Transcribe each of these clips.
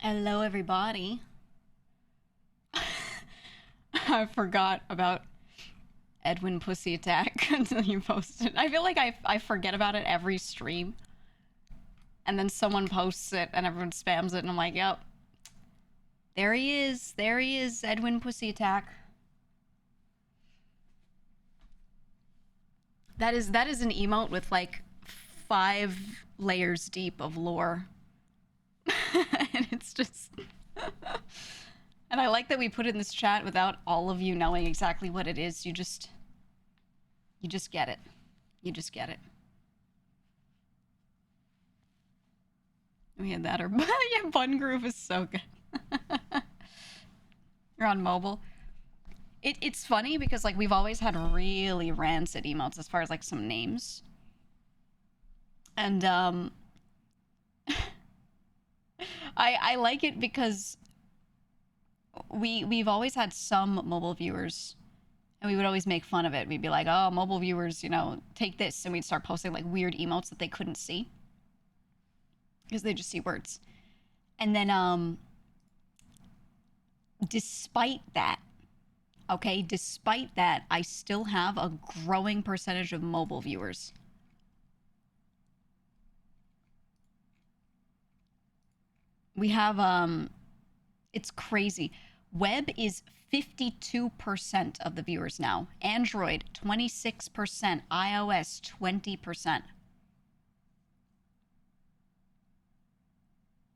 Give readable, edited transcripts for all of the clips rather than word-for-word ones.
Hello, everybody. I forgot about Edwin Pussy Attack until you posted. I feel like I forget about it every stream, and then someone posts it and everyone spams it, and I'm like, yep, there he is. There he is, Edwin Pussy Attack. That is an emote with like 5 layers deep of lore. And it's just and I like that we put it in this chat without all of you knowing exactly what it is. You just get it. You just get it. We had that or yeah, Bun Groove is so good. You're on mobile. It's funny because like we've always had really rancid emotes as far as like some names. And I like it because we've always had some mobile viewers and we would always make fun of it. We'd be like, oh, mobile viewers, take this, and we'd start posting like weird emotes that they couldn't see because they just see words. And then despite that, okay, despite that, I still have a growing percentage of mobile viewers. We have it's crazy. Web is 52% of the viewers now. Android 26%, iOS 20%.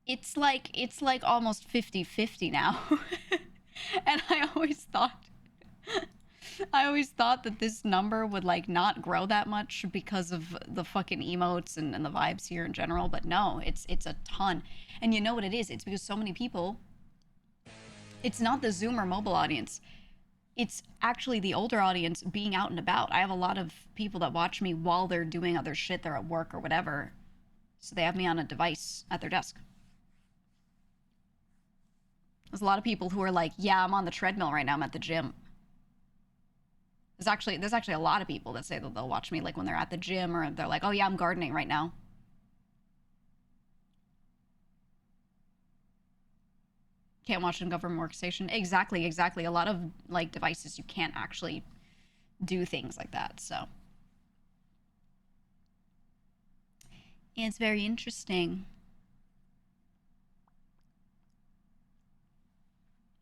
It's like almost 50-50 now. And I always thought that this number would like not grow that much because of the fucking emotes and the vibes here in general, but no, it's a ton. And you know what it is? It's because so many people, it's not the Zoom or mobile audience. It's actually the older audience being out and about. I have a lot of people that watch me while they're doing other shit, they're at work or whatever. So they have me on a device at their desk. There's a lot of people who are like, yeah, I'm on the treadmill right now, I'm at the gym. There's actually a lot of people that say that they'll watch me like when they're at the gym, or they're like, oh yeah, I'm gardening right now. Can't watch it in government workstation. Exactly. A lot of like devices you can't actually do things like that, so. It's very interesting.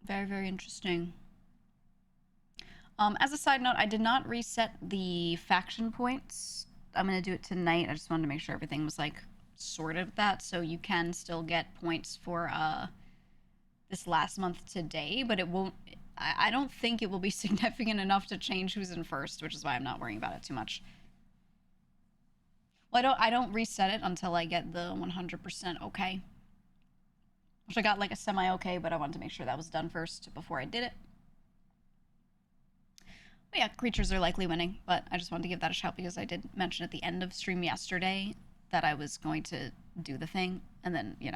Very, very interesting. As a side note, I did not reset the faction points. I'm gonna do it tonight. I just wanted to make sure everything was like sorted with that, so you can still get points for this last month today, but it won't. I don't think it will be significant enough to change who's in first, which is why I'm not worrying about it too much. Well, I don't reset it until I get the 100% okay. Which I got like a semi-okay, but I wanted to make sure that was done first before I did it. But yeah, creatures are likely winning, but I just wanted to give that a shout because I did mention at the end of stream yesterday that I was going to do the thing, and then, you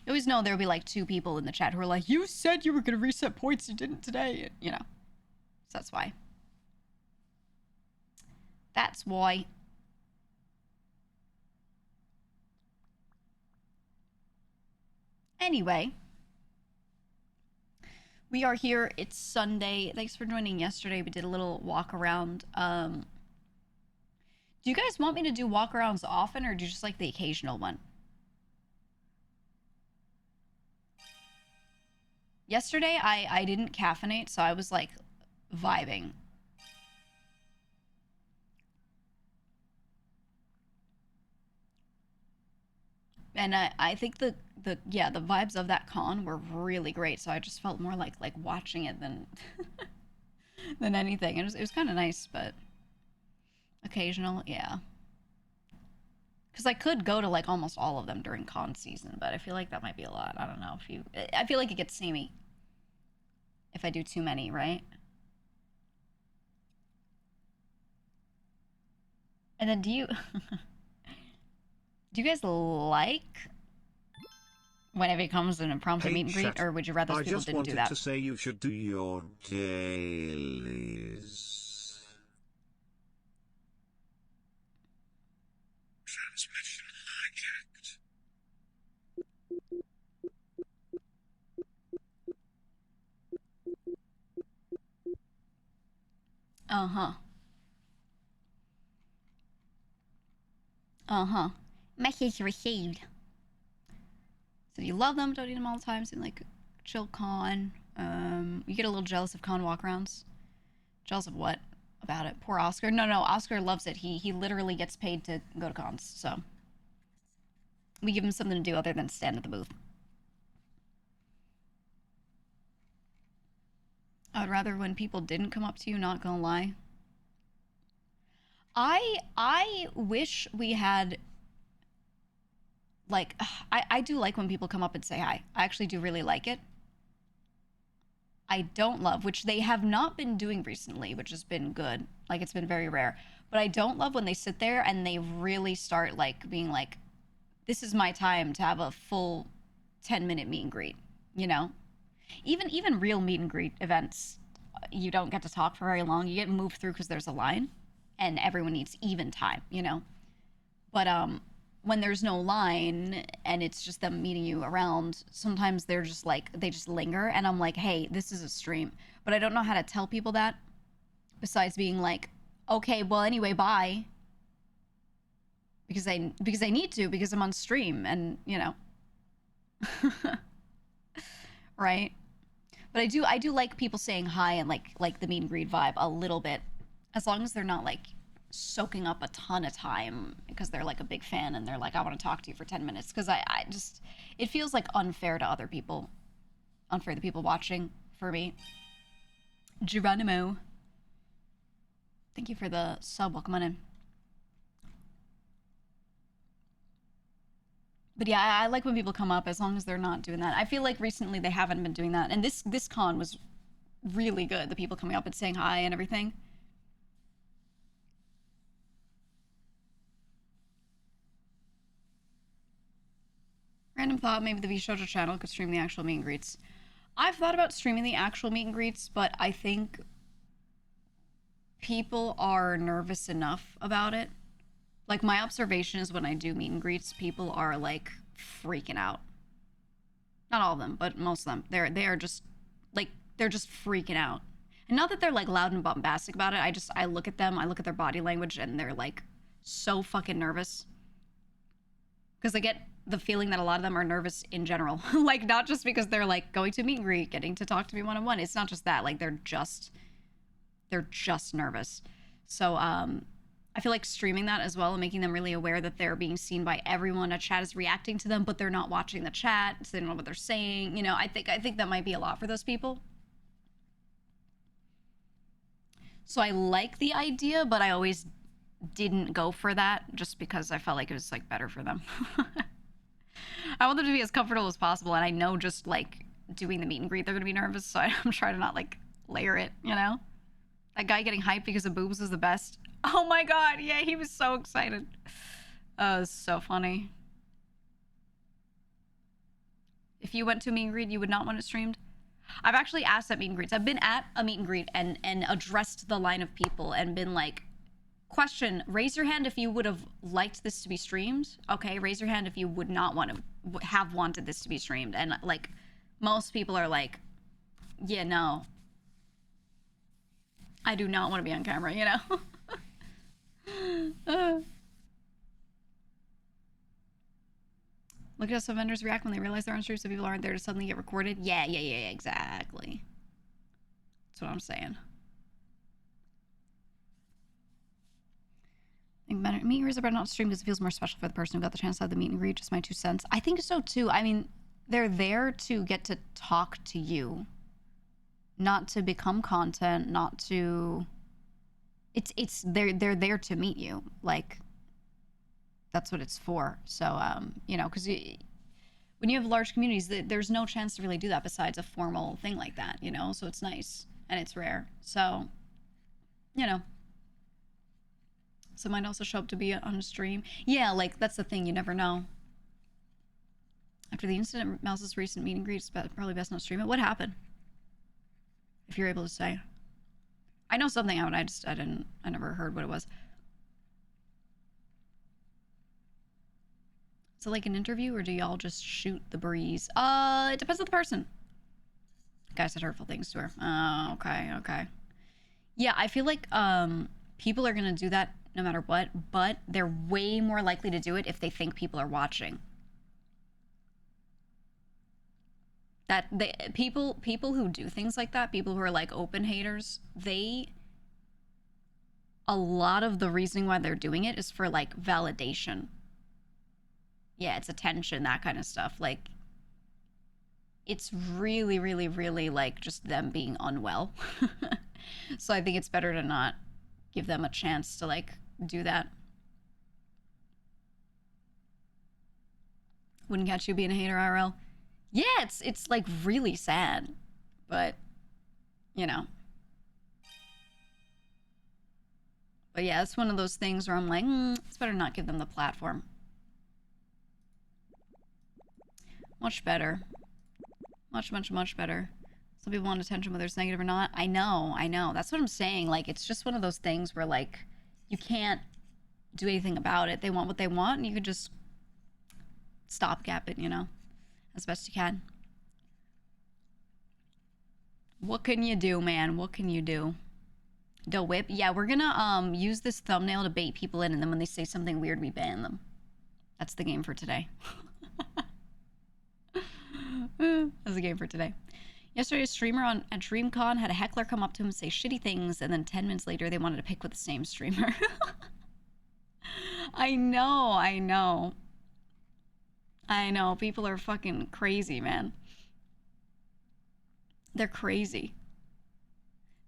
always know there'll be like 2 people in the chat who are like, you said you were going to reset points, you didn't today, So that's why. That's why. Anyway, we are here. It's Sunday. Thanks for joining yesterday. We did a little walk around. Do you guys want me to do walkarounds often, or do you just like the occasional one? Yesterday, I didn't caffeinate, so I was like vibing. And I think the vibes of that con were really great, so I just felt more like watching it than than anything. It was kind of nice, but occasional, yeah. Because I could go to like almost all of them during con season, but I feel like that might be a lot. I don't know if you. I feel like it gets samey if I do too many, right? And then do you guys like when it becomes an impromptu meet and greet, or would you rather people didn't do that? I just wanted to say you should do your dailies. Transmission hijacked. Uh-huh. Uh-huh. Message received. So you love them, don't eat them all the time, seem like chill con. You get a little jealous of con walkarounds. Jealous of what about it? Poor Oscar. No, no, Oscar loves it. He literally gets paid to go to cons, so we give him something to do other than stand at the booth. I would rather when people didn't come up to you, not gonna lie. I wish we had like I do like when people come up and say hi. I actually do really like it. I don't love, which they have not been doing recently, which has been good. Like it's been very rare. But I don't love when they sit there and they really start like being like, this is my time to have a full 10-minute meet and greet, you know? Even real meet and greet events, you don't get to talk for very long. You get moved through because there's a line and everyone needs even time, you know? But when there's no line and it's just them meeting you around, sometimes they're just like they just linger and I'm like, hey, this is a stream. But I don't know how to tell people that besides being like, okay, well anyway, bye. Because I need to, because I'm on stream and you know. Right? But I do like people saying hi and like the meet and greet vibe a little bit. As long as they're not like soaking up a ton of time because they're like a big fan and they're like, I want to talk to you for 10 minutes. Because I just, it feels like unfair to other people. Unfair to the people watching for me. Geronimo. Thank you for the sub. Welcome on in. But yeah, I like when people come up as long as they're not doing that. I feel like recently they haven't been doing that. And this con was really good. The people coming up and saying hi and everything. Random thought, maybe the Vshojo channel could stream the actual meet and greets. I've thought about streaming the actual meet and greets, but I think people are nervous enough about it. Like my observation is when I do meet and greets, people are like freaking out. Not all of them, but most of them. They are just like they're just freaking out. And not that they're like loud and bombastic about it. I look at them, I look at their body language and they're like so fucking nervous. Because I get the feeling that a lot of them are nervous in general. Like not just because they're like going to meet and greet, getting to talk to me one-on-one. It's not just that. Like they're just nervous. So I feel like streaming that as well and making them really aware that they're being seen by everyone. A chat is reacting to them, but they're not watching the chat, so they don't know what they're saying. You know, I think that might be a lot for those people. So I like the idea, but I always didn't go for that just because I felt like it was like better for them. I want them to be as comfortable as possible, and I know just like doing the meet and greet, they're gonna be nervous, so I'm trying to not like layer it, you know? That guy getting hyped because of boobs was the best. Oh my god, yeah, he was so excited. It was so funny. If you went to a meet and greet, you would not want it streamed? I've actually asked at meet and greets. I've been at a meet and greet and addressed the line of people and been like, question, raise your hand if you would have liked this to be streamed. Okay, raise your hand if you would not want to have wanted this to be streamed. And like, most people are like, yeah, no. I do not want to be on camera, you know? Look at how some vendors react when they realize they're on stream, so people aren't there to suddenly get recorded. Yeah, exactly. That's what I'm saying. I think meet and greets are better not stream because it feels more special for the person who got the chance to have the meet and greet. Just my 2 cents. I think so too. I mean, they're there to get to talk to you, not to become content, not to. They're there to meet you. Like, that's what it's for. So you know, because when you have large communities, there's no chance to really do that besides a formal thing like that, you know. So it's nice and it's rare. So, you know. Some might also show up to be on a stream. Yeah, like that's the thing. You never know. After the incident, Mouse's recent meet and greet, it's probably best not stream it. What happened? If you're able to say. I know something out. I never heard what it was. Is it like an interview or do y'all just shoot the breeze? It depends on the person. Guy said hurtful things to her. Oh, okay. Yeah, I feel like people are gonna do that no matter what, but they're way more likely to do it if they think people are watching. That they people who do things like that, people who are like open haters, they a lot of the reasoning why they're doing it is for like validation. Yeah, it's attention, that kind of stuff. Like it's really, really, really like just them being unwell. So I think it's better to not give them a chance to like do that. Wouldn't catch you being a hater, IRL. Yeah, it's like really sad, but you know. But yeah, it's one of those things where I'm like, it's better not give them the platform. Much better. Much, much, much better. Some people want attention whether it's negative or not. I know, I know. That's what I'm saying. Like, it's just one of those things where, like, you can't do anything about it. They want what they want, and you can just stopgap it, you know, as best you can. What can you do, man? What can you do? The whip? Yeah, we're gonna use this thumbnail to bait people in, and then when they say something weird, we ban them. That's the game for today. That's the game for today. Yesterday, a streamer at DreamCon had a heckler come up to him and say shitty things, and then 10 minutes later, they wanted to pick with the same streamer. I know, I know. I know. People are fucking crazy, man. They're crazy.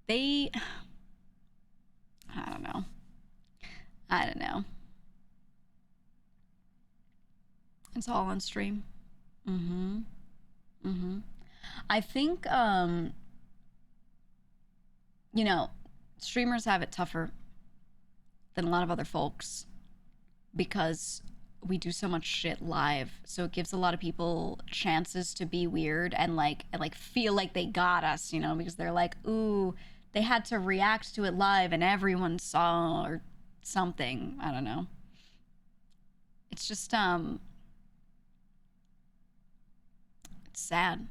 They. I don't know. I don't know. It's all on stream. Mm hmm. Mm hmm. I think, you know, streamers have it tougher than a lot of other folks because we do so much shit live. So it gives a lot of people chances to be weird and feel like they got us, you know, because they're like, ooh, they had to react to it live and everyone saw or something. I don't know. It's just it's sad.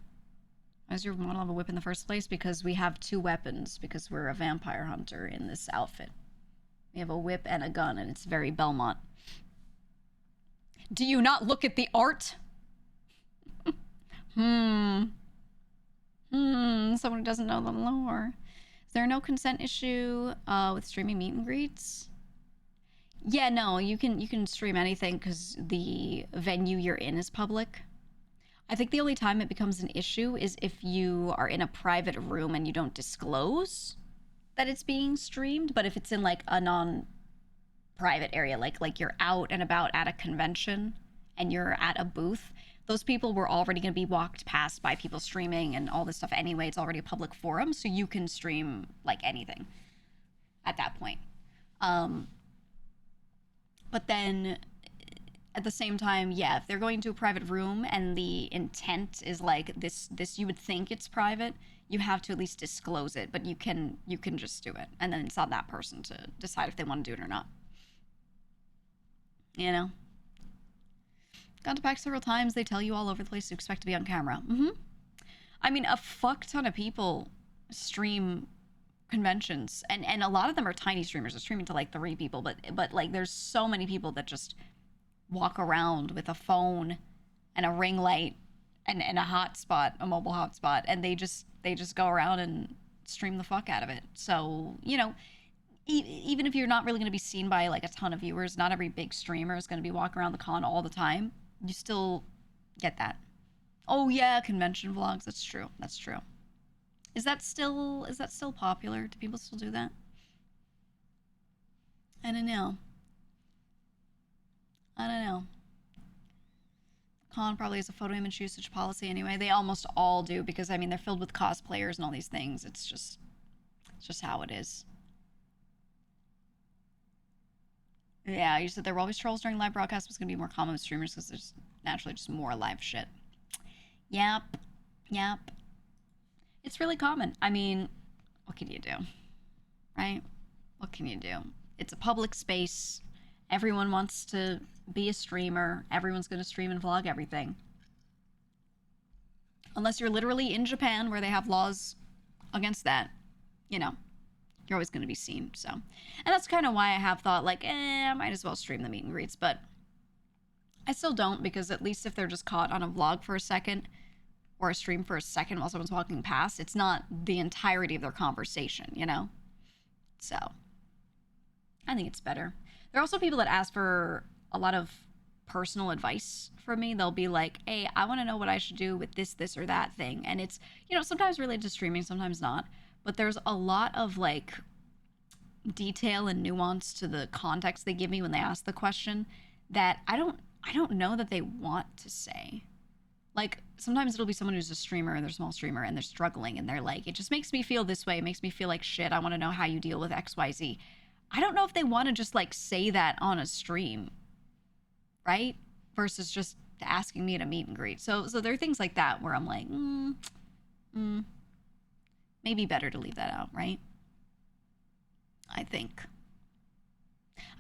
Why does your model have a whip in the first place? Because we have two weapons, because we're a vampire hunter in this outfit. We have a whip and a gun, and it's very Belmont. Do you not look at the art? Someone who doesn't know the lore. Is there no consent issue with streaming meet and greets? Yeah, no, you can stream anything because the venue you're in is public. I think the only time it becomes an issue is if you are in a private room and you don't disclose that it's being streamed. But if it's in like a non-private area, like you're out and about at a convention and you're at a booth, those people were already going to be walked past by people streaming and all this stuff anyway. It's already a public forum, so you can stream like anything at that point. But then at the same time, yeah, if they're going to a private room and the intent is like this you would think it's private, you have to at least disclose it, but you can just do it, and then it's on that person to decide if they want to do it or not, you know. Gone to PAX several times. They tell you all over the place to expect to be on camera. I mean, a fuck ton of people stream conventions, and a lot of them are tiny streamers. They're streaming to like 3 people, but like there's so many people that just walk around with a phone and a ring light and a hotspot, a mobile hotspot, and they just go around and stream the fuck out of it. So, you know, even if you're not really going to be seen by like a ton of viewers, not every big streamer is going to be walking around the con all the time. You still get that. Oh yeah, convention vlogs. That's true. That's true. Is that still popular? Do people still do that? I don't know. I don't know. Con probably has a photo image usage policy anyway. They almost all do because I mean they're filled with cosplayers and all these things. It's just how it is. Yeah, you said there were always trolls during live broadcasts. Was gonna be more common with streamers because there's naturally just more live shit. Yep. It's really common. I mean, what can you do? Right? What can you do? It's a public space. Everyone wants to be a streamer. Everyone's going to stream and vlog everything. Unless you're literally in Japan where they have laws against that, you know, You're always going to be seen. So, and that's kind of why I have thought like, I might as well stream the meet and greets, but I still don't, because at least if they're just caught on a vlog for a second or a stream for a second while someone's walking past, it's not the entirety of their conversation, you know? So I think it's better. There are also people that ask for a lot of personal advice from me. They'll be like, hey, I want to know what I should do with this, or that thing. And it's, sometimes related to streaming, sometimes not. But there's a lot of like detail and nuance to the context they give me when they ask the question that I don't know that they want to say. Like, sometimes it'll be someone who's a streamer, and they're a small streamer, and they're struggling, and they're like, it just makes me feel this way. It makes me feel like shit. I want to know how you deal with XYZ. I don't know if they want to just like say that on a stream, right? Versus just asking me at a meet and greet. So there are things like that where I'm like, maybe better to leave that out, right? I think.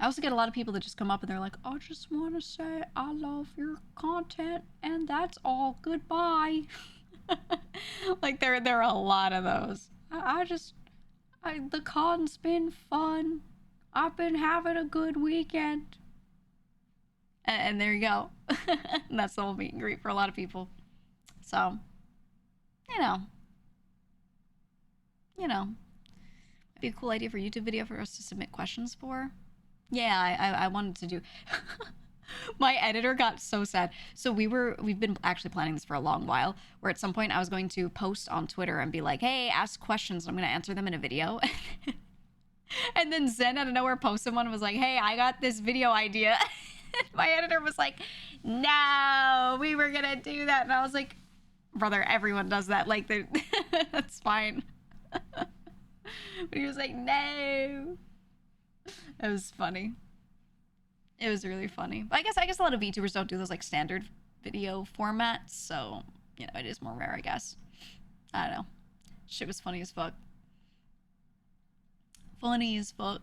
I also get a lot of people that just come up and they're like, I just want to say I love your content and that's all. Goodbye. Like there are a lot of those. The con's been fun. I've been having a good weekend. And there you go. And that's the whole meet and greet for a lot of people. So, it'd be a cool idea for a YouTube video for us to submit questions for. Yeah, I wanted to do. My editor got so sad. So we've been actually planning this for a long while, where at some point I was going to post on Twitter and be like, hey, ask questions, I'm going to answer them in a video. And then Zen out of nowhere posted one and was like, hey, I got this video idea. My editor was like, no, we were going to do that. And I was like, brother, everyone does that. Like, that's fine. But he was like, no. It was funny. It was really funny. But I guess a lot of VTubers don't do those like standard video formats, so it is more rare, I guess. I don't know. Shit was funny as fuck. Funny as fuck.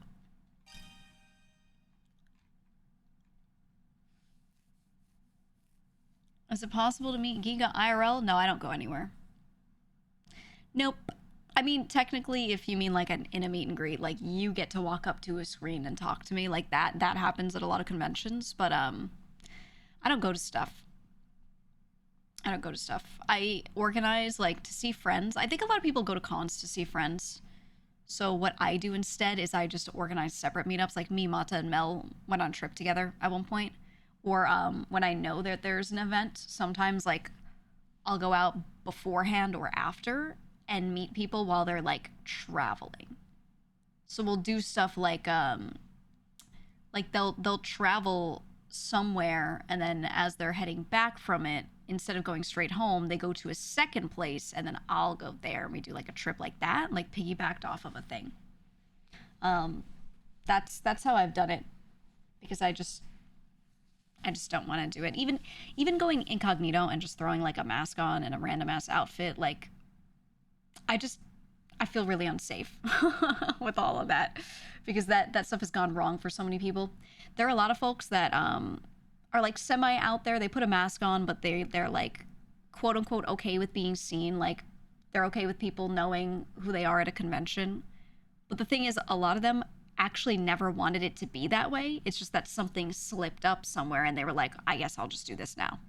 Is it possible to meet GEEGA IRL? No, I don't go anywhere. Nope. I mean, technically, if you mean like in a meet and greet, like you get to walk up to a screen and talk to me, like that happens at a lot of conventions, but I don't go to stuff. I organize like to see friends. I think a lot of people go to cons to see friends. So what I do instead is I just organize separate meetups. Like me, Mata, and Mel went on a trip together at one point. Or when I know that there's an event, sometimes like I'll go out beforehand or after and meet people while they're like traveling. So we'll do stuff like they'll travel somewhere, and then as they're heading back from it, instead of going straight home, they go to a second place, and then I'll go there, and we do like a trip like that, like piggybacked off of a thing. That's how I've done it, because I just don't want to do it. Even going incognito and just throwing like a mask on and a random ass outfit, like I feel really unsafe with all of that, because that stuff has gone wrong for so many people. There are a lot of folks that are like semi out there. They put a mask on, but they're like quote unquote okay with being seen. Like they're okay with people knowing who they are at a convention. But the thing is, a lot of them actually never wanted it to be that way. It's just that something slipped up somewhere and they were like, I guess I'll just do this now.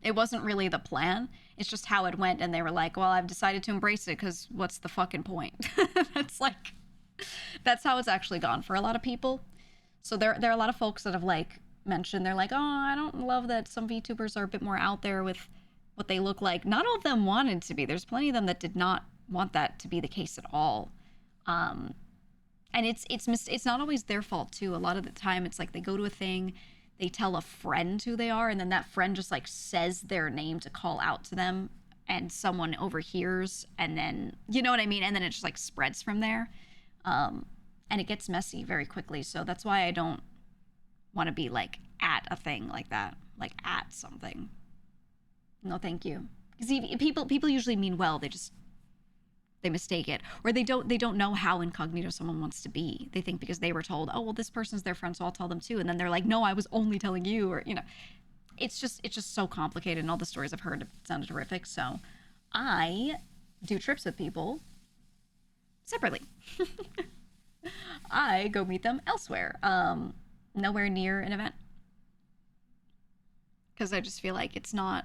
It wasn't really the plan. It's just how it went, and they were like, well, I've decided to embrace it because what's the fucking point? That's how it's actually gone for a lot of people. So there are a lot of folks that have like mentioned, they're like, oh, I don't love that some VTubers are a bit more out there with what they look like. Not all of them wanted to be. There's plenty of them that did not want that to be the case at all. And it's not always their fault too. A lot of the time it's like they go to a thing, they tell a friend who they are, and then that friend just like says their name to call out to them, and someone overhears, and then, you know what I mean? And then it just like spreads from there. And it gets messy very quickly. So that's why I don't want to be like at a thing like that, like at something. No, thank you. Because people usually mean well. They mistake it, or they don't know how incognito someone wants to be. They think because they were told, oh, well, this person's their friend, so I'll tell them too. And then they're like, no, I was only telling you, or, it's just so complicated. And all the stories I've heard have sounded horrific. So I do trips with people separately. I go meet them elsewhere, nowhere near an event, because I just feel like it's not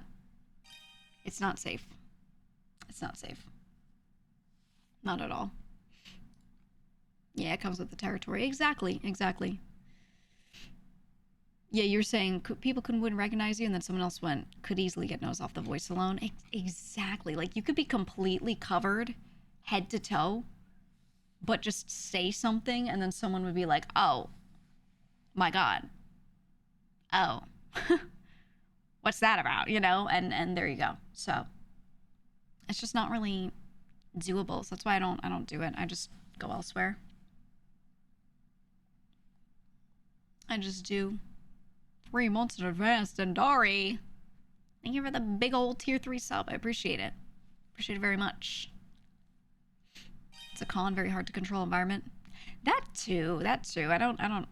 safe. It's not safe. Not at all. Yeah, it comes with the territory. Exactly, exactly. Yeah, you're saying people wouldn't recognize you, and then someone else could easily get noticed off the voice alone. Exactly. Like, you could be completely covered head to toe, but just say something, and then someone would be like, oh, my God. Oh. What's that about? You know? And there you go. So, it's just not really doable. So that's why I don't do it. I just go elsewhere. I just do 3 months in advance. Dendari, thank you for the big old tier 3 sub. I appreciate it. Appreciate it very much. It's a very hard to control environment. That too. I don't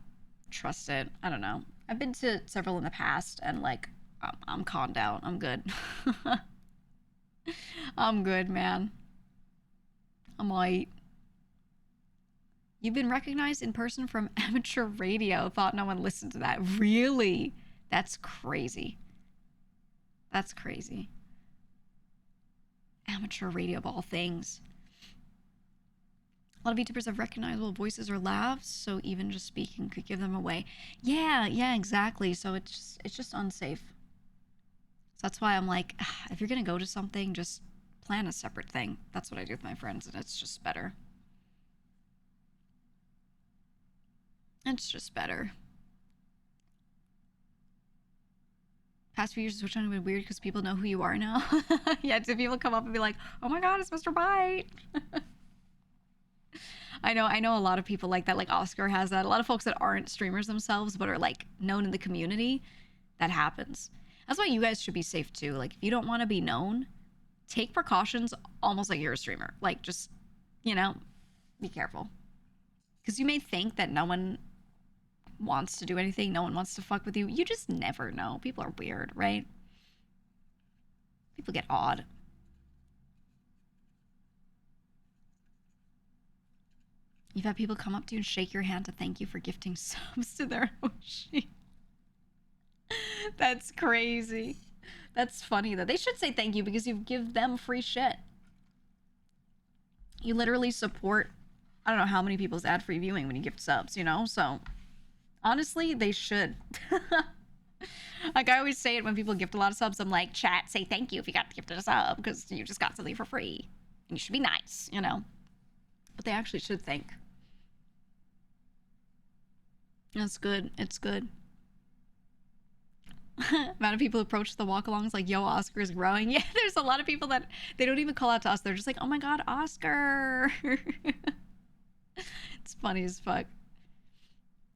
trust it. I don't know. I've been to several in the past, and like, I'm conned out. I'm good. I'm good, man. I'm white. You've been recognized in person from amateur radio. Thought no one listened to that. Really? That's crazy. That's crazy. Amateur radio of all things. A lot of YouTubers have recognizable voices or laughs, so even just speaking could give them away. Yeah, exactly. So it's just unsafe. So that's why I'm like, if you're gonna go to something, just plan a separate thing. That's what I do with my friends, and it's just better. It's just better. Past few years, Twitch has been weird because people know who you are now. Yeah, do people come up and be like, oh my God, it's Mr. Bite. I know a lot of people like that. Like Oscar has that. A lot of folks that aren't streamers themselves, but are like known in the community, that happens. That's why you guys should be safe too. Like, if you don't want to be known, take precautions almost like you're a streamer. Like, just, be careful. Because you may think that no one wants to do anything, no one wants to fuck with you. You just never know. People are weird, right? People get odd. You've had people come up to you and shake your hand to thank you for gifting subs to their Oshi. That's crazy. That's funny though. They should say thank you because you give them free shit. You literally support, I don't know how many people's ad-free viewing when you gift subs, So, honestly, they should. Like, I always say it when people gift a lot of subs. I'm like, chat, say thank you if you got gifted a sub because you just got something for free. And you should be nice, But they actually should thank. That's good. It's good. Amount of people approach the walk-alongs like, yo, Oscar is growing. Yeah, there's a lot of people that they don't even call out to us. They're just like, oh my God, Oscar. It's funny as fuck.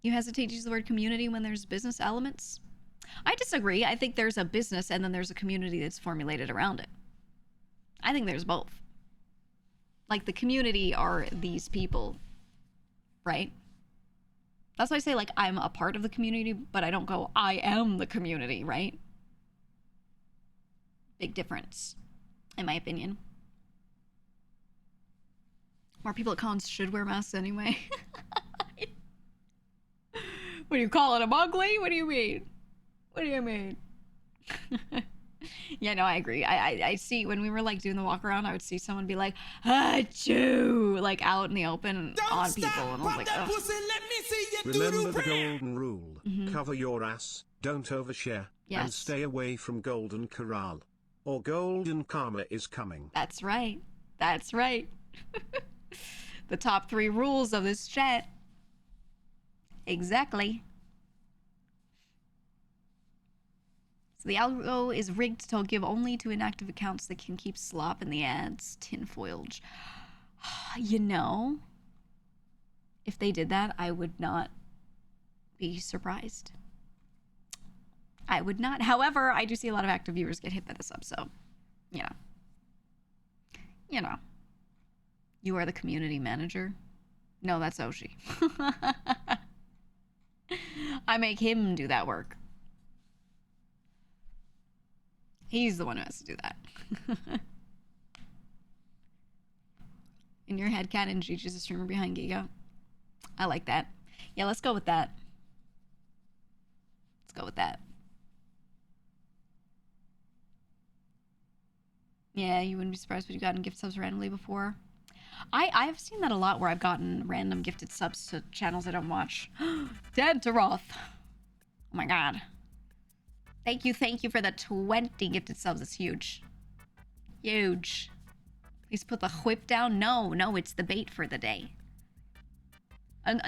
You hesitate to use the word community when there's business elements? I disagree. I think there's a business and then there's a community that's formulated around it. I think there's both. Like, the community are these people, right? That's why I say, like, I'm a part of the community, but I don't go, I am the community, right? Big difference, in my opinion. More people at cons should wear masks anyway. What do you call it, a ugly? What do you mean? What do you mean? Yeah, no, I agree. I see when we were like doing the walk around, I would see someone be like, achoo, like out in the open on people, and I was like, ugh. Remember the golden rule. Cover your ass, don't overshare, and stay away from golden corral. Or golden karma is coming. That's right. That's right. The top 3 rules of this chat. Exactly. So the algo is rigged to give only to inactive accounts that can keep slop in the ads. Tinfoiled. If they did that, I would not be surprised. I would not. However, I do see a lot of active viewers get hit by this up, so, You are the community manager? No, that's Oshi. I make him do that work. He's the one who has to do that. In your head canon, Gigi's a streamer behind GEEGA. I like that. Yeah, let's go with that. Let's go with that. Yeah, you wouldn't be surprised if you've gotten gift subs randomly before. I've seen that a lot where I've gotten random gifted subs to channels I don't watch. Dead to Roth. Oh my god. Thank you for the 20 gifted subs. It's huge. Huge. Please put the whip down. No, it's the bait for the day.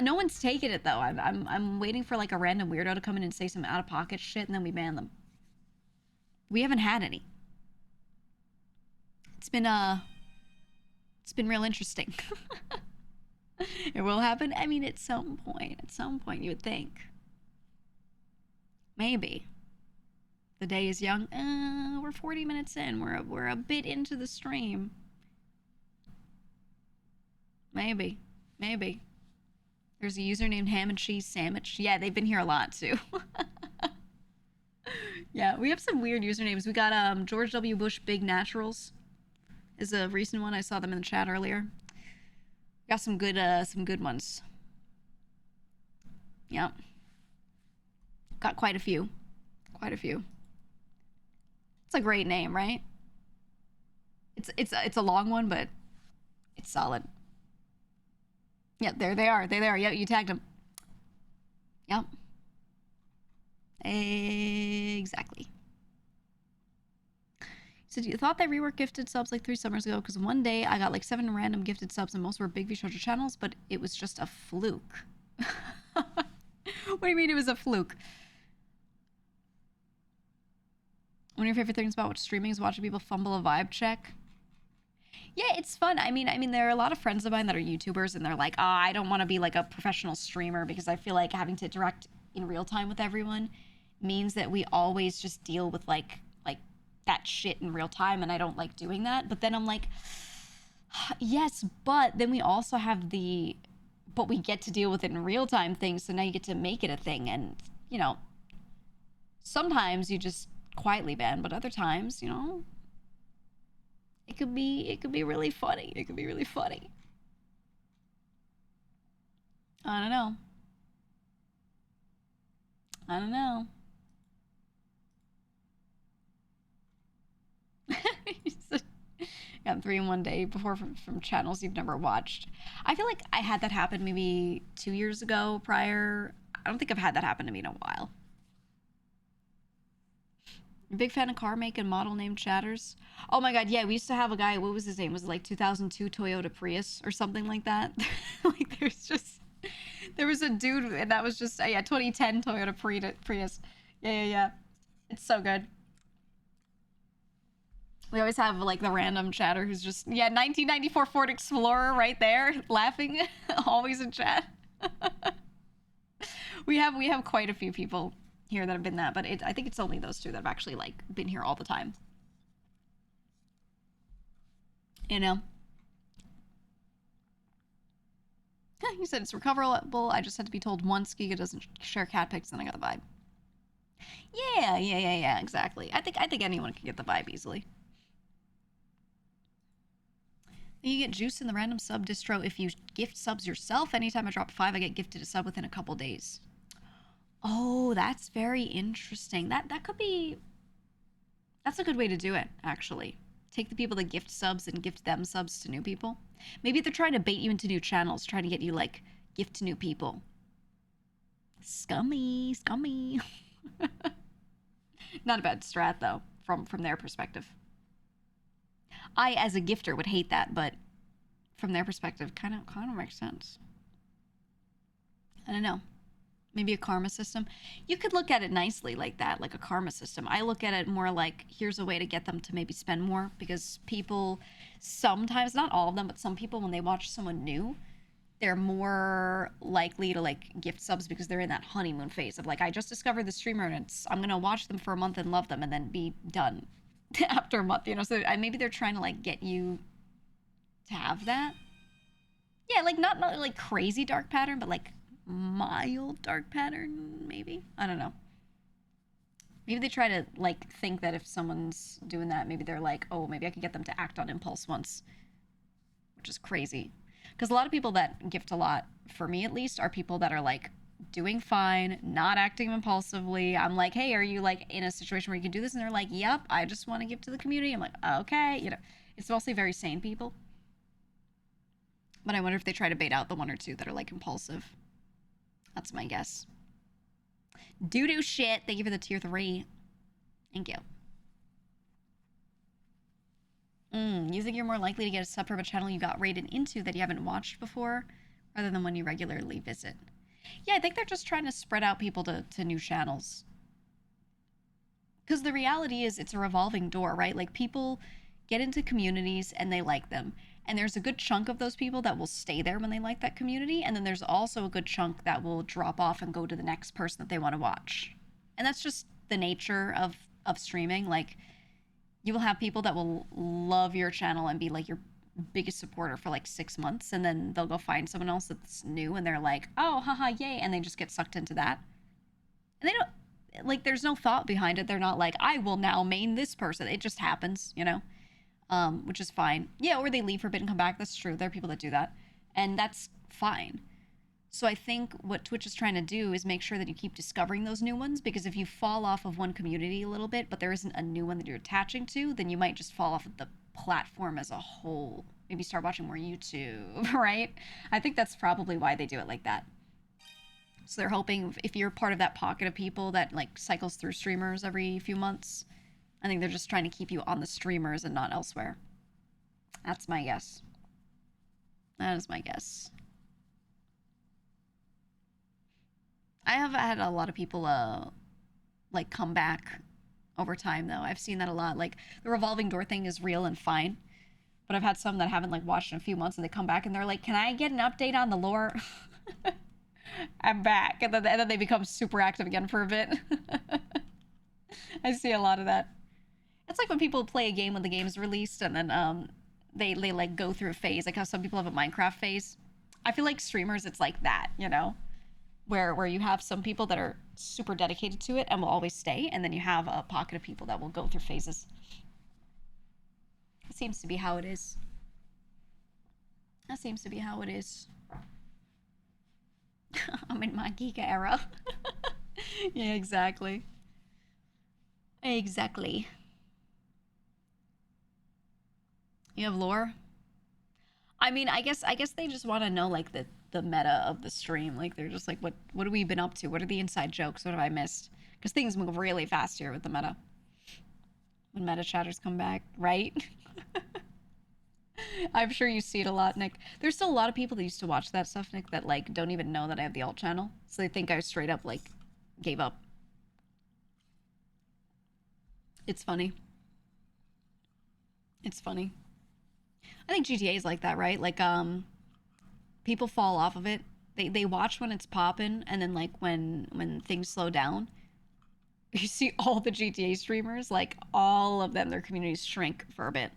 No one's taken it though. I'm waiting for like a random weirdo to come in and say some out of pocket shit and then we ban them. We haven't had any. It's been real interesting. It will happen. I mean, at some point you would think. Maybe. The day is young. We're 40 minutes in. We're a bit into the stream. Maybe. There's a user named Ham and Cheese Sandwich. Yeah, they've been here a lot too. Yeah, we have some weird usernames. We got George W. Bush Big Naturals is a recent one. I saw them in the chat earlier. Got some good ones. Yeah. Got quite a few. It's a great name, right? It's a long one, but it's solid. Yeah, there they are. Yeah, you tagged them. Yep. Exactly. So you thought they reworked gifted subs like 3 summers ago? Because one day I got like 7 random gifted subs and most were big Vshojo channels, but it was just a fluke. What do you mean it was a fluke? One of your favorite things about streaming is watching people fumble a vibe check. Yeah, it's fun. I mean, there are a lot of friends of mine that are YouTubers, and they're like, "Oh, I don't want to be like a professional streamer because I feel like having to interact in real time with everyone means that we always just deal with like that shit in real time, and I don't like doing that." But then I'm like, yes, but then we also have but we get to deal with it in real time things, so now you get to make it a thing, and you know, sometimes you just quietly ban, but other times, you know, it could be really funny. It could be really funny. I don't know. Got 3 in one day before from channels you've never watched. I feel like I had that happen maybe 2 years ago prior. I don't think I've had that happen to me in a while. Big fan of car make and model named Chatters. Oh my god, yeah, we used to have a guy, what was his name? Was it like 2002 Toyota Prius or something like that? Like there was a dude and that was just, yeah, 2010 Toyota Prius. Yeah. It's so good. We always have like the random chatter who's just, yeah, 1994 Ford Explorer right there, laughing, always in chat. We have quite a few people here that have been that, but I think it's only those 2 that have actually like been here all the time. You know? You said it's recoverable. I just had to be told once GEEGA doesn't share cat pics, and I got the vibe. Yeah, exactly. I think anyone can get the vibe easily. You get juice in the random sub distro if you gift subs yourself. Anytime I drop 5, I get gifted a sub within a couple days. Oh, that's very interesting. That could be... That's a good way to do it, actually. Take the people that gift subs and gift them subs to new people. Maybe they're trying to bait you into new channels, trying to get you, like, gift to new people. Scummy. Not a bad strat, though, from their perspective. I, as a gifter, would hate that, but from their perspective, kind of makes sense. I don't know. Maybe a karma system. You could look at it nicely like that, like a karma system. I look at it more like, here's a way to get them to maybe spend more, because people sometimes, not all of them, but some people, when they watch someone new, they're more likely to like gift subs because they're in that honeymoon phase of like, I just discovered the streamer and I'm going to watch them for a month and love them and then be done after a month, you know? So maybe they're trying to like get you to have that. Yeah, like not like crazy dark pattern, but like mild dark pattern, maybe. I don't know. Maybe they try to like think that if someone's doing that, maybe they're like, oh, maybe I could get them to act on impulse once. which is crazy. Because a lot of people that gift a lot, for me at least, are people that are like doing fine, not acting impulsively. I'm like, hey, are you like in a situation where you can do this? And they're like, yep, I just want to give to the community. I'm like, okay, you know, it's mostly very sane people. But I wonder if they try to bait out the one or two that are like impulsive. That's my guess. Doo-doo shit. Thank you for the tier 3. Thank you. You think you're more likely to get a sub from a channel you got rated into that you haven't watched before, rather than one you regularly visit? Yeah, I think they're just trying to spread out people to new channels. Because the reality is it's a revolving door, right? Like, people get into communities and they like them. And there's a good chunk of those people that will stay there when they like that community. And then there's also a good chunk that will drop off and go to the next person that they want to watch. And that's just the nature of streaming. Like, you will have people that will love your channel and be like your biggest supporter for like 6 months, and then they'll go find someone else that's new and they're like, oh, haha, yay, and they just get sucked into that. And they don't, like, there's no thought behind it. They're not like, I will now main this person. It just happens, you know, which is fine. Yeah, or they leave for a bit and come back. That's true. There are people that do that, and that's fine. So I think what Twitch is trying to do is make sure that you keep discovering those new ones, because if you fall off of one community a little bit, but there isn't a new one that you're attaching to, then you might just fall off of the platform as a whole. Maybe start watching more YouTube, right? I think that's probably why they do it like that. So they're hoping if you're part of that pocket of people that like cycles through streamers every few months, I think they're just trying to keep you on the streamers and not elsewhere. That's my guess. That is my guess. I have had a lot of people like come back over time though. I've seen that a lot. Like, the revolving door thing is real and fine, but I've had some that haven't like watched in a few months and they come back and they're like, can I get an update on the lore? I'm back. And then they become super active again for a bit. I see a lot of that. It's like when people play a game when the game's released and then they like go through a phase, like how some people have a Minecraft phase. I feel like streamers, it's like that, you know? Where you have some people that are super dedicated to it and will always stay, and then you have a pocket of people that will go through phases. It seems to be how it is. That seems to be how it is. I'm in my GEEGA era. Yeah, exactly. Exactly. You have lore? I mean, I guess they just want to know like the meta of the stream. Like, they're just like, what have we been up to? What are the inside jokes? What have I missed? Because things move really fast here with the meta. When meta chatters come back, right? I'm sure you see it a lot, Nick. There's still a lot of people that used to watch that stuff, Nick, that like don't even know that I have the alt channel. So they think I straight up like gave up. It's funny. It's funny. I think GTA is like that, right? Like, people fall off of it. They watch when it's popping, and then like when things slow down, you see all the GTA streamers, like all of them, their communities shrink for a bit.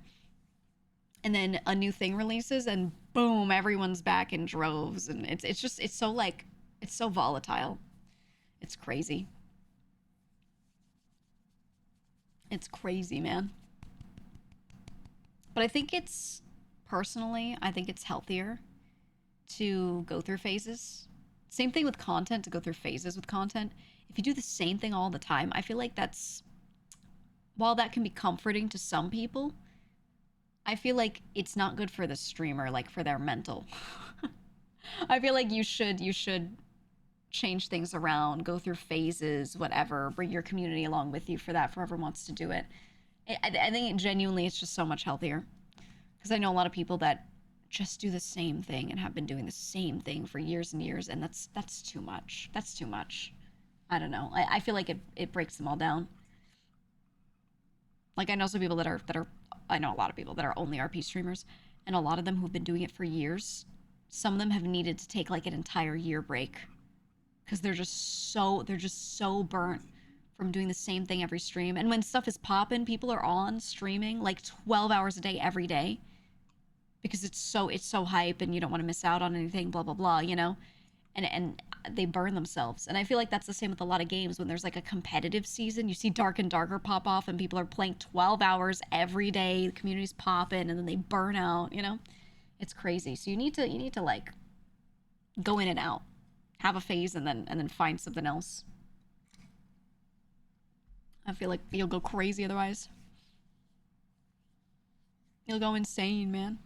And then a new thing releases and boom, everyone's back in droves, and it's so volatile. It's crazy. It's crazy, man. But I think personally, I think it's healthier to go through phases. Same thing with content, to go through phases with content. If you do the same thing all the time, I feel like while that can be comforting to some people, I feel like it's not good for the streamer, like for their mental. I feel like you should change things around, go through phases, whatever, bring your community along with you for that, for whoever wants to do it. I think genuinely it's just so much healthier. Because I know a lot of people that just do the same thing and have been doing the same thing for years and years, and that's too much. That's too much. I don't know. I feel like it breaks them all down. Like, I know some people that are I know a lot of people that are only RP streamers, and a lot of them who've been doing it for years, some of them have needed to take like an entire year break because they're just so burnt from doing the same thing every stream. And when stuff is popping, people are on streaming like 12 hours a day every day because it's so hype and you don't want to miss out on anything, blah blah blah, you know. And they burn themselves. And I feel like that's the same with a lot of games. When there's like a competitive season, you see Dark and Darker pop off and people are playing 12 hours every day, the community's popping, and then they burn out, you know. It's crazy. So you need to like go in and out, have a phase, and then find something else. I feel like you'll go crazy otherwise. You'll go insane, man.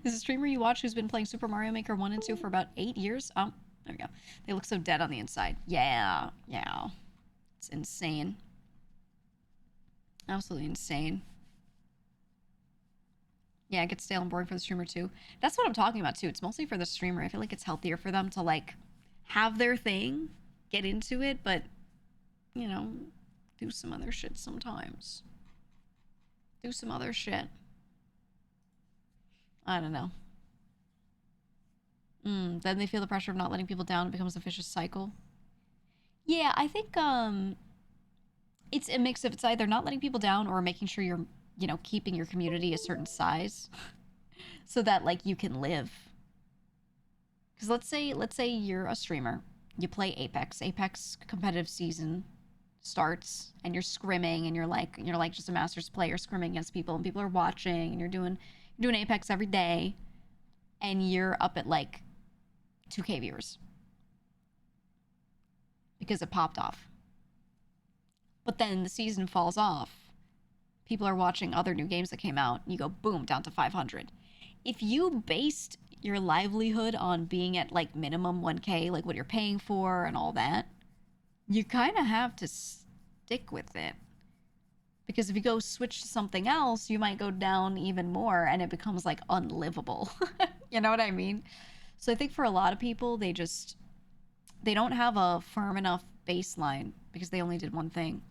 There's a streamer you watch who's been playing Super Mario Maker 1 and 2 for about 8 years. Oh, there we go. They look so dead on the inside. Yeah, yeah. It's insane. Absolutely insane. Yeah, it gets stale and boring for the streamer too. That's what I'm talking about too. It's mostly for the streamer. I feel like it's healthier for them to like have their thing, get into it, but you know, do some other shit sometimes. Do some other shit. I don't know. Then they feel the pressure of not letting people down. It becomes a vicious cycle. Yeah, I think it's a mix of it's either not letting people down or making sure you're, you know, keeping your community a certain size so that like you can live. Because let's say you're a streamer, you play Apex competitive season starts, and you're scrimming, and you're like just a Masters player scrimming against people, and people are watching, and you're doing Apex every day, and you're up at like 2K viewers because it popped off. But then the season falls off. People are watching other new games that came out. You go boom down to 500. If you based your livelihood on being at like minimum 1K, like what you're paying for and all that, you kind of have to stick with it. Because if you go switch to something else, you might go down even more and it becomes like unlivable. You know what I mean? So I think for a lot of people, they don't have a firm enough baseline because they only did one thing.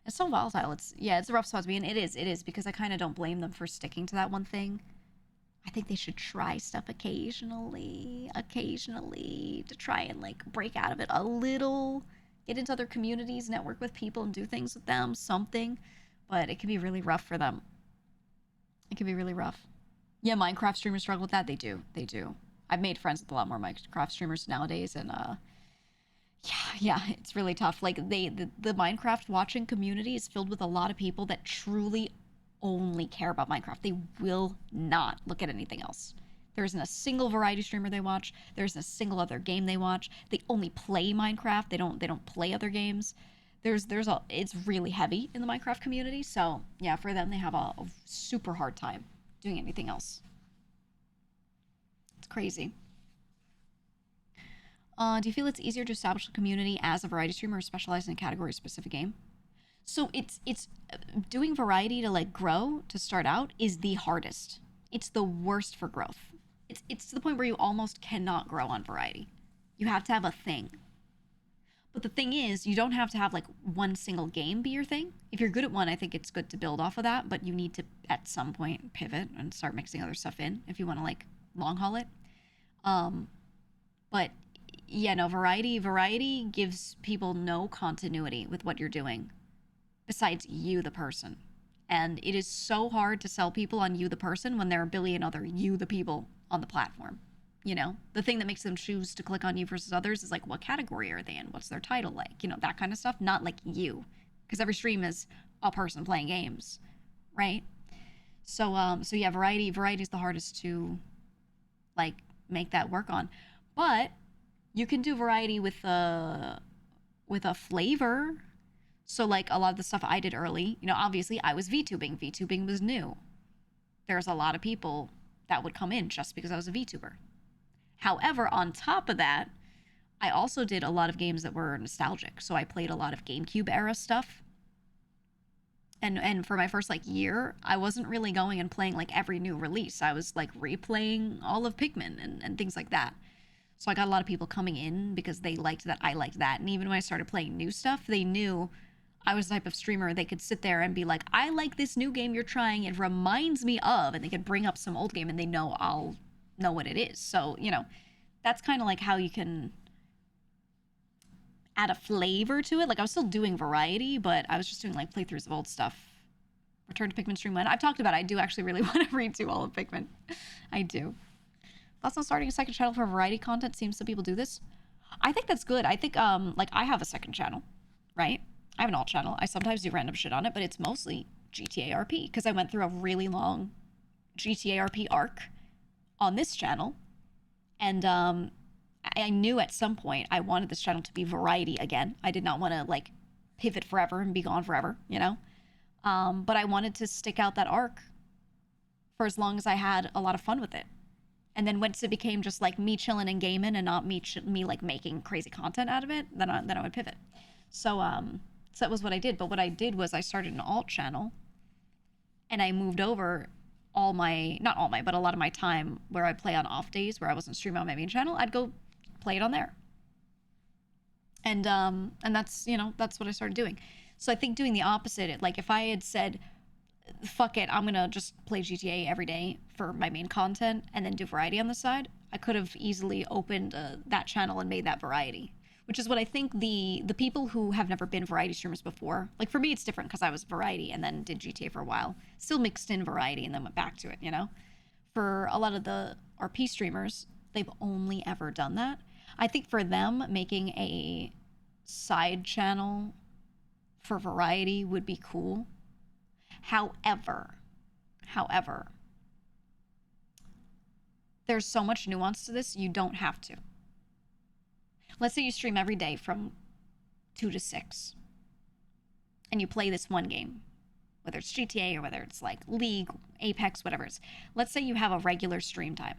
It's so volatile. It's a rough spot to be in. It is because I kind of don't blame them for sticking to that one thing. I think they should try stuff occasionally to try and like break out of it a little, get into other communities, network with people and do things with them, something. But it can be really rough for them. It can be really rough. Yeah, Minecraft streamers struggle with that. They do. I've made friends with a lot more Minecraft streamers nowadays, and yeah, it's really tough. Like the Minecraft watching community is filled with a lot of people that truly only care about Minecraft. They will not look at anything else. There isn't a single variety streamer they watch. There isn't a single other game they watch. They only play Minecraft. They don't play other games. It's really heavy in the Minecraft community. So yeah, for them, they have a super hard time doing anything else. It's crazy. Do you feel it's easier to establish a community as a variety streamer or specialize in a category or specific game? So it's doing variety to like grow to start out is the hardest. It's the worst for growth. It's to the point where you almost cannot grow on variety. You have to have a thing. But the thing is, you don't have to have like one single game be your thing. If you're good at one, I think it's good to build off of that, but you need to at some point pivot and start mixing other stuff in if you want to like long haul it. But yeah, no, variety gives people no continuity with what you're doing besides you the person. And it is so hard to sell people on you the person when there are a billion other you the people on the platform. You know, the thing that makes them choose to click on you versus others is like, what category are they in? What's their title like? You know, that kind of stuff. Not like you, because every stream is a person playing games, right? So yeah, variety is the hardest to like make that work on, but you can do variety with a flavor. So like a lot of the stuff I did early, you know, obviously I was VTubing. VTubing was new. There's a lot of people that would come in just because I was a VTuber. However, on top of that, I also did a lot of games that were nostalgic. So I played a lot of GameCube era stuff. And for my first like year, I wasn't really going and playing like every new release. I was like replaying all of Pikmin and things like that. So I got a lot of people coming in because they liked that I liked that. And even when I started playing new stuff, they knew I was the type of streamer they could sit there and be like, I like this new game you're trying. It reminds me of, and they could bring up some old game and they know I'll know what it is. So, you know, that's kind of like how you can add a flavor to it. Like I was still doing variety, but I was just doing like playthroughs of old stuff. Return to Pikmin Stream 1. I've talked about it. I do actually really want to redo all of Pikmin. I do. Also, starting a second channel for variety content seems some people do this. I think that's good. I think like I have a second channel, right? I have an alt channel. I sometimes do random shit on it, but it's mostly GTA RP, because I went through a really long GTA RP arc on this channel, and I knew at some point I wanted this channel to be variety again. I did not want to like pivot forever and be gone forever, you know? But I wanted to stick out that arc for as long as I had a lot of fun with it. And then once it became just like me chilling and gaming and not me like making crazy content out of it, then I would pivot. So that was what I did. But what I did was I started an alt channel, and I moved over not all my, but a lot of my time where I play on off days where I wasn't streaming on my main channel, I'd go play it on there. And that's, you know, that's what I started doing. So I think doing the opposite, like if I had said, fuck it, I'm gonna just play GTA every day for my main content and then do variety on the side, I could have easily opened that channel and made that variety, which is what I think the people who have never been variety streamers before, like for me it's different because I was variety and then did GTA for a while, still mixed in variety and then went back to it, you know? For a lot of the RP streamers, they've only ever done that. I think for them, making a side channel for variety would be cool. However, there's so much nuance to this, you don't have to. Let's say you stream every day from 2 to 6, and you play this one game, whether it's GTA or whether it's like League, Apex, whatever it is. Let's say you have a regular stream time,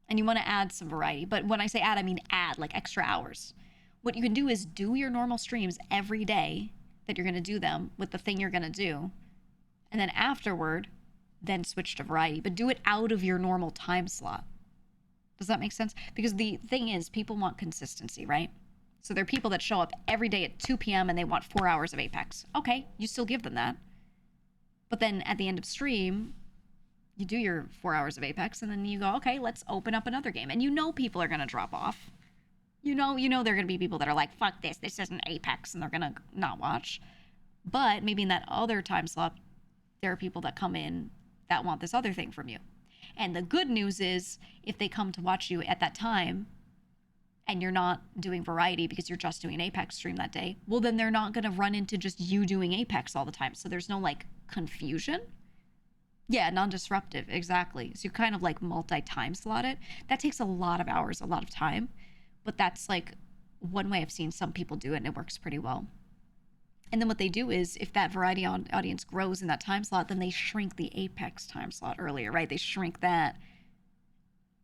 and you want to add some variety. But when I say add, I mean add, like extra hours. What you can do is do your normal streams every day that you're going to do them with the thing you're going to do, and then afterward, then switch to variety, but do it out of your normal time slot. Does that make sense? Because the thing is, people want consistency, right? So there are people that show up every day at 2 p.m. and they want 4 hours of Apex. Okay, you still give them that. But then at the end of stream, you do your 4 hours of Apex, and then you go, okay, let's open up another game. And you know people are going to drop off. You know there are going to be people that are like, fuck this isn't Apex, and they're going to not watch. But maybe in that other time slot, there are people that come in that want this other thing from you. And the good news is, if they come to watch you at that time and you're not doing variety because you're just doing an Apex stream that day, well, then they're not going to run into just you doing Apex all the time. So there's no like confusion. Yeah, non-disruptive, exactly. So you kind of like multi-time slot it. That takes a lot of hours, a lot of time. But that's like one way I've seen some people do it, and it works pretty well. And then what they do is, if that variety audience grows in that time slot, then they shrink the Apex time slot earlier, right? They shrink that,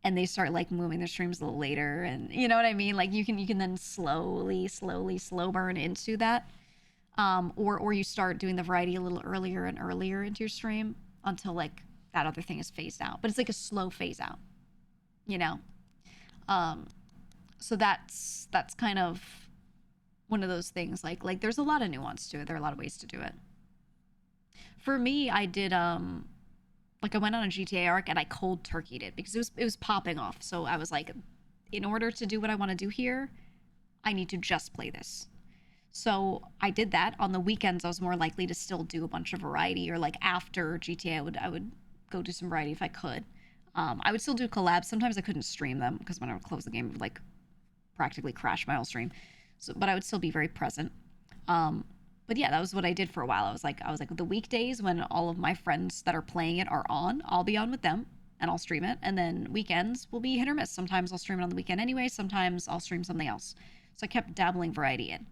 and they start like moving their streams a little later, and you know what I mean? Like you can then slowly slow burn into that, or you start doing the variety a little earlier and earlier into your stream until like that other thing is phased out. But it's like a slow phase out, you know. So that's kind of one of those things, like there's a lot of nuance to it. There are a lot of ways to do it. For me, I did like I went on a GTA arc and I cold turkeyed it because it was popping off. So I was like, in order to do what I want to do here, I need to just play this. So I did that. On the weekends, I was more likely to still do a bunch of variety, or like after GTA, I would go do some variety if I could. I would still do collabs. Sometimes I couldn't stream them because when I would close the game, it would like practically crash my whole stream. So, but I would still be very present. But yeah, that was what I did for a while. I was like, the weekdays when all of my friends that are playing it are on, I'll be on with them and I'll stream it. And then weekends will be hit or miss. Sometimes I'll stream it on the weekend anyway. Sometimes I'll stream something else. So I kept dabbling variety in.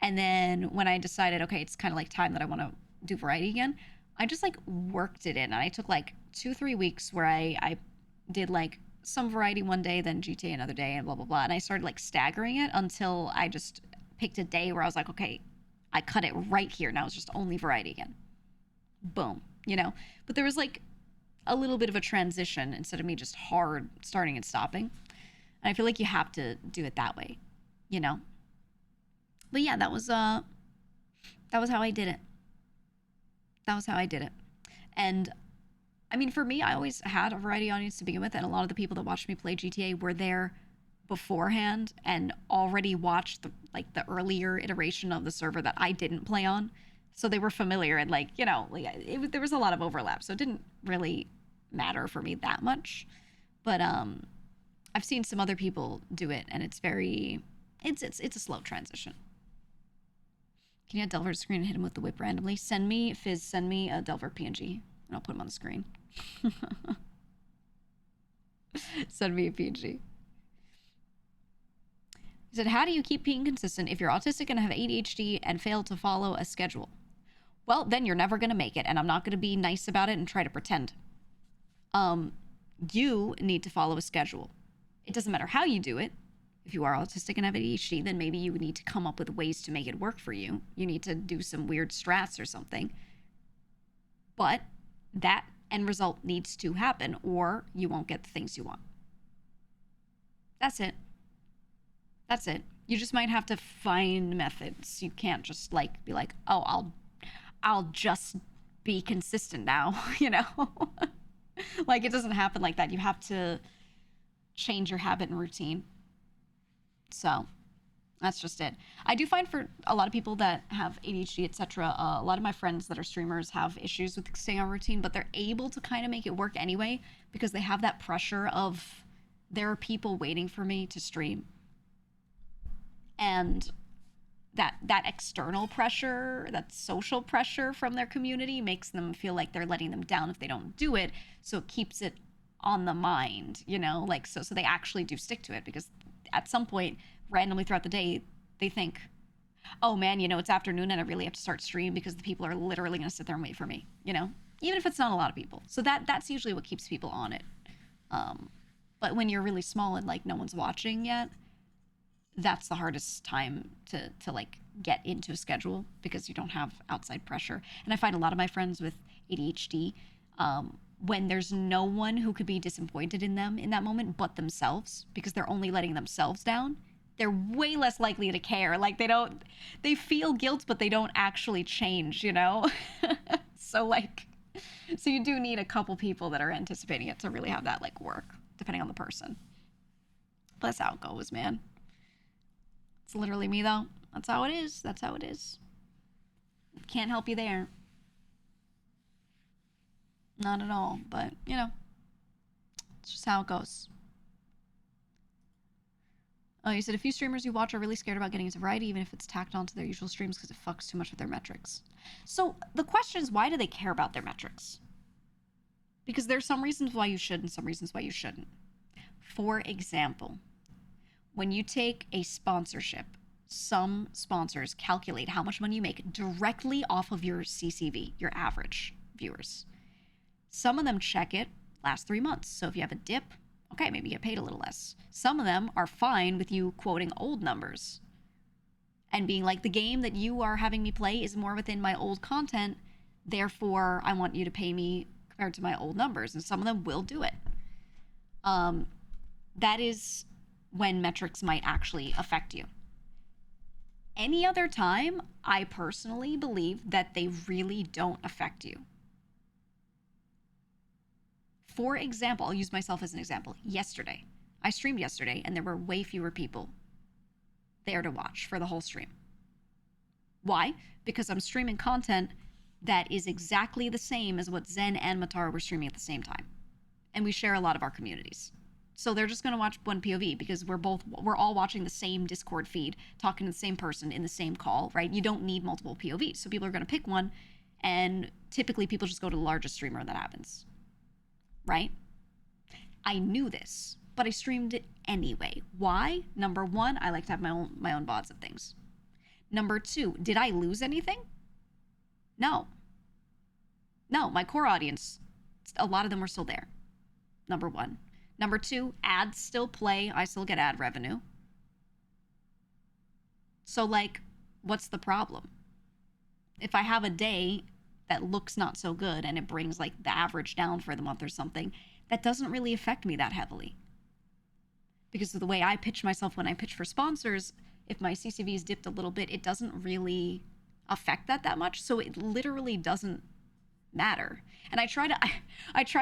And then when I decided, okay, it's kind of like time that I want to do variety again, I just like worked it in. And I took like 2-3 weeks where I did like some variety one day, then GTA another day, and blah, blah, blah. And I started like staggering it until I just picked a day where I was like, okay, I cut it right here. Now it's just only variety again. Boom, you know? But there was like a little bit of a transition instead of me just hard starting and stopping. And I feel like you have to do it that way, you know? But yeah, that was how I did it. That was how I did it. And I mean, for me, I always had a variety audience to begin with, and a lot of the people that watched me play GTA were there beforehand and already watched the earlier iteration of the server that I didn't play on. So they were familiar, and like, you know, like there was a lot of overlap, so it didn't really matter for me that much. But I've seen some other people do it, and it's a slow transition. Can you add Delver to screen and hit him with the whip randomly? Send me a Delver PNG, and I'll put him on the screen. Send me a PNG. He said, how do you keep being consistent if you're autistic and have ADHD and fail to follow a schedule? Well, then you're never going to make it, and I'm not going to be nice about it and try to pretend. You need to follow a schedule. It doesn't matter how you do it. If you are autistic and have ADHD, then maybe you need to come up with ways to make it work for you. You need to do some weird strats or something. But that end result needs to happen, or you won't get the things you want. That's it. That's it. You just might have to find methods. You can't just like be like, oh, I'll just be consistent now, you know? Like, it doesn't happen like that. You have to change your habit and routine. So that's just it. I do find for a lot of people that have ADHD, etc., a lot of my friends that are streamers have issues with staying on routine, but they're able to kind of make it work anyway because they have that pressure of there are people waiting for me to stream. And that external pressure, that social pressure from their community makes them feel like they're letting them down if they don't do it. So it keeps it on the mind, you know, like, so they actually do stick to it because at some point randomly throughout the day, they think, oh man, you know, it's afternoon and I really have to start stream because the people are literally going to sit there and wait for me, you know, even if it's not a lot of people. So that's usually what keeps people on it. But when you're really small and like no one's watching yet, that's the hardest time to like get into a schedule because you don't have outside pressure. And I find a lot of my friends with ADHD, when there's no one who could be disappointed in them in that moment but themselves, because they're only letting themselves down, they're way less likely to care. Like they feel guilt, but they don't actually change, you know? So you do need a couple people that are anticipating it to really have that like work, depending on the person. But that's how it goes, man. It's literally me though. That's how it is. That's how it is. Can't help you there. Not at all, but you know, it's just how it goes. Oh, you said a few streamers you watch are really scared about getting into variety, even if it's tacked onto their usual streams because it fucks too much with their metrics. So the question is, why do they care about their metrics? Because there's some reasons why you should and some reasons why you shouldn't. For example, when you take a sponsorship, some sponsors calculate how much money you make directly off of your CCV, your average viewers. Some of them check it last 3 months. So if you have a dip, okay, maybe you get paid a little less. Some of them are fine with you quoting old numbers and being like, the game that you are having me play is more within my old content, therefore I want you to pay me compared to my old numbers. And some of them will do it. That is when metrics might actually affect you. Any other time, I personally believe that they really don't affect you. For example, I'll use myself as an example. Yesterday, I streamed yesterday and there were way fewer people there to watch for the whole stream. Why? Because I'm streaming content that is exactly the same as what Zen and Matara were streaming at the same time. And we share a lot of our communities. So they're just going to watch one POV because we're all watching the same Discord feed, talking to the same person in the same call, right? You don't need multiple POVs. So people are going to pick one, and typically people just go to the largest streamer when that happens, right? I knew this, but I streamed it anyway. Why? Number one, I like to have my own VODs of things. Number two, did I lose anything? No. No, my core audience, a lot of them were still there. Number one. Number two, ads still play. I still get ad revenue. So, like, what's the problem? If I have a day that looks not so good and it brings, like, the average down for the month or something, that doesn't really affect me that heavily. Because of the way I pitch myself when I pitch for sponsors, if my CCV is dipped a little bit, it doesn't really affect that much. So it literally doesn't matter. And I try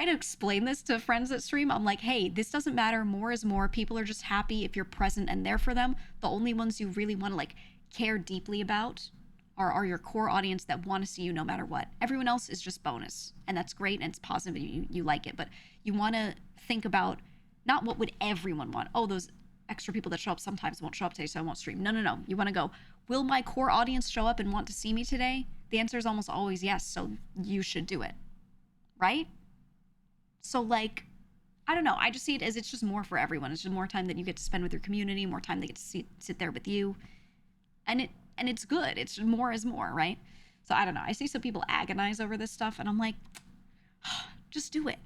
to explain this to friends that stream. I'm like, hey, this doesn't matter. More is more. People are just happy if you're present and there for them. The only ones you really want to like care deeply about are your core audience that want to see you no matter what. Everyone else is just bonus, and that's great and it's positive and you like it, but you want to think about not what would everyone want. Oh, those extra people that show up sometimes won't show up today, so I won't stream. No, no, no. You want to go, will my core audience show up and want to see me today? The answer is almost always yes, so you should do it. Right? So, like, I don't know. I just see it as it's just more for everyone. It's just more time that you get to spend with your community, more time they get to sit there with you. And it's good. It's more is more, right? So I don't know. I see some people agonize over this stuff, and I'm like, just do it.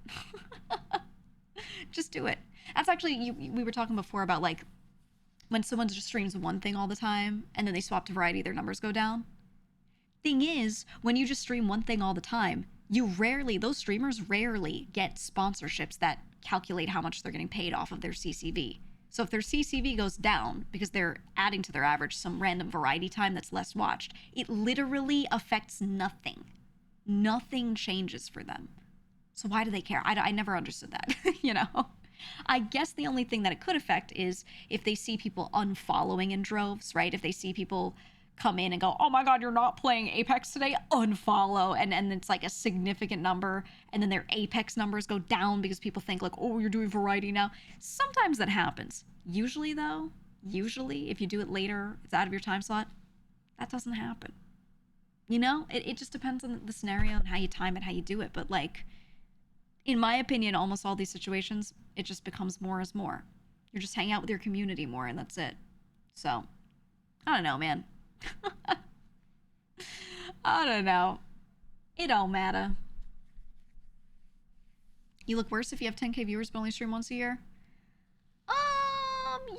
Just do it. That's actually, we were talking before about like when someone just streams one thing all the time and then they swap to variety, their numbers go down. Thing is, when you just stream one thing all the time, those streamers rarely get sponsorships that calculate how much they're getting paid off of their CCV. So if their CCV goes down because they're adding to their average some random variety time that's less watched, it literally affects nothing. Nothing changes for them. So why do they care? I never understood that, you know? I guess the only thing that it could affect is if they see people unfollowing in droves, right? If they see people come in and go, oh my God, you're not playing Apex today, unfollow. And it's like a significant number. And then their Apex numbers go down because people think like, oh, you're doing variety now. Sometimes that happens. Usually though, if you do it later, it's out of your time slot, that doesn't happen. You know, it just depends on the scenario and how you time it, how you do it. But like, in my opinion, almost all these situations, it just becomes more is more. You're just hanging out with your community more and that's it. So, I don't know, man. I don't know. It don't matter. You look worse if you have 10K viewers but only stream once a year?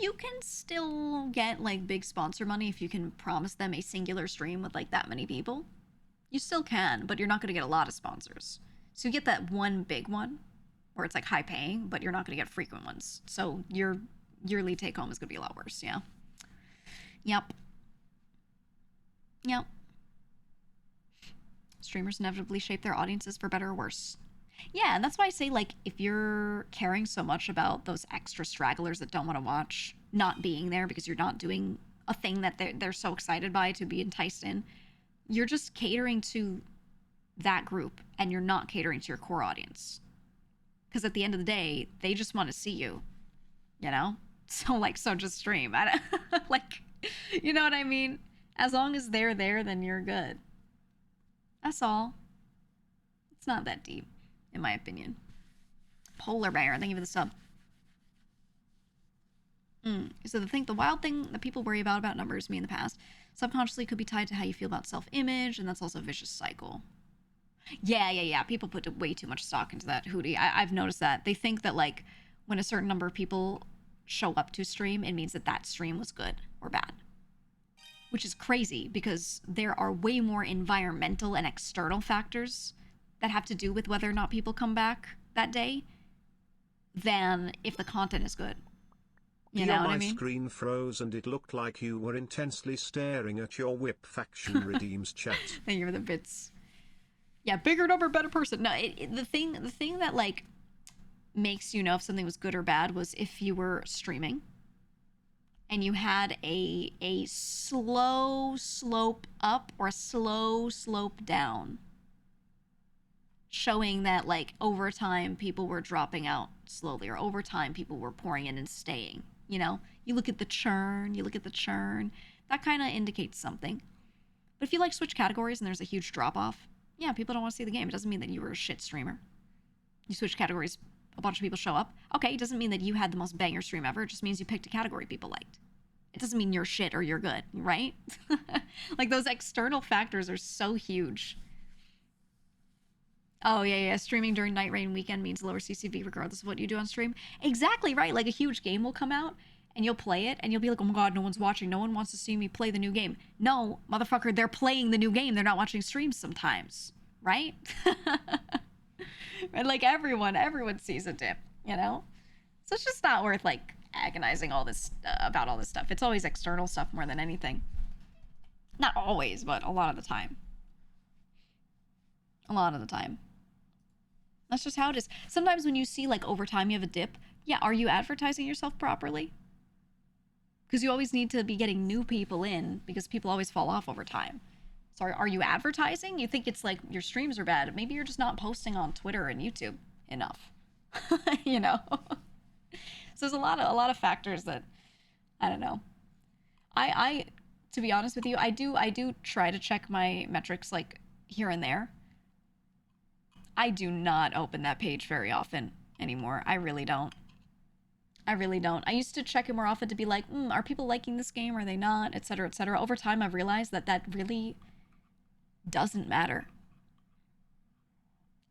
You can still get like big sponsor money if you can promise them a singular stream with like that many people. You still can, but you're not going to get a lot of sponsors. So you get that one big one where it's like high paying, but you're not going to get frequent ones. So your yearly take home is going to be a lot worse. Yeah. Yep. Yep. Streamers inevitably shape their audiences for better or worse. Yeah, and that's why I say, like, if you're caring so much about those extra stragglers that don't want to watch not being there because you're not doing a thing that they're so excited by to be enticed in, you're just catering to that group and you're not catering to your core audience. Because at the end of the day, they just want to see you, you know? So just stream. Like, you know what I mean? As long as they're there, then you're good. That's all. It's not that deep, in my opinion. Polar Bear, thank you for the sub. So the wild thing that people worry about numbers, me in the past, subconsciously could be tied to how you feel about self-image, and that's also a vicious cycle. Yeah. People put way too much stock into that, Hootie. I've noticed that. They think that, like, when a certain number of people show up to a stream, it means that stream was good or bad. Which is crazy, because there are way more environmental and external factors that have to do with whether or not people come back that day than if the content is good. You know what I mean? My screen froze and it looked like you were intensely staring at your whip faction redeems chat. Thank you for the bits. Yeah, bigger number, better person. No, the thing that like makes you know if something was good or bad was if you were streaming and you had a slow slope up or a slow slope down, showing that like over time people were dropping out slowly, or over time people were pouring in and staying. You know, you look at the churn, that kind of indicates something. But if you like switch categories and there's a huge drop off, yeah, people don't want to see the game. It doesn't mean that you were a shit streamer. You switch categories, a bunch of people show up. Okay, it doesn't mean that you had the most banger stream ever. It just means you picked a category people liked. It doesn't mean you're shit or you're good, right? Like, those external factors are so huge. Oh, yeah. Streaming during Night Rain weekend means lower CCV regardless of what you do on stream. Exactly right. Like, a huge game will come out and you'll play it and you'll be like, oh my God, no one's watching. No one wants to see me play the new game. No, motherfucker, they're playing the new game. They're not watching streams sometimes, right? Right? Like, everyone sees a dip, you know? So it's just not worth, like, agonizing about all this stuff. It's always external stuff more than anything. Not always, but a lot of the time. That's just how it is. Sometimes when you see, like, over time you have a dip, yeah, are you advertising yourself properly? Because you always need to be getting new people in, because people always fall off over time. So are you advertising? You think it's like your streams are bad. Maybe you're just not posting on Twitter and YouTube enough. You know? So there's a lot of factors that I don't know. I to be honest with you, I do try to check my metrics like here and there. I do not open that page very often anymore. I really don't. I really don't. I used to check it more often to be like, are people liking this game? Are they not? Etc. Etc. Over time, I've realized that that really doesn't matter.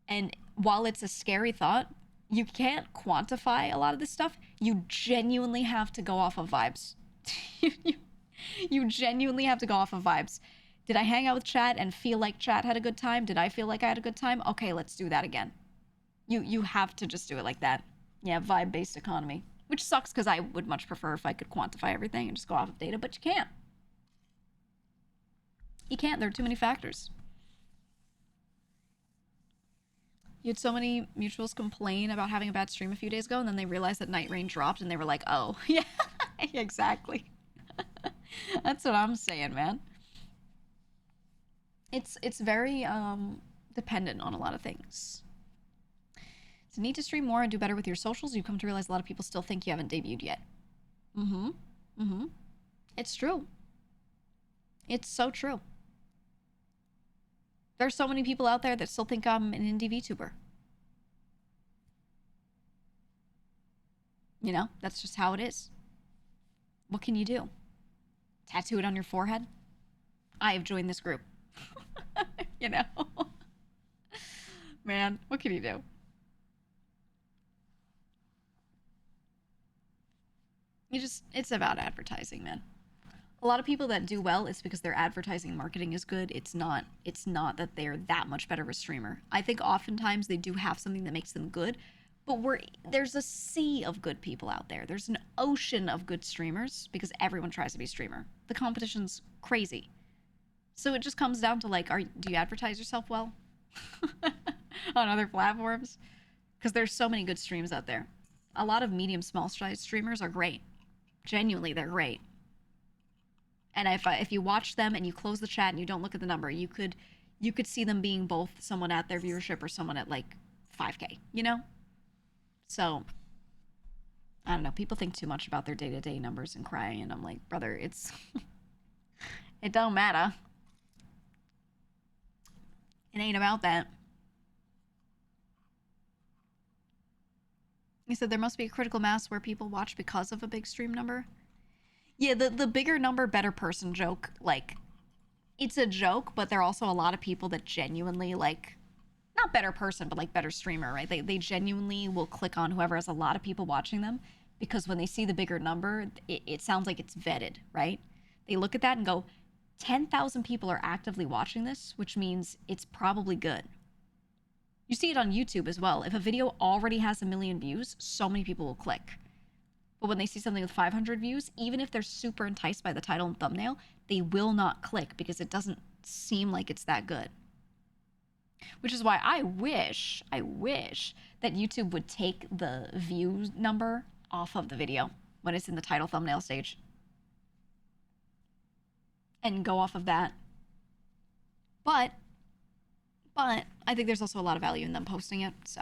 And while it's a scary thought, you can't quantify a lot of this stuff. You genuinely have to go off of vibes. You genuinely have to go off of vibes. Did I hang out with chat and feel like chat had a good time? Did I feel like I had a good time? Okay, let's do that again. You have to just do it like that. Yeah, vibe-based economy. Which sucks because I would much prefer if I could quantify everything and just go off of data, but you can't. You can't. There are too many factors. You had so many mutuals complain about having a bad stream a few days ago, and then they realized that Night Rain dropped, and they were like, oh, yeah, exactly. That's what I'm saying, man. It's very dependent on a lot of things. So need to stream more and do better with your socials. You come to realize a lot of people still think you haven't debuted yet. It's true. It's so true. There's so many people out there that still think I'm an indie VTuber. You know, that's just how it is. What can you do? Tattoo it on your forehead? I have joined this group. You know? Man, what can you do? It's about advertising, man. A lot of people that do well is because their advertising marketing is good. It's not that they're that much better of a streamer. I think oftentimes they do have something that makes them good, but there's a sea of good people out there. There's an ocean of good streamers because everyone tries to be a streamer. The competition's crazy. So it just comes down to like, do you advertise yourself well on other platforms? Because there's so many good streams out there. A lot of medium, small size streamers are great. Genuinely, they're great. And if you watch them and you close the chat and you don't look at the number, you could see them being both someone at their viewership or someone at like 5K, you know? So, I don't know. People think too much about their day-to-day numbers and cry, and I'm like, brother, it don't matter. It ain't about that. He said there must be a critical mass where people watch because of a big stream number. Yeah, the bigger number, better person joke, like, it's a joke, but there are also a lot of people that genuinely, like, not better person, but, like, better streamer, right? They genuinely will click on whoever has a lot of people watching them, because when they see the bigger number, it sounds like it's vetted, right? They look at that and go, 10,000 people are actively watching this, which means it's probably good. You see it on YouTube as well. If a video already has 1 million views, so many people will click. But when they see something with 500 views, even if they're super enticed by the title and thumbnail, they will not click because it doesn't seem like it's that good. Which is why I wish that YouTube would take the view number off of the video when it's in the title thumbnail stage. And go off of that. But I think there's also a lot of value in them posting it, so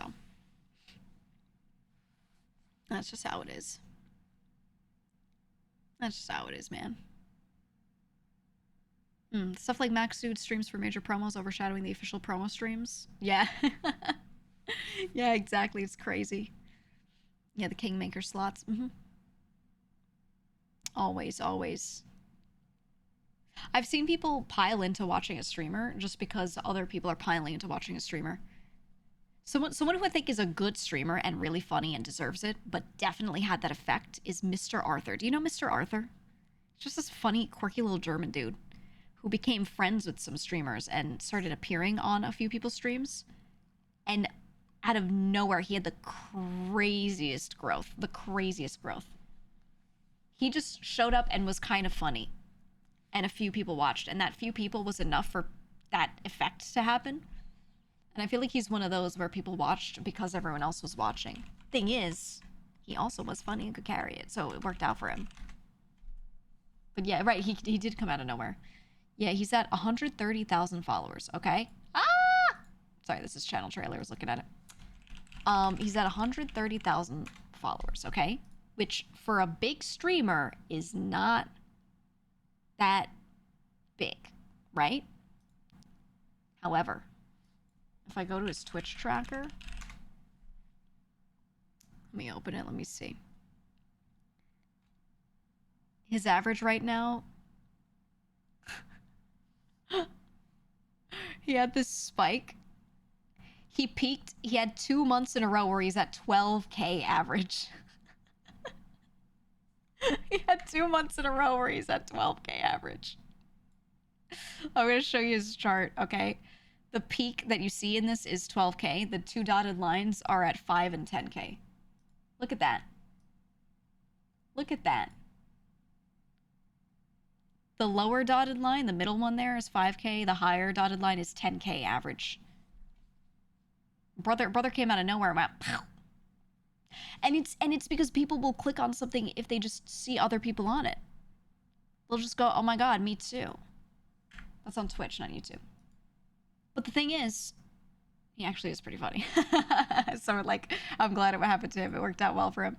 that's just how it is. That's just how it is, man. Stuff like Max Dude streams for major promos overshadowing the official promo streams. Yeah. Yeah, exactly. It's crazy. Yeah, the Kingmaker slots. Always, always. I've seen people pile into watching a streamer just because other people are piling into watching a streamer. Someone who I think is a good streamer and really funny and deserves it, but definitely had that effect, is Mr. Arthur. Do you know Mr. Arthur? Just this funny, quirky little German dude who became friends with some streamers and started appearing on a few people's streams. And out of nowhere, he had the craziest growth. He just showed up and was kind of funny. And a few people watched. And that few people was enough for that effect to happen. And I feel like he's one of those where people watched because everyone else was watching. Thing is, he also was funny and could carry it, so it worked out for him. But yeah, right, he did come out of nowhere. Yeah, he's at 130,000 followers, okay? Ah! Sorry, this is channel trailer. I was looking at it. He's at 130,000 followers, okay? which for a big streamer is not that big, right? However, if I go to his Twitch tracker, let me open it, let me see. His average right now, he had this spike. He peaked, he had 2 months in a row where he's at 12K average. He had 2 months in a row where he's at 12K average. I'm going to show you his chart, okay? The peak that you see in this is 12K. The 2 dotted lines are at 5 and 10K. Look at that. Look at that. The lower dotted line, the middle one there, is 5K. The higher dotted line is 10K average. Brother came out of nowhere and went, pow. And it's because people will click on something if they just see other people on it. They'll just go, oh my god, me too. That's on Twitch, not YouTube. But the thing is, he actually is pretty funny. So like, I'm glad it happened to him. It worked out well for him.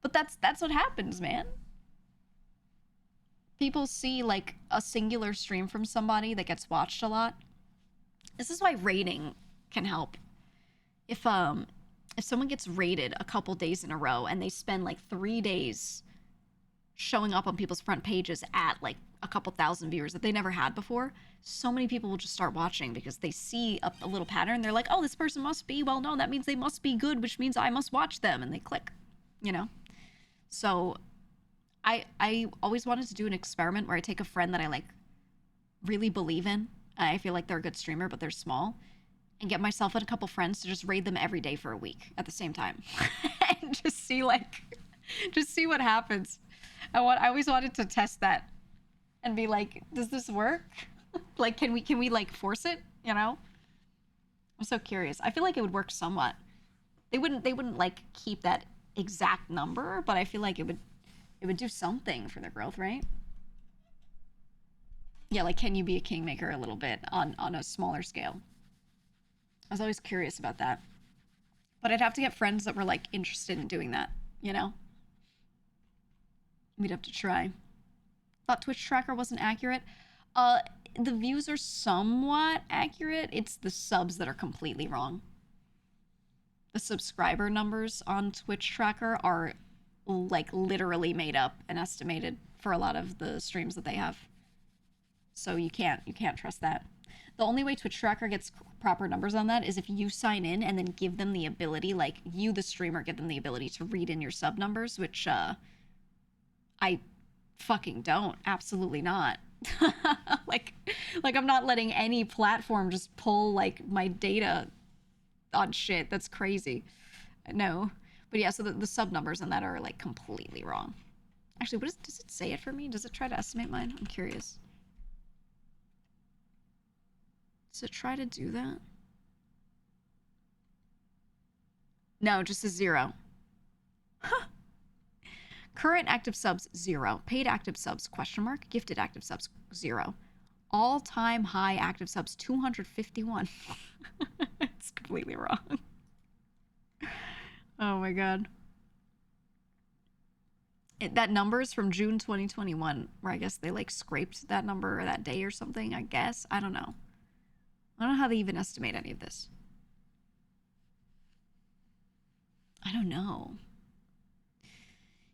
But that's what happens, man. People see like a singular stream from somebody that gets watched a lot. This is why rating can help. If someone gets rated a couple days in a row and they spend like 3 days showing up on people's front pages at like a couple thousand viewers that they never had before, so many people will just start watching because they see a little pattern. They're like, oh, this person must be well known. That means they must be good, which means I must watch them. And they click, you know? So I always wanted to do an experiment where I take a friend that I like really believe in. I feel like they're a good streamer, but they're small, and get myself and a couple friends to just raid them every day for a week at the same time. And just see what happens. I always wanted to test that and be like, does this work? Like, can we like force it, you know? I'm so curious. I feel like it would work somewhat. They wouldn't like keep that exact number, but I feel like it would do something for their growth, right? Yeah, like, can you be a kingmaker a little bit on a smaller scale? I was always curious about that. But I'd have to get friends that were, like, interested in doing that, you know? We'd have to try. Thought Twitch tracker wasn't accurate. The views are somewhat accurate. It's the subs that are completely wrong. The subscriber numbers on Twitch tracker are, like, literally made up and estimated for a lot of the streams that they have. So you can't trust that. The only way Twitch tracker gets proper numbers on that is if you sign in and then give them the ability, like you, the streamer, give them the ability to read in your sub numbers, which I fucking don't. Absolutely not. like I'm not letting any platform just pull like my data on shit. That's crazy. No. But yeah, so the sub numbers on that are like completely wrong. Actually, does it say it for me? Does it try to estimate mine? I'm curious. Does it try to do that? No, just a 0. Huh. Current active subs, 0. Paid active subs, ? Gifted active subs, 0. All-time high active subs, 251. It's completely wrong. Oh my god. That number is from June 2021, where I guess they like scraped that number or that day or something, I guess. I don't know. I don't know how they even estimate any of this. I don't know.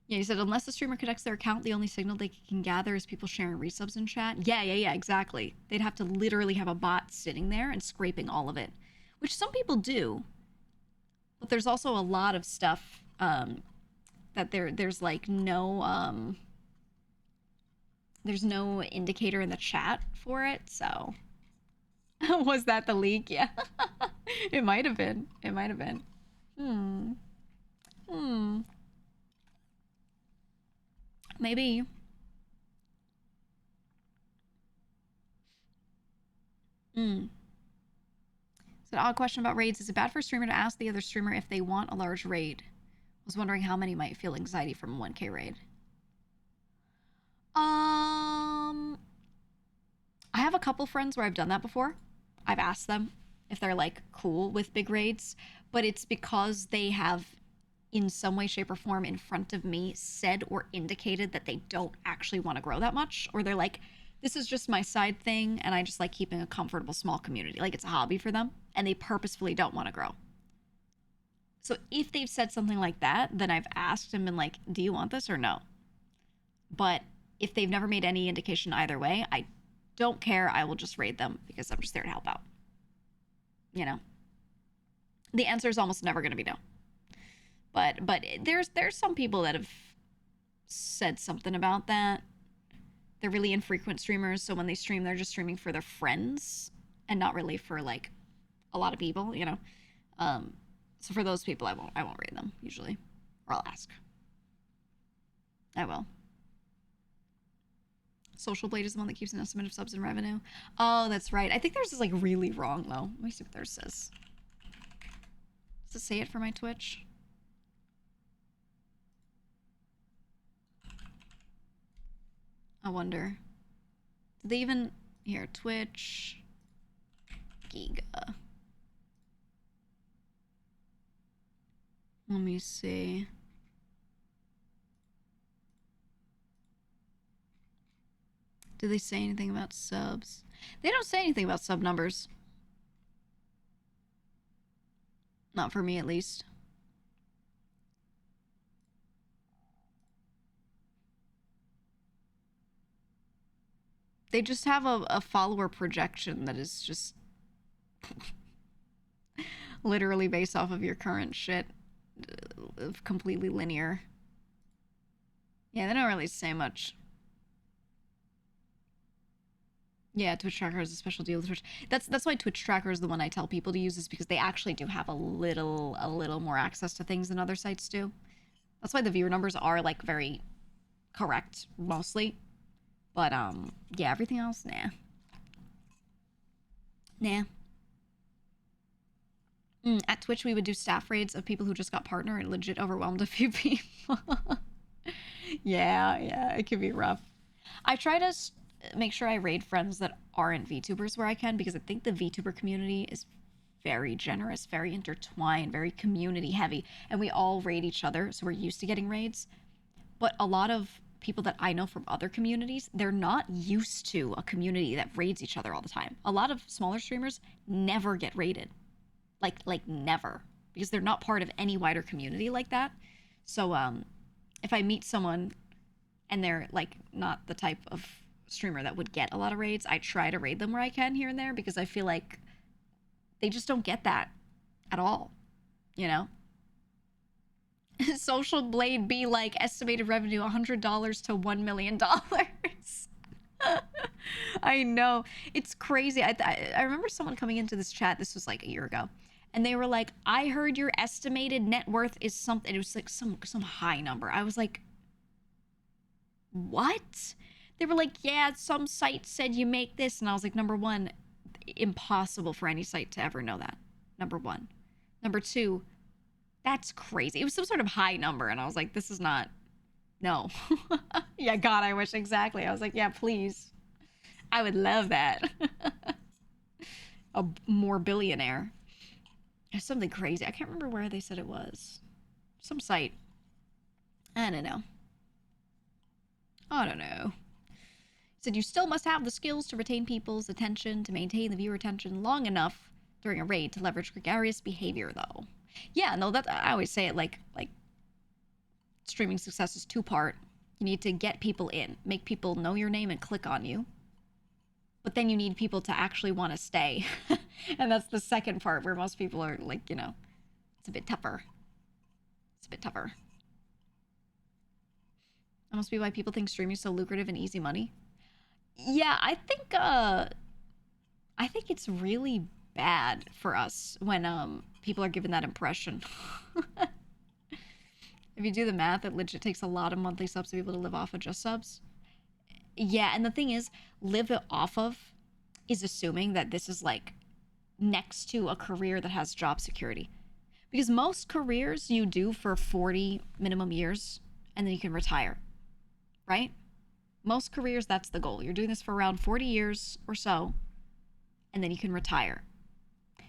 Yeah, you said unless the streamer connects their account, the only signal they can gather is people sharing resubs in chat. Yeah, exactly. They'd have to literally have a bot sitting there and scraping all of it, which some people do. But there's also a lot of stuff that there's like no there's no indicator in the chat for it, so. Was that the leak? Yeah. It might have been. It might have been. Maybe. So an odd question about raids. Is it bad for a streamer to ask the other streamer if they want a large raid? I was wondering how many might feel anxiety from a 1K raid. I have a couple friends where I've done that before. I've asked them if they're like cool with big raids, but it's because they have in some way, shape, or form in front of me said or indicated that they don't actually want to grow that much, or they're like, this is just my side thing and I just like keeping a comfortable small community, like it's a hobby for them and they purposefully don't want to grow. So if they've said something like that, then I've asked and been like, do you want this or no? But if they've never made any indication either way, I don't care. I will just raid them because I'm just there to help out. You know? The answer is almost never going to be no. But there's some people that have said something about that. They're really infrequent streamers, so when they stream, they're just streaming for their friends and not really for like a lot of people, you know. So for those people, I won't raid them usually, or I'll ask. I will. Social Blade is the one that keeps an estimate of subs and revenue. Oh, that's right. I think theirs is like really wrong though. Let me see what theirs says. Does it say it for my Twitch? I wonder. Did they even... Here, Twitch... GEEGA. Let me see. Do they say anything about subs? They don't say anything about sub numbers. Not for me, at least. They just have a follower projection that is just literally based off of your current shit, completely linear. Yeah, they don't really say much. Yeah, Twitch Tracker has a special deal with Twitch. That's why Twitch Tracker is the one I tell people to use, is because they actually do have a little more access to things than other sites do. That's why the viewer numbers are like very correct mostly. But yeah, everything else, nah. At Twitch, we would do staff raids of people who just got partner and legit overwhelmed a few people. Yeah, it can be rough. I try to make sure I raid friends that aren't VTubers where I can, because I think the VTuber community is very generous, very intertwined, very community heavy, and we all raid each other, so we're used to getting raids. But a lot of people that I know from other communities, they're not used to a community that raids each other all the time. A lot of smaller streamers never get raided. Like never. Because they're not part of any wider community like that. So if I meet someone and they're like not the type of streamer that would get a lot of raids, I try to raid them where I can here and there, because I feel like they just don't get that at all, you know? Social Blade be like estimated revenue $100 to $1 million. I know, it's crazy. I remember someone coming into this chat, this was like a year ago, and they were like, I heard your estimated net worth is something. It was like some high number. I was like, what? They were like, yeah, some site said you make this, and I was like, number one, impossible for any site to ever know that. Number one. Number two, that's crazy. It was some sort of high number, and I was like, this is not... No. Yeah, God, I wish. Exactly. I was like, yeah, please. I would love that. A more billionaire. It's something crazy. I can't remember where they said it was. Some site. I don't know. It said, you still must have the skills to retain people's attention, to maintain the viewer attention long enough during a raid to leverage gregarious behavior, though. Yeah, no, that I always say it like streaming success is two-part. You need to get people in, make people know your name and click on you. But then you need people to actually want to stay. And that's the second part, where most people are like, you know, it's a bit tougher. That must be why people think streaming is so lucrative and easy money. Yeah, I think it's really bad for us when people are given that impression. If you do the math, it legit takes a lot of monthly subs to be able to live off of just subs. Yeah, and the thing is, live it off of is assuming that this is like next to a career that has job security. Because most careers you do for 40 minimum years and then you can retire, right? Most careers, that's the goal. You're doing this for around 40 years or so, and then you can retire.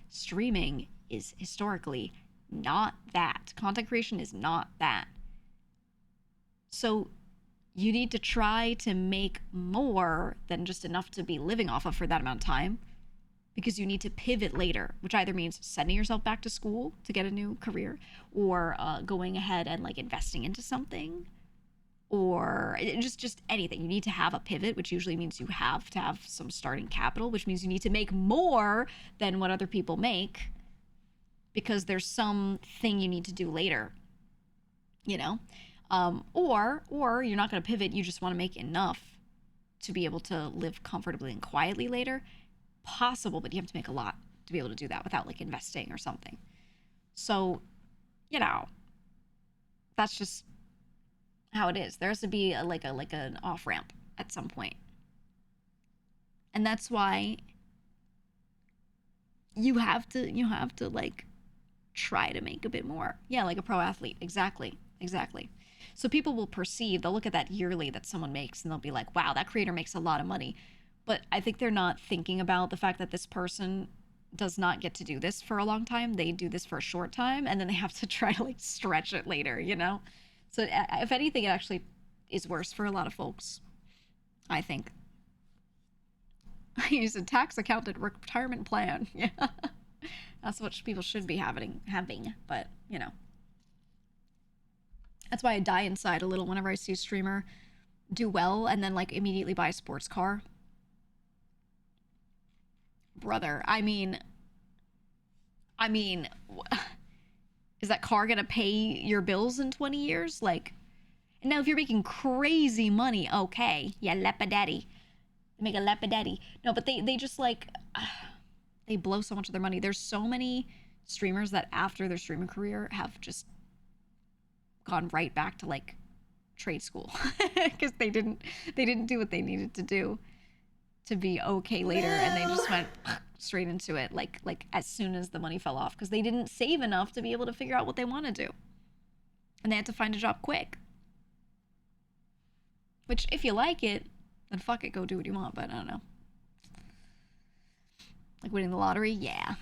Streaming is historically not that. Content creation is not that. So you need to try to make more than just enough to be living off of for that amount of time, because you need to pivot later, which either means sending yourself back to school to get a new career, or going ahead and like investing into something, or just anything. You need to have a pivot, which usually means you have to have some starting capital, which means you need to make more than what other people make, because there's something you need to do later, you know? Or you're not going to pivot, you just want to make enough to be able to live comfortably and quietly later. Possible, but you have to make a lot to be able to do that without like investing or something. So, you know, that's just how it is. There has to be like an off ramp at some point, and that's why you have to like try to make a bit more. Yeah, like a pro athlete. Exactly. So people will perceive, they'll look at that yearly that someone makes and they'll be like, wow, that creator makes a lot of money. But I think they're not thinking about the fact that this person does not get to do this for a long time. They do this for a short time, and then they have to try to like stretch it later, you know? So if anything, it actually is worse for a lot of folks, I think. I use a tax accountant retirement plan. Yeah. That's what people should be having, but you know. That's why I die inside a little whenever I see a streamer do well and then like immediately buy a sports car. Brother, I mean, is that car gonna pay your bills in 20 years? Like, now if you're making crazy money, okay, yeah, lepadaddy, make a lepadaddy. No, but they just like, they blow so much of their money. There's so many streamers that after their streaming career have just gone right back to like trade school because they didn't do what they needed to do to be okay later, and they just went straight into it like as soon as the money fell off, because they didn't save enough to be able to figure out what they want to do, and they had to find a job quick. Which, if you like it, then fuck it, go do what you want. But I don't know, like winning the lottery, yeah,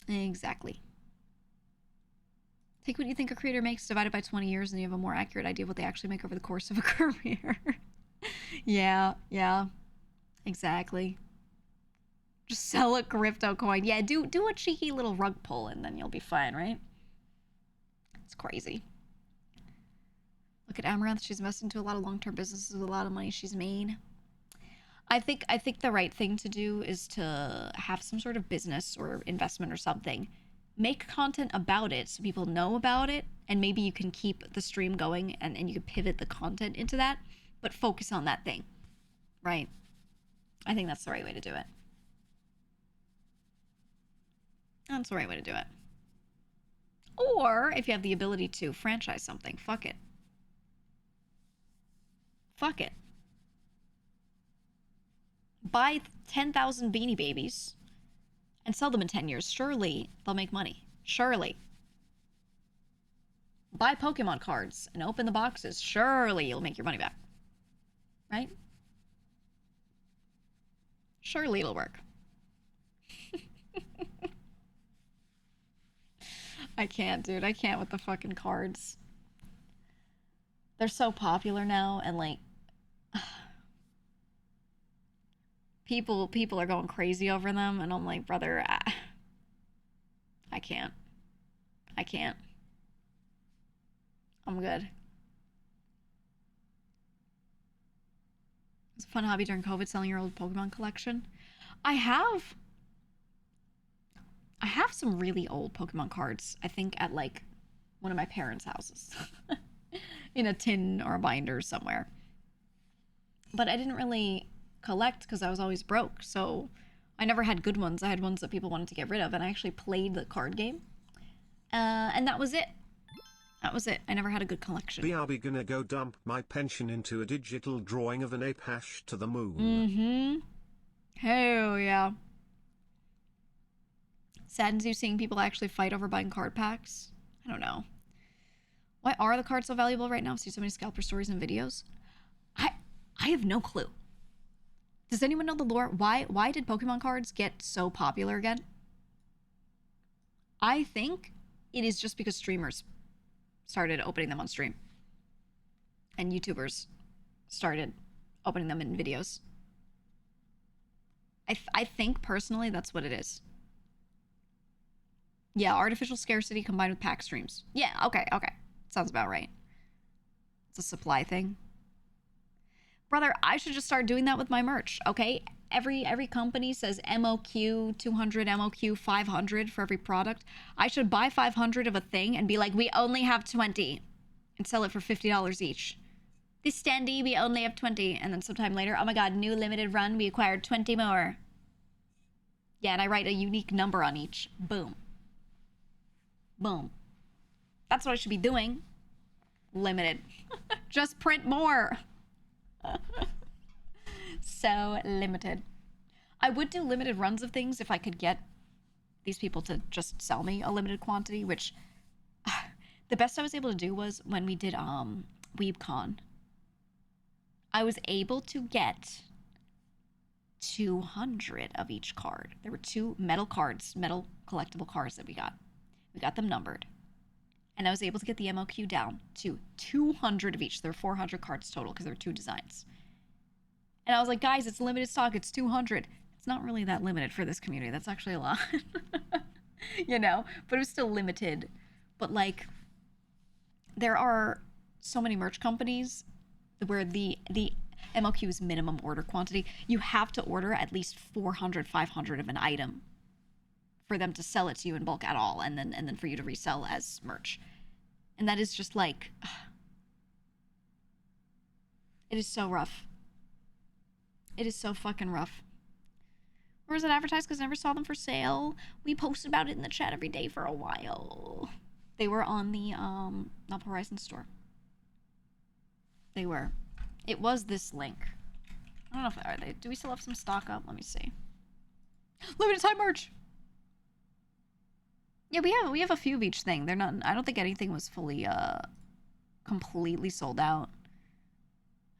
exactly. Take what you think a creator makes divided by 20 years and you have a more accurate idea of what they actually make over the course of a career. Yeah, exactly. Just sell a crypto coin. Yeah, do a cheeky little rug pull and then you'll be fine, right? It's crazy. Look at Amaranth. She's invested into a lot of long-term businesses with a lot of money she's made. I think the right thing to do is to have some sort of business or investment or something. Make content about it so people know about it, and maybe you can keep the stream going and you can pivot the content into that, but focus on that thing, right? I think that's the right way to do it. That's the right way to do it. Or if you have the ability to franchise something, fuck it. Fuck it. Buy 10,000 Beanie Babies and sell them in 10 years. Surely they'll make money. Surely. Buy Pokemon cards and open the boxes. Surely you'll make your money back. Right? Surely it'll work. I can't, dude. I can't with the fucking cards. They're so popular now, and like people are going crazy over them, and I'm like, brother, I can't. I'm good. It's a fun hobby during COVID, selling your old Pokemon collection. I have some really old Pokemon cards, I think, at like one of my parents' houses. In a tin or a binder somewhere. But I didn't really collect because I was always broke, so I never had good ones. I had ones that people wanted to get rid of, and I actually played the card game. And that was it. I never had a good collection. BRB gonna go dump my pension into a digital drawing of an ape hash to the moon. Mm-hmm. Hell yeah. Saddens you seeing people actually fight over buying card packs? I don't know. Why are the cards so valuable right now? I see so many scalper stories and videos. I have no clue. Does anyone know the lore? Why did Pokemon cards get so popular again? I think it is just because streamers started opening them on stream and YouTubers started opening them in videos. I think personally that's what it is. Yeah, artificial scarcity combined with pack streams. Yeah, okay. Sounds about right. It's a supply thing. Brother, I should just start doing that with my merch, okay? Every company says MOQ 200, MOQ 500 for every product. I should buy 500 of a thing and be like, we only have 20 and sell it for $50 each. This standee, we only have 20. And then sometime later, oh my god, new limited run, we acquired 20 more. Yeah, and I write a unique number on each. Boom. Boom. That's what I should be doing. Limited. Just print more. So limited. I would do limited runs of things if I could get these people to just sell me a limited quantity, which the best I was able to do was when we did WeebCon. I was able to get 200 of each card. There were 2 metal cards, metal collectible cards that we got. We got them numbered. And I was able to get the MOQ down to 200 of each. There were 400 cards total because there were 2 designs. And I was like, guys, it's limited stock. It's 200. It's not really that limited for this community. That's actually a lot. You know? But it was still limited. But, like, there are so many merch companies where the MOQ is minimum order quantity. You have to order at least 400, 500 of an item for them to sell it to you in bulk at all, and then for you to resell as merch. And that is just like, it is so rough. It is so fucking rough. Where was it advertised? Because I never saw them for sale. We posted about it in the chat every day for a while. They were on the Novel Horizon store. They were. It was this link. I don't know if are they. Do we still have some stock up? Let me see. Limited time merch. Yeah, we have a few of each thing. They're not. I don't think anything was fully completely sold out.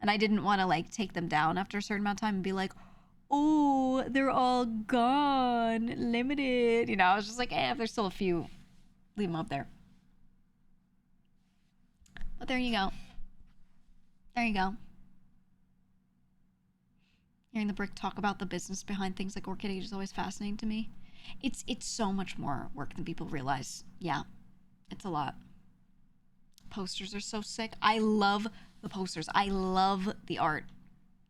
And I didn't want to like take them down after a certain amount of time and be like, oh, they're all gone, limited. You know, I was just like, if there's still a few, leave them up there. But there you go. There you go. Hearing the Brick talk about the business behind things like Orchid Age is always fascinating to me. It's so much more work than people realize. Yeah, it's a lot. Posters are so sick. I love the posters. I love the art.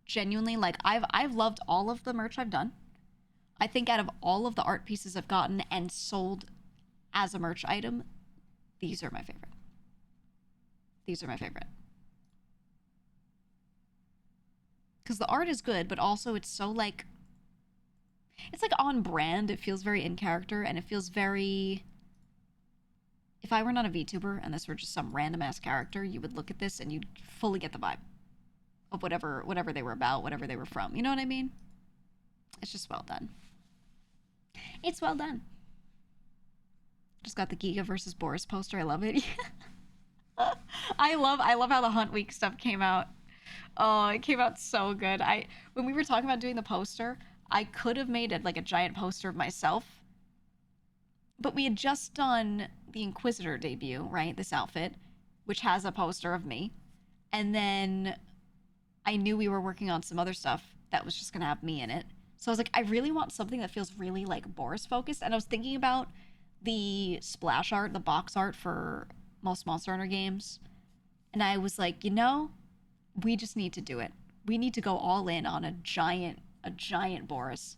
Genuinely, like I've loved all of the merch I've done. I think out of all of the art pieces I've gotten and sold as a merch item, these are my favorite. These are my favorite. Because the art is good, but also it's so like, it's like on brand. It feels very in character, and it feels very, if I were not a VTuber and this were just some random ass character, you would look at this and you'd fully get the vibe of whatever they were about, whatever they were from. You know what I mean? It's just well done. It's well done. Just got the GEEGA versus Boris poster. I love it. I love how the Hunt Week stuff came out. Oh, it came out so good. When we were talking about doing the poster, I could have made it like a giant poster of myself. But we had just done the Inquisitor debut, right? This outfit, which has a poster of me. And then I knew we were working on some other stuff that was just going to have me in it. So I was like, I really want something that feels really like Boris focused. And I was thinking about the splash art, the box art for most Monster Hunter games. And I was like, you know, we just need to do it. We need to go all in on a giant Boris.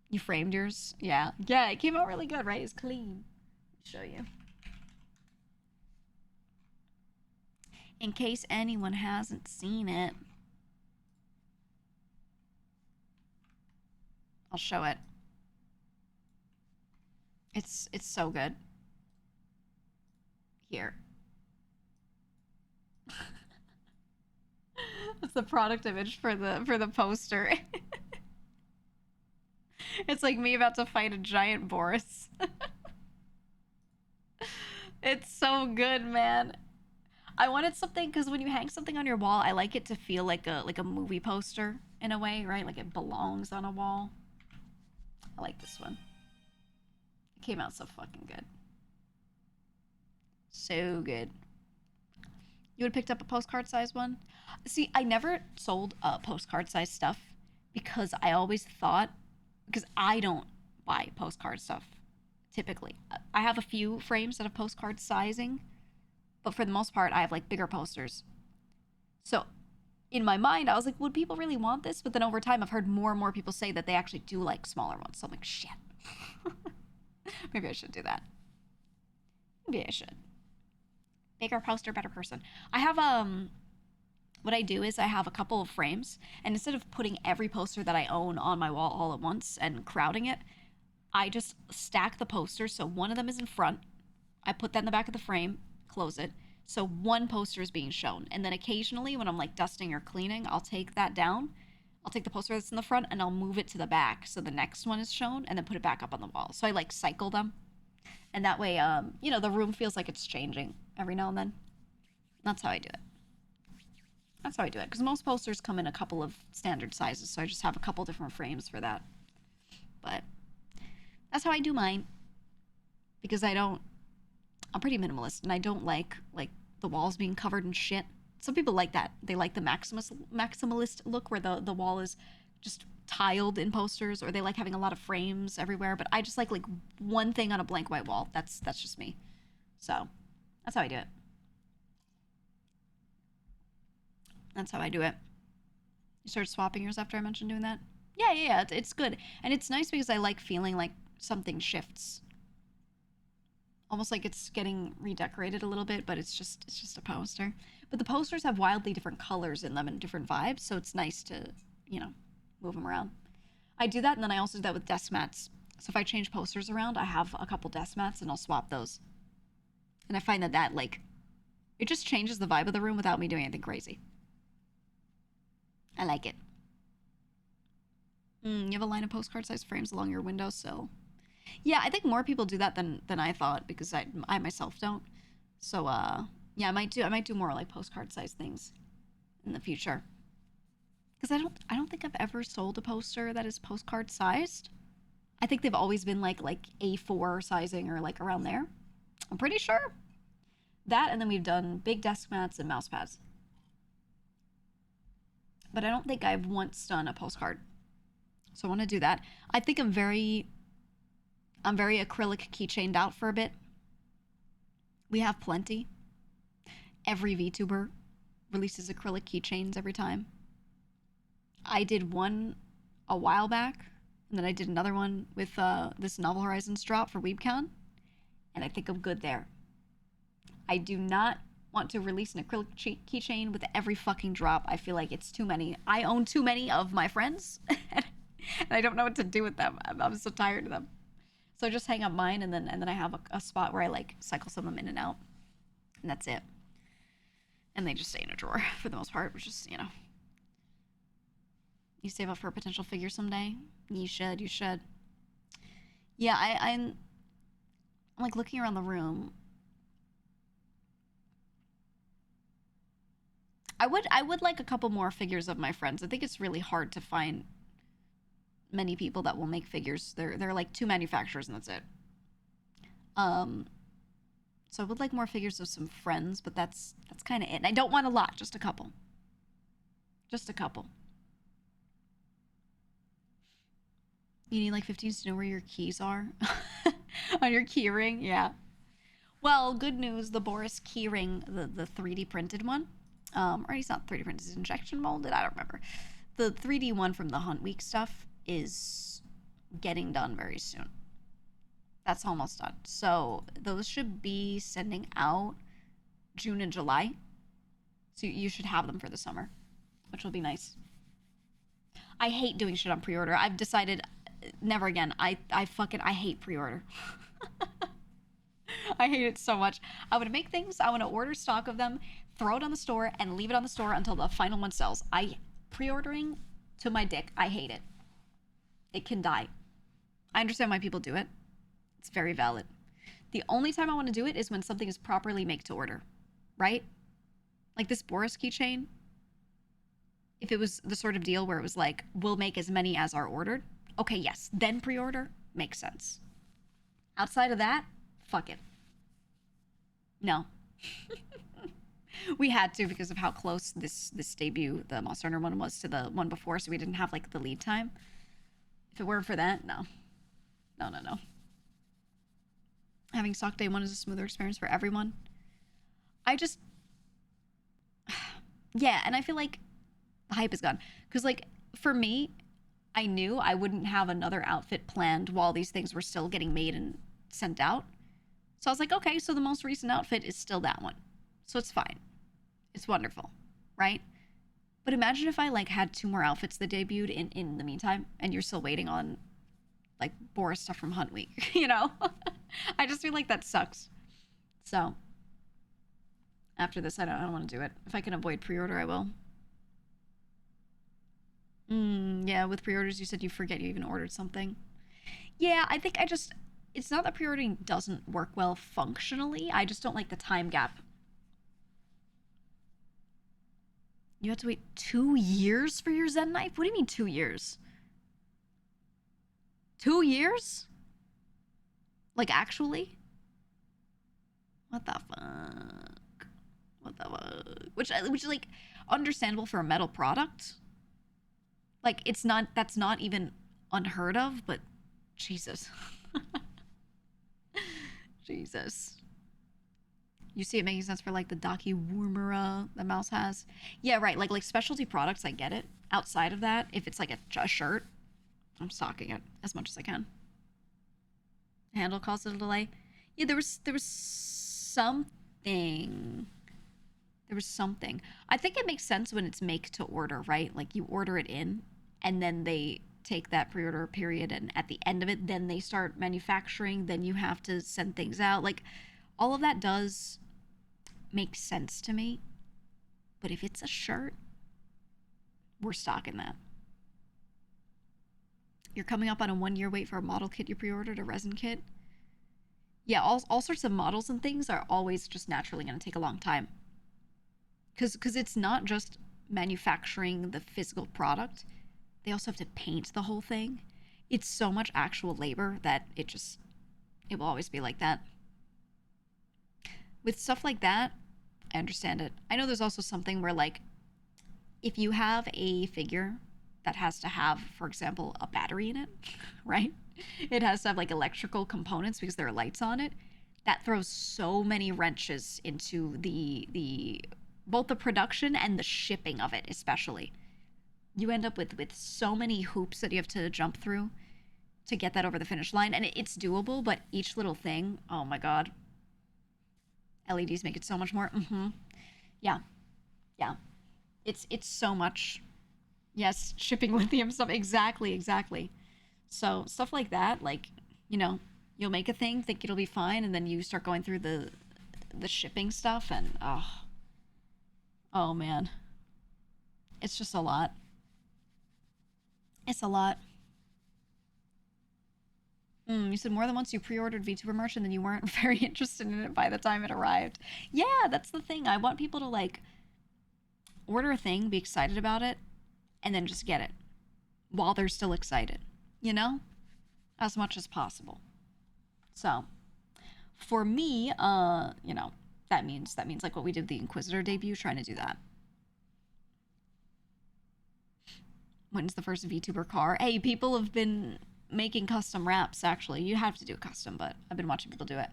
You framed yours? Yeah. Yeah, it came out really good, right? It's clean. Let me show you. In case anyone hasn't seen it. I'll show it. It's so good. Here. That's the product image for the poster. It's like me about to fight a giant Boris. It's so good, man. I wanted something because when you hang something on your wall, I like it to feel like a movie poster in a way, right? Like it belongs on a wall. I like this one. It came out so fucking good. So good. You would have picked up a postcard size one? See, I never sold postcard size stuff because I always thought, because I don't buy postcard stuff typically. I have a few frames that have postcard sizing, but for the most part, I have like bigger posters. So in my mind, I was like, would people really want this? But then over time, I've heard more and more people say that they actually do like smaller ones. So I'm like, shit. Maybe I should do that. Maybe I should. Bigger poster, better person. I have what I do is I have a couple of frames, and instead of putting every poster that I own on my wall all at once and crowding it, I just stack the posters. So one of them is in front. I put that in the back of the frame, close it. So one poster is being shown. And then occasionally when I'm like dusting or cleaning, I'll take that down. I'll take the poster that's in the front and I'll move it to the back so the next one is shown and then put it back up on the wall. So I like cycle them. And that way, you know, the room feels like it's changing every now and then. That's how I do it. That's how I do it. Because most posters come in a couple of standard sizes, so I just have a couple different frames for that. But that's how I do mine. Because I'm pretty minimalist, and I don't like the walls being covered in shit. Some people like that. They like the maximalist look where the wall is just tiled in posters, or they like having a lot of frames everywhere, but I just like one thing on a blank white wall. That's just me. So that's how I do it. That's how I do it. You started swapping yours after I mentioned doing that? Yeah, it's good. And it's nice because I like feeling like something shifts. Almost like it's getting redecorated a little bit, but it's just a poster. But the posters have wildly different colors in them and different vibes, so it's nice to, you know, move them around. I do that, and then I also do that with desk mats. So if I change posters around, I have a couple desk mats, and I'll swap those. And I find that like, it just changes the vibe of the room without me doing anything crazy. I like it. You have a line of postcard-sized frames along your windowsill. Yeah, I think more people do that than I thought because I myself don't. So yeah, I might do more like postcard-sized things in the future. Because I don't think I've ever sold a poster that is postcard sized. I think they've always been like A4 sizing or like around there. I'm pretty sure. That, and then we've done big desk mats and mouse pads. But I don't think I've once done a postcard. So I want to do that. I think I'm very acrylic keychained out for a bit. We have plenty. Every VTuber releases acrylic keychains every time. I did one a while back, and then I did another one with this Novel Horizons drop for WeebCon, and I think I'm good there. I do not want to release an acrylic keychain with every fucking drop. I feel like it's too many. I own too many of my friends, and I don't know what to do with them. I'm so tired of them. So I just hang up mine, and then I have a spot where I like cycle some of them in and out, and that's it. And they just stay in a drawer for the most part, which is, you know. You save up for a potential figure someday? You should. Yeah, I'm like looking around the room. I would like a couple more figures of my friends. I think it's really hard to find many people that will make figures. There are like 2 manufacturers and that's it. So I would like more figures of some friends, but that's kind of it. And I don't want a lot, just a couple. Just a couple. You need like 15s to know where your keys are on your key ring. Yeah. Well, good news. The Boris key ring, the 3D printed one, or it's not 3D printed, it's injection molded. I don't remember. The 3D one from the Hunt Week stuff is getting done very soon. That's almost done. So those should be sending out June and July. So you should have them for the summer, which will be nice. I hate doing shit on pre-order. I've decided never again. I hate pre-order. I hate it so much. I want to make things, I want to order stock of them, throw it on the store, and leave it on the store until the final one sells. Pre-ordering to my dick, I hate it. It can die. I understand why people do it. It's very valid. The only time I want to do it is when something is properly made to order, right? Like this Boris keychain. If it was the sort of deal where it was like, we'll make as many as are ordered, okay, yes, then pre-order makes sense. Outside of that, fuck it. No. We had to because of how close this debut, the Monster Hunter one, was to the one before, so we didn't have like the lead time. If it weren't for that, no. No, no, no. Having stock day one is a smoother experience for everyone. I just yeah, and I feel like the hype is gone. Because like for me, I knew I wouldn't have another outfit planned while these things were still getting made and sent out. So I was like, okay, so the most recent outfit is still that one. So it's fine. It's wonderful, right? But imagine if I like had 2 more outfits that debuted in the meantime, and you're still waiting on like Boris stuff from Hunt Week, you know? I just feel like that sucks. So after this, I don't want to do it. If I can avoid pre-order, I will. Yeah, with pre-orders, you said you forget you even ordered something. Yeah, I think it's not that pre-ordering doesn't work well functionally. I just don't like the time gap. You have to wait 2 years for your Zen knife? What do you mean 2 years? 2 years? Like, actually? What the fuck? What the fuck? Which is, like, understandable for a metal product. Like, that's not even unheard of, but Jesus. Jesus. You see it making sense for, like, the Daki Wurmura that Mouse has. Yeah, right. Like specialty products, I get it. Outside of that, if it's, like, a shirt, I'm stocking it as much as I can. Handle caused a delay. Yeah, there was something. There was something. I think it makes sense when it's make to order, right? Like, you order it in, and then they take that pre-order period, and at the end of it, then they start manufacturing, then you have to send things out. Like, all of that does make sense to me. But if it's a shirt, we're stocking that. You're coming up on a 1-year wait for a model kit you pre-ordered, a resin kit. Yeah, all sorts of models and things are always just naturally going to take a long time. Because it's not just manufacturing the physical product. They also have to paint the whole thing. It's so much actual labor that it will always be like that. With stuff like that, I understand it. I know there's also something where, like, if you have a figure that has to have, for example, a battery in it, right? It has to have, like, electrical components because there are lights on it. That throws so many wrenches into the both the production and the shipping of it, especially. You end up with so many hoops that you have to jump through to get that over the finish line. And it's doable, but each little thing, oh my God. LEDs make it so much more. Yeah. Yeah. It's so much. Yes, shipping lithium stuff. Exactly. So stuff like that, like, you know, you'll make a thing, think it'll be fine, and then you start going through the shipping stuff, and oh man. It's just a lot. It's a lot. You said more than once you pre-ordered VTuber merch and then you weren't very interested in it by the time it arrived. Yeah, that's the thing. I want people to, like, order a thing, be excited about it, and then just get it while they're still excited, you know? As much as possible. So, for me, you know, that means like what we did with the Inquisitor debut, trying to do that. When's the first VTuber car? Hey, people have been making custom wraps, actually. You have to do a custom, but I've been watching people do it.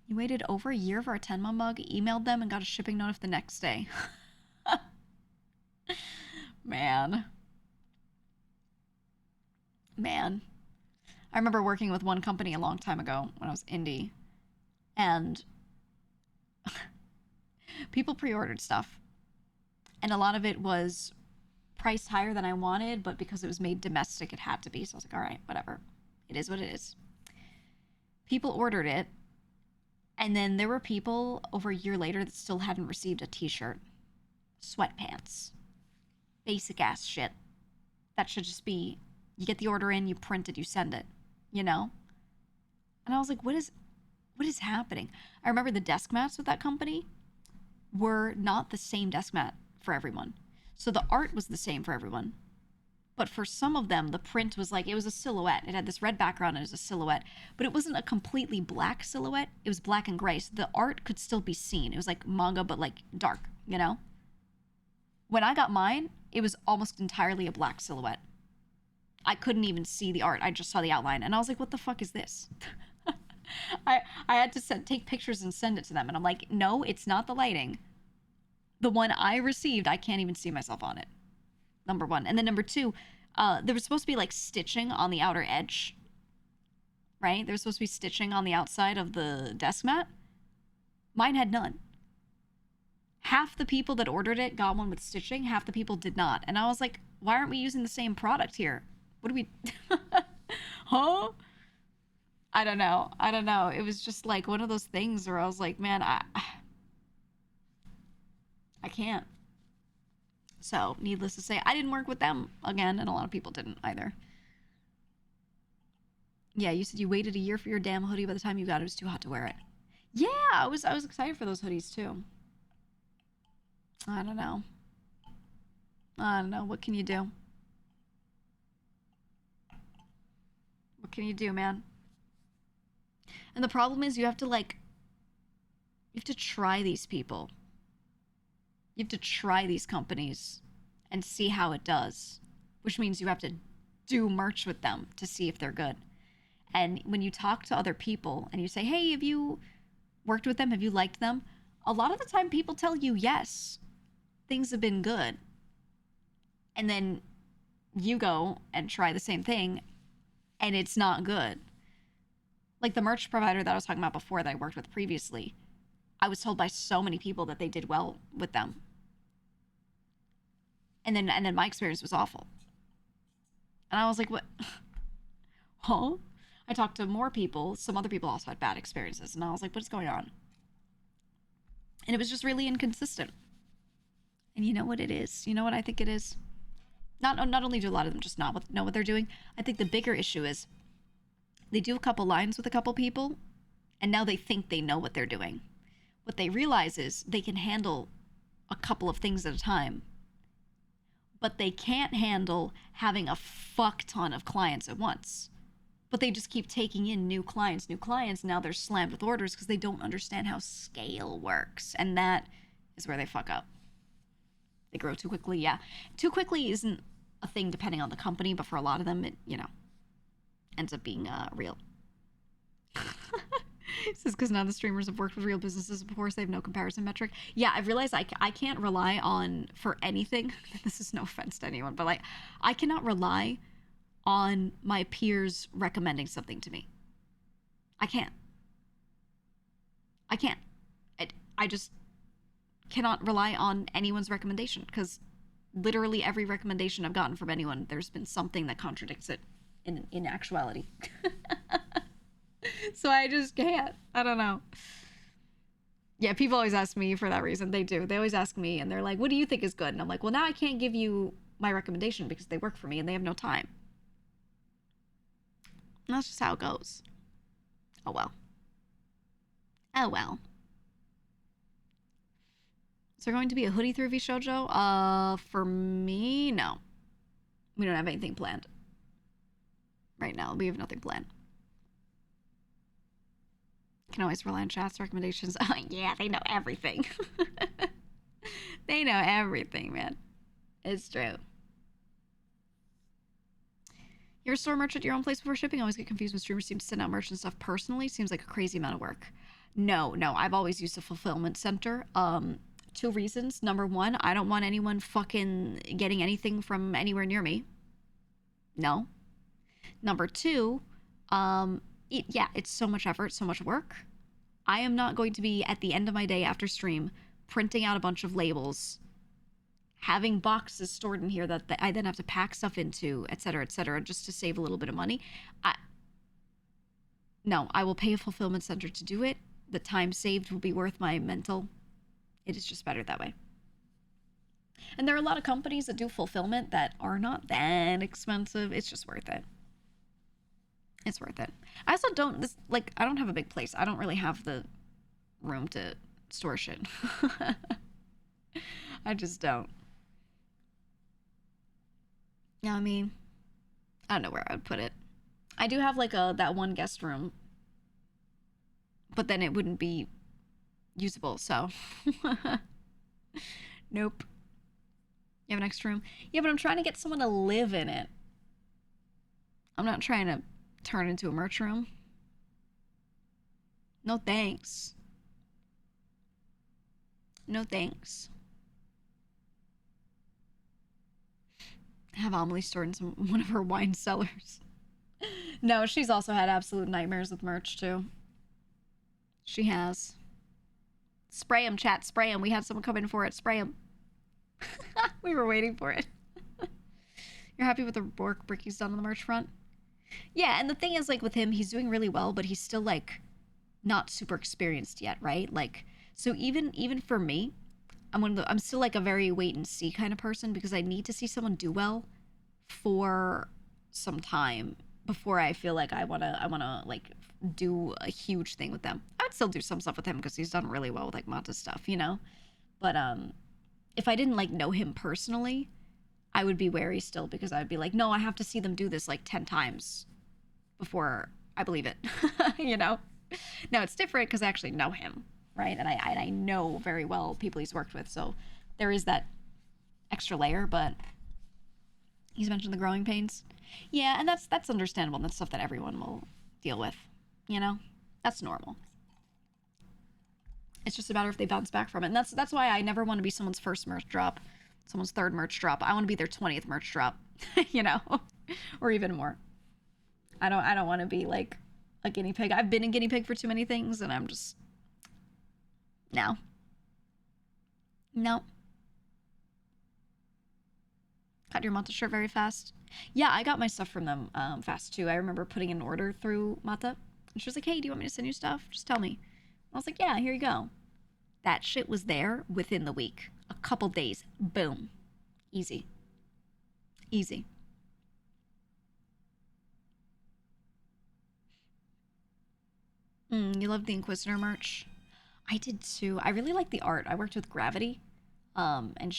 You waited over a year for a Tenma mug, emailed them, and got a shipping notice the next day. Man. I remember working with one company a long time ago when I was indie, and people pre-ordered stuff, and a lot of it was priced higher than I wanted, but because it was made domestic, it had to be. So I was like, all right, whatever. It is what it is. People ordered it, and then there were people over a year later that still hadn't received a t-shirt, sweatpants, basic ass shit. That should just be, you get the order in, you print it, you send it, you know? And I was like, what is happening? I remember the desk mats with that company were not the same desk mat for everyone. So the art was the same for everyone, But for some of them, the print was like, it was a silhouette. It had this red background and it was a silhouette. But it wasn't a completely black silhouette. It was black and gray. So the art could still be seen. It was like manga, but like dark, you know? When I got mine, it was almost entirely a black silhouette. I couldn't even see the art. I just saw the outline. And I was like, what the fuck is this? I had to take pictures and send it to them. And I'm like, no, it's not the lighting. The one I received, I can't even see myself on it. Number one. And then number two, there was supposed to be like stitching on the outer edge, right? There was supposed to be stitching on the outside of the desk mat. Mine had none. Half the people that ordered it got one with stitching, half the people did not. And I was like, why aren't we using the same product here? What do we... Huh? I don't know. It was just like one of those things where I was like, man, I can't. So, needless to say, I didn't work with them again, and a lot of people didn't either. Yeah, you said you waited a year for your damn hoodie. By the time you got it, it was too hot to wear it. Yeah, I was excited for those hoodies too. I don't know. What can you do? What can you do, man? And the problem is you have to try these people. You have to try these companies and see how it does, which means you have to do merch with them to see if they're good. And when you talk to other people and you say, hey, have you worked with them? Have you liked them? A lot of the time people tell you, yes, things have been good. And then you go and try the same thing and it's not good. Like the merch provider that I was talking about before that I worked with previously, I was told by so many people that they did well with them. And then my experience was awful. And I was like, what? Huh? I talked to more people. Some other people also had bad experiences. And I was like, what's going on? And it was just really inconsistent. And you know what it is? You know what I think it is? Not only do a lot of them just not know what they're doing, I think the bigger issue is they do a couple lines with a couple people, and now they think they know what they're doing. What they realize is they can handle a couple of things at a time, but they can't handle having a fuck ton of clients at once. But they just keep taking in new clients. Now they're slammed with orders because they don't understand how scale works. And that is where they fuck up. They grow too quickly, yeah. Too quickly isn't a thing depending on the company, but for a lot of them, it, ends up being real. This is because none of the streamers have worked with real businesses before, so they have no comparison metric. Yeah, I've realized I can't rely on, for anything, this is no offense to anyone, but I cannot rely on my peers recommending something to me. I can't. I just cannot rely on anyone's recommendation, because literally every recommendation I've gotten from anyone, there's been something that contradicts it in actuality. So I just can't. I don't know. Yeah, people always ask me for that reason. They do. They always ask me, and they're like, what do you think is good? And I'm like, well, now I can't give you my recommendation because they work for me and they have no time. And that's just how it goes. Oh, well. Oh, well. Is there going to be a hoodie through Vshojo? For me, no. We don't have anything planned. Right now, we have nothing planned. Can always rely on chat's recommendations. Oh, yeah, they know everything. They know everything, man. It's true. You ever store merch at your own place before shipping? I always get confused when streamers seem to send out merch and stuff personally. Seems like a crazy amount of work. No, I've always used a fulfillment center. 2 reasons. Number 1, I don't want anyone fucking getting anything from anywhere near me. No. Number 2, it's so much effort, so much work. I am not going to be, at the end of my day after stream, printing out a bunch of labels, having boxes stored in here that I then have to pack stuff into, etc., just to save a little bit of money. No, I will pay a fulfillment center to do it. The time saved will be worth my mental. It is just better that way. And there are a lot of companies that do fulfillment that are not that expensive. It's just worth it. It's worth it. I also I don't have a big place. I don't really have the room to store shit. I just don't. I mean, I don't know where I would put it. I do have like that one guest room, but then it wouldn't be usable, so nope. You have an extra room? Yeah, but I'm trying to get someone to live in it. I'm not trying to turn it into a merch room. No thanks. No thanks. Have Amelie stored in one of her wine cellars. No, she's also had absolute nightmares with merch too. She has. Spray him, chat. Spray him. We had someone come in for it. Spray him. We were waiting for it. You're happy with the work Bricky's done on the merch front? Yeah, and the thing is, like, with him, he's doing really well, but he's still, like, not super experienced yet, right? Like, so even for me, I'm still, like, a very wait and see kind of person because I need to see someone do well for some time before I feel like I wanna like do a huge thing with them. I would still do some stuff with him because he's done really well with like Mata stuff, you know. But if I didn't like know him personally, I would be wary still because I'd be like, no, I have to see them do this like 10 times before I believe it, you know. Now it's different because I actually know him, right? And I know very well people he's worked with, so there is that extra layer. But he's mentioned the growing pains. Yeah, and that's understandable. And that's stuff that everyone will deal with, you know? That's normal. It's just a matter if they bounce back from it. And that's why I never want to be someone's first merch drop, someone's third merch drop. I want to be their 20th merch drop, you know? Or even more. I don't want to be like a guinea pig. I've been a guinea pig for too many things, and I'm just no. Got your Mata shirt very fast. Yeah, I got my stuff from them fast too. I remember putting an order through Mata, and she was like, "Hey, do you want me to send you stuff? Just tell me." I was like, "Yeah, here you go." That shit was there within the week. A couple days. Boom. Easy. Easy. You love the Inquisitor merch? I did too. I really like the art. I worked with Gravity, and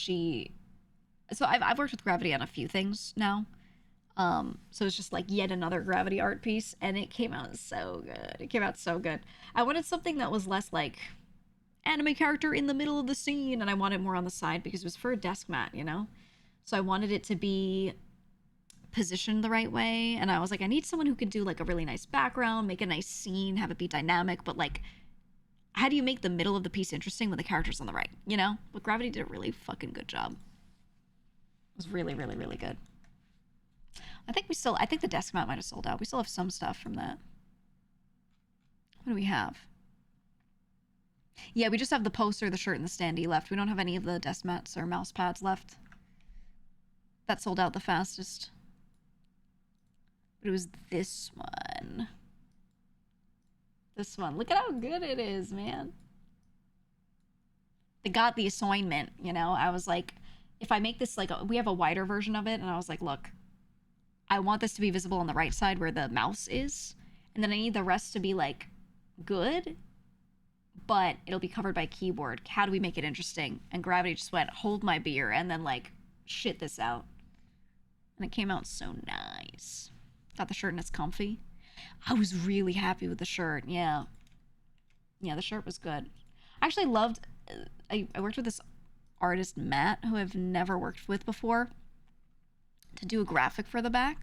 so I've worked with Gravity on a few things now. So it's just like yet another Gravity art piece, and it came out so good. It came out so good. I wanted something that was less like anime character in the middle of the scene, and I wanted more on the side because it was for a desk mat, you know? So I wanted it to be positioned the right way, and I was like, I need someone who could do like a really nice background, make a nice scene, have it be dynamic, but like, how do you make the middle of the piece interesting when the character's on the right, you know? But Gravity did a really fucking good job. It was really, really, really good. I think the desk mat might have sold out. We still have some stuff from that. What do we have? Yeah, we just have the poster, the shirt, and the standee left. We don't have any of the desk mats or mouse pads left. That sold out the fastest. But it was this one. This one. Look at how good it is, man. They got the assignment, you know? I was like, if I make this like, we have a wider version of it, and I was like, look, I want this to be visible on the right side where the mouse is, and then I need the rest to be like good, but it'll be covered by a keyboard. How do we make it interesting? And Gravity just went, hold my beer, and then like shit this out. And it came out so nice. Got the shirt and it's comfy. I was really happy with the shirt. Yeah, the shirt was good. I actually loved, I worked with this artist, Matt, who I've never worked with before, to do a graphic for the back.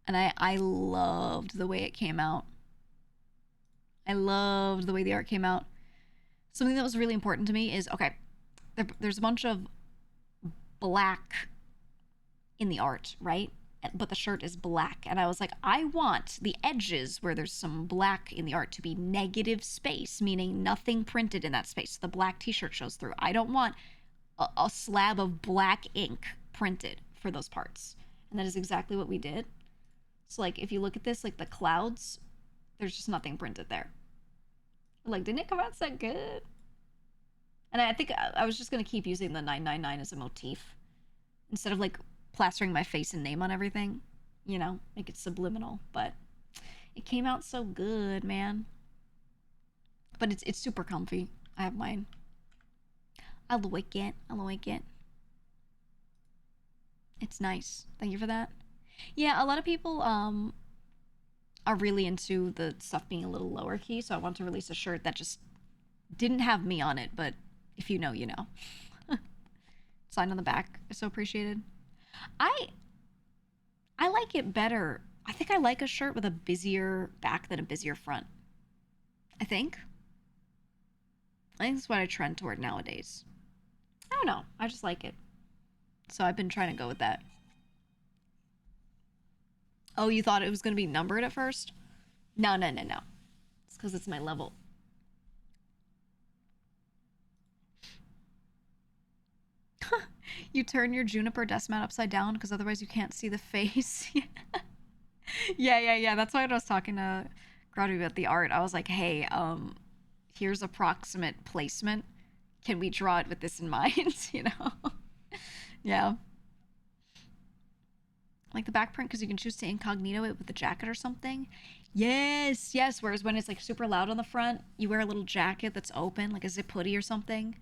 And I loved the way it came out. I loved the way the art came out. Something that was really important to me is, okay, there's a bunch of black in the art, right? But the shirt is black. And I was like, I want the edges where there's some black in the art to be negative space, meaning nothing printed in that space. So the black t-shirt shows through. I don't want a slab of black ink printed for those parts. And that is exactly what we did. So like, if you look at this, like the clouds, there's just nothing printed there. Like, didn't it come out so good? And I think I was just going to keep using the 999 as a motif instead of like plastering my face and name on everything, you know, make it subliminal. But it came out so good, man. But it's super comfy. I have mine. I like it. It's nice. Thank you for that. Yeah, a lot of people are really into the stuff being a little lower key, so I want to release a shirt that just didn't have me on it, but if you know, you know. Sign on the back is so appreciated. I I like it better. I think I like a shirt with a busier back than a busier front. I think. I think that's what I trend toward nowadays. I don't know. I just like it. So I've been trying to go with that. Oh, you thought it was going to be numbered at first? No, no, no, no. It's because it's my level. You turn your juniper desk mat upside down because otherwise you can't see the face. Yeah. That's why I was talking to Gradu about the art. I was like, hey, here's approximate placement. Can we draw it with this in mind? You know? Yeah. Like the back print because you can choose to incognito it with the jacket or something. Yes. Whereas when it's like super loud on the front, you wear a little jacket that's open, like a zip hoodie or something.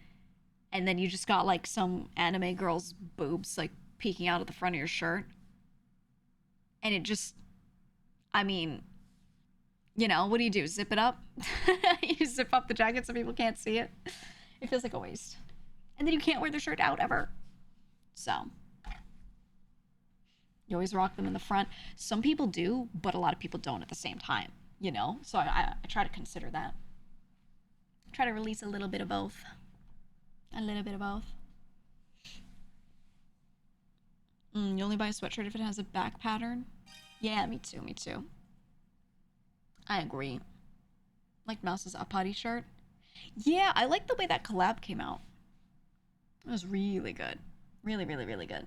And then you just got like some anime girl's boobs like peeking out of the front of your shirt. And it just, I mean, you know, what do? Zip it up? You zip up the jacket so people can't see it. It feels like a waste. And then you can't wear the shirt out ever. So, you always rock them in the front. Some people do, but a lot of people don't at the same time, you know? So I try to consider that. Try to release a little bit of both. A little bit of both. You only buy a sweatshirt if it has a back pattern? Yeah, me too. I agree. Like Mouse's Apati shirt. Yeah, I like the way that collab came out. It was really good. Really good.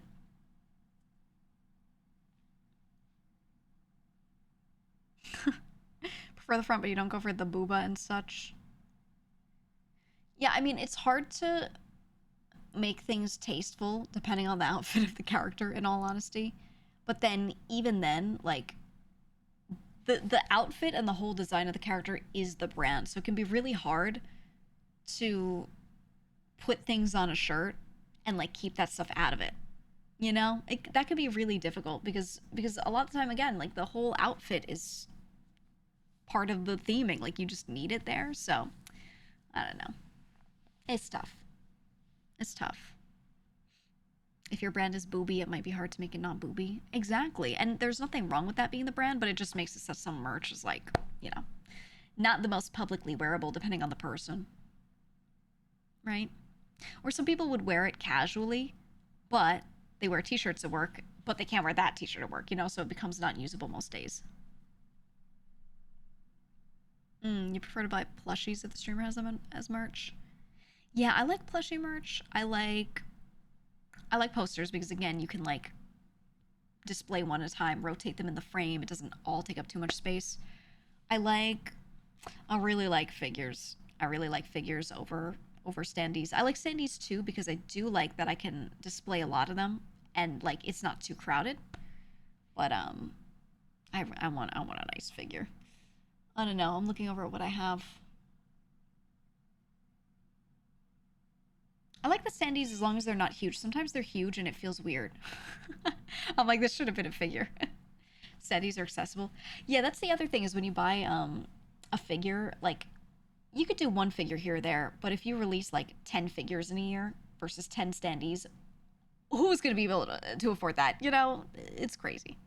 Prefer the front, but you don't go for the booba and such. Yeah, I mean, it's hard to make things tasteful depending on the outfit of the character, in all honesty. But then, even then, like, the outfit and the whole design of the character is the brand. So it can be really hard to put things on a shirt and, like, keep that stuff out of it. You know? That can be really difficult because a lot of the time, again, like, the whole outfit is part of the theming. Like, you just need it there. So, I don't know. It's tough. It's tough. If your brand is booby, it might be hard to make it not booby. Exactly. And there's nothing wrong with that being the brand, but it just makes it so some merch is like, you know, not the most publicly wearable depending on the person. Right? Or some people would wear it casually, but they wear t-shirts at work, but they can't wear that t-shirt at work, you know, so it becomes not usable most days. You prefer to buy plushies if the streamer has them as merch? Yeah, I like plushie merch. I like posters because again, you can like display one at a time, rotate them in the frame. It doesn't all take up too much space. I really like figures. I really like figures over standees. I like standees too because I do like that I can display a lot of them and like it's not too crowded. But I want a nice figure. I don't know. I'm looking over at what I have. I like the standees as long as they're not huge. Sometimes they're huge and it feels weird. I'm like, this should have been a figure. Standees are accessible. Yeah, that's the other thing is when you buy a figure, like, you could do one figure here or there, but if you release like 10 figures in a year versus 10 standees, who's going to be able to afford that? You know, it's crazy.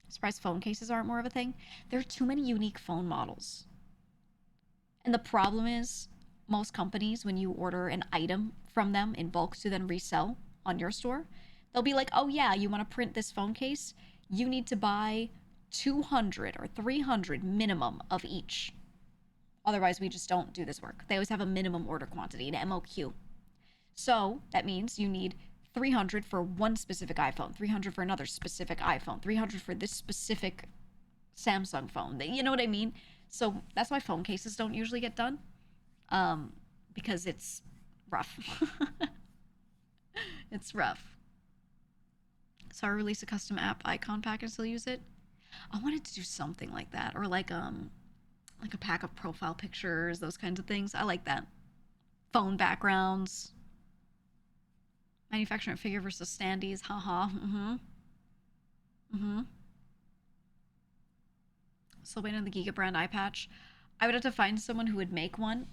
Surprised phone cases aren't more of a thing. There are too many unique phone models. And the problem is, most companies, when you order an item from them in bulk to then resell on your store, they'll be like, oh yeah, you want to print this phone case? You need to buy 200 or 300 minimum of each. Otherwise, we just don't do this work. They always have a minimum order quantity, an MOQ. So that means you need 300 for one specific iPhone, 300 for another specific iPhone, 300 for this specific Samsung phone. You know what I mean? So that's why phone cases don't usually get done. Because it's rough. It's rough. So I release a custom app icon pack and still use it. I wanted to do something like that, or like a pack of profile pictures, those kinds of things. I like that. Phone backgrounds. Manufacturing figure versus standees. Haha. Mm-hmm. Mm-hmm. Still waiting on the GEEGA brand eye patch. I would have to find someone who would make one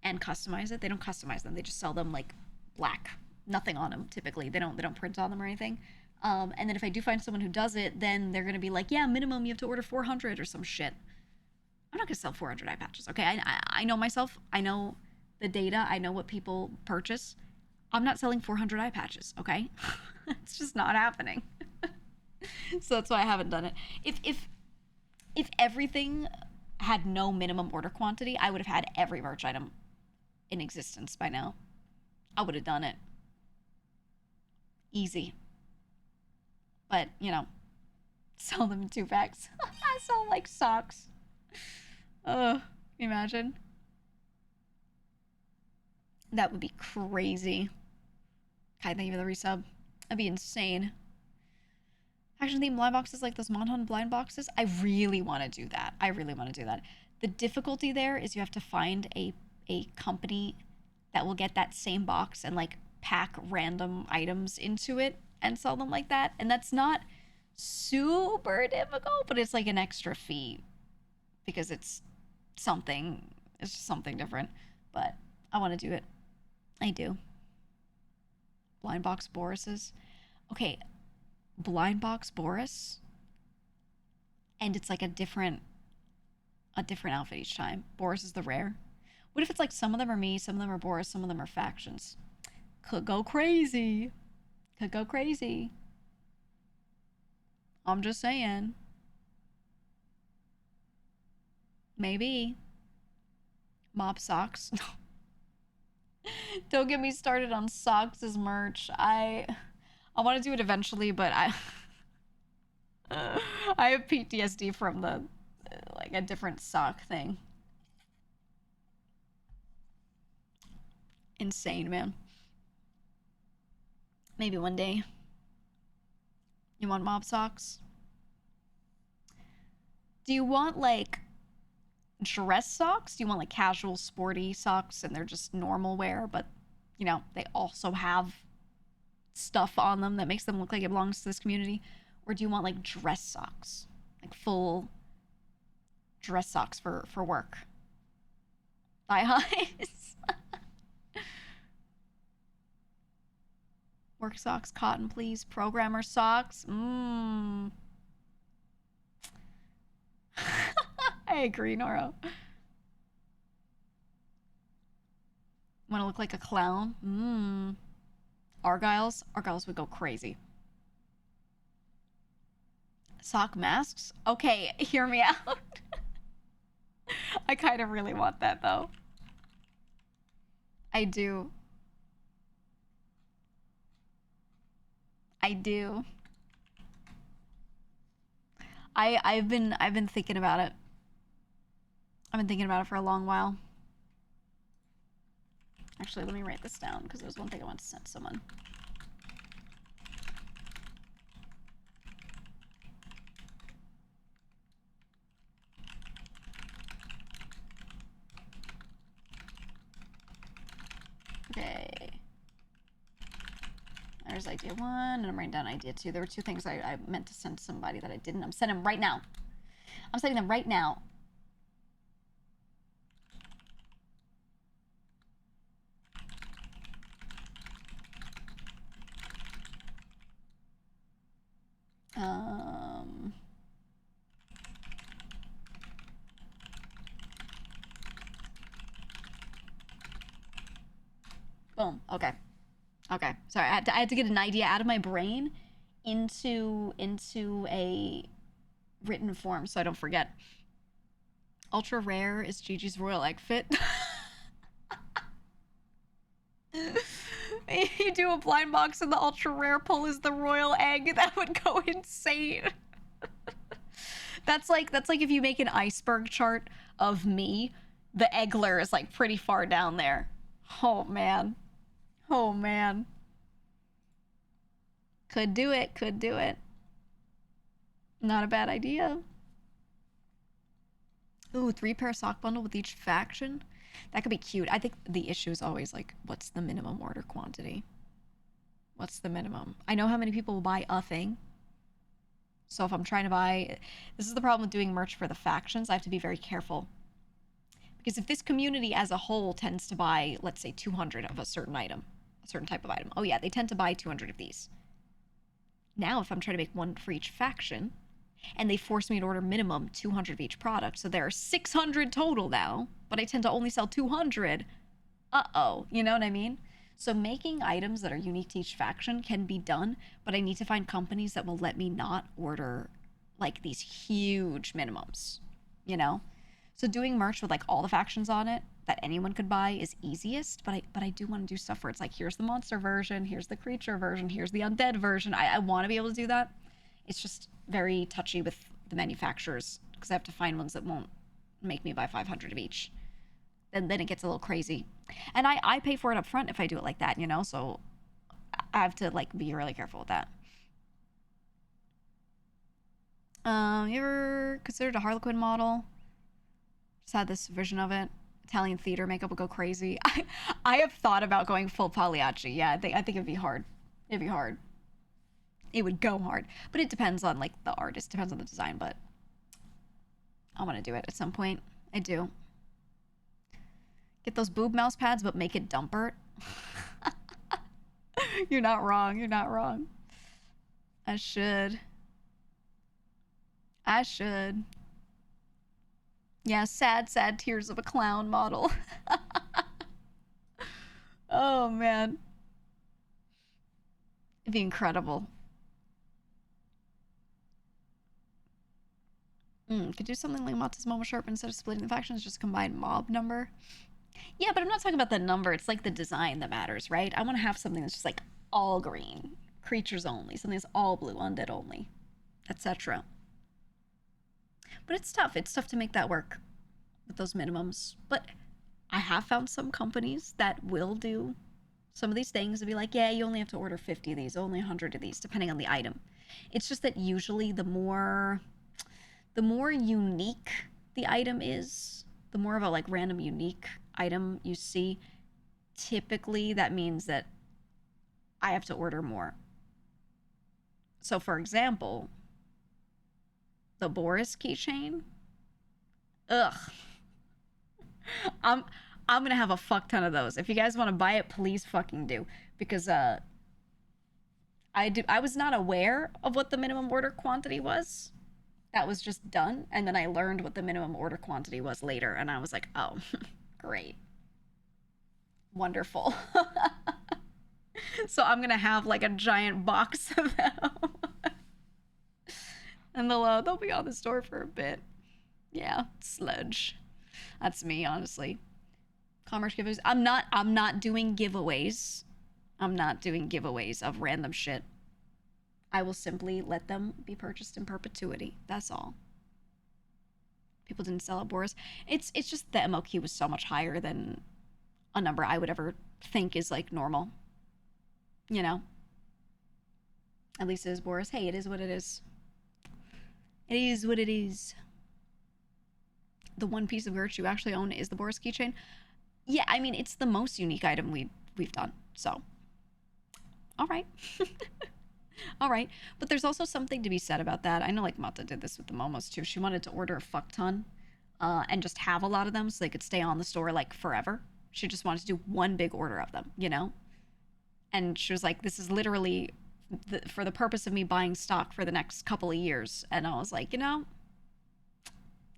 and customize it. They don't customize them. They just sell them like black. Nothing on them typically. They don't print on them or anything. And then if I do find someone who does it, then they're gonna be like, yeah, minimum you have to order 400 or some shit. I'm not gonna sell 400 eye patches. Okay, I know myself. I know the data. I know what people purchase. I'm not selling 400 eye patches. Okay, it's just not happening. So that's why I haven't done it. If everything had no minimum order quantity, I would have had every merch item in existence by now. I would have done it. Easy. But, you know, sell them in 2-packs. I sell like socks. Can you imagine? That would be crazy. Kai, thank you for the resub. That'd be insane. Action theme blind boxes like those Monhun blind boxes. I really want to do that. I really want to do that. The difficulty there is you have to find a company that will get that same box and like pack random items into it and sell them like that. And that's not super difficult, but it's like an extra fee because it's something. It's just something different. But I want to do it. I do. Blind box Boris's. Okay, blind box Boris, and it's like a different outfit each time. Boris is the rare. What if it's like some of them are me, some of them are Boris, some of them are factions? Could go crazy. Could go crazy. I'm just saying. Maybe. Mob socks. Don't get me started on socks as merch. I want to do it eventually, but I have PTSD from the like a different sock thing. Insane, man. Maybe one day. You want mob socks? Do you want like dress socks? Do you want like casual sporty socks and they're just normal wear, but you know, they also have stuff on them that makes them look like it belongs to this community? Or do you want like dress socks? Like full dress socks for work? Thigh highs. Work socks, cotton please. Programmer socks. I agree, Noro. Want to look like a clown? Argyles would go crazy. Sock masks? Okay, hear me out. I kind of really want that though. I do. I do. I've been thinking about it. I've been thinking about it for a long while. Actually, let me write this down because there's one thing I want to send someone. Okay. There's idea 1, and I'm writing down idea 2. There were 2 things I meant to send to somebody that I didn't. I'm sending them right now. I'm sending them right now. Boom. Okay. Okay. Sorry, I had to get an idea out of my brain into a written form so I don't forget. Ultra rare is Gigi's royal egg fit. You do a blind box and the ultra rare pull is the royal egg. That would go insane. That's like if you make an iceberg chart of me, the Eggler is like pretty far down there. Oh man. Oh man. Could do it, could do it. Not a bad idea. Ooh, 3-pair sock bundle with each faction. That could be cute. I think the issue is always like, what's the minimum order quantity? What's the minimum? I know how many people will buy a thing. So if I'm trying to buy, this is the problem with doing merch for the factions. I have to be very careful. Because if this community as a whole tends to buy, let's say 200 of a certain item, a certain type of item. Oh yeah, they tend to buy 200 of these. Now if I'm trying to make one for each faction, and they force me to order minimum 200 of each product, so there are 600 total now, but I tend to only sell 200. Uh-oh, you know what I mean? So making items that are unique to each faction can be done, but I need to find companies that will let me not order like these huge minimums, you know? So doing merch with like all the factions on it that anyone could buy is easiest, but I do want to do stuff where it's like, here's the monster version, here's the creature version, here's the undead version. I want to be able to do that. It's just very touchy with the manufacturers because I have to find ones that won't make me buy 500 of each. Then it gets a little crazy. And I pay for it up front if I do it like that, you know? So I have to like be really careful with that. You ever considered a Harlequin model? Just had this vision of it. Italian theater makeup would go crazy. I have thought about going full Pagliacci. Yeah, I think it'd be hard. It'd be hard. It would go hard. But it depends on like the artist, depends on the design, but I want to do it at some point. I do. Get those boob mouse pads, but make it Dumpert. You're not wrong. You're not wrong. I should. Yeah, sad tears of a clown model. Oh, man. It'd be incredible. Could do something like Mata's Momo Sharp instead of splitting the factions, just combine mob number. Yeah, but I'm not talking about the number. It's like the design that matters, right? I want to have something that's just like all green, creatures only, something that's all blue, undead only, etc. But it's tough. It's tough to make that work with those minimums. But I have found some companies that will do some of these things and be like, yeah, you only have to order 50 of these, only 100 of these, depending on the item. It's just that usually the more unique the item is, the more of a like random unique item you see, typically that means that I have to order more. So for example, the Boris keychain, ugh. I'm gonna have a fuck ton of those. If you guys want to buy it, please fucking do, because I was not aware of what the minimum order quantity was. That was just done, and then I learned what the minimum order quantity was later, and I was like, oh, great. Wonderful. So I'm gonna have like a giant box of them. And they'll be on the store for a bit. Yeah, sludge. That's me, honestly. Commerce giveaways. I'm not doing giveaways. I'm not doing giveaways of random shit. I will simply let them be purchased in perpetuity. That's all. People didn't sell at Boris. It's just the MOQ was so much higher than a number I would ever think is like normal. You know? At least it is Boris. Hey, it is what it is. It is what it is. The one piece of merch you actually own is the Boris keychain. Yeah, I mean, it's the most unique item we've done. So, all right. All right. But there's also something to be said about that. I know like Mata did this with the Momos too. She wanted to order a fuck ton and just have a lot of them so they could stay on the store like forever. She just wanted to do one big order of them, you know? And she was like, this is literally for the purpose of me buying stock for the next couple of years. And I was like, you know,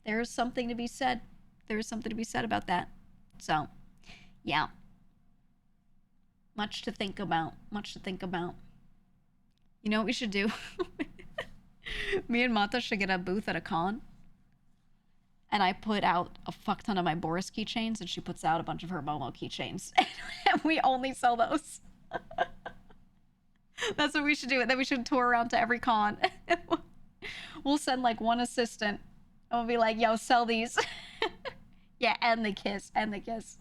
there's something to be said. There's something to be said about that. So, yeah. Much to think about. Much to think about. You know what we should do? Me and Mata should get a booth at a con. And I put out a fuck ton of my Boris keychains, and she puts out a bunch of her Momo keychains. And we only sell those. That's what we should do. And then we should tour around to every con. We'll send like one assistant. And we'll be like, yo, sell these. Yeah, and the kiss. And the kiss.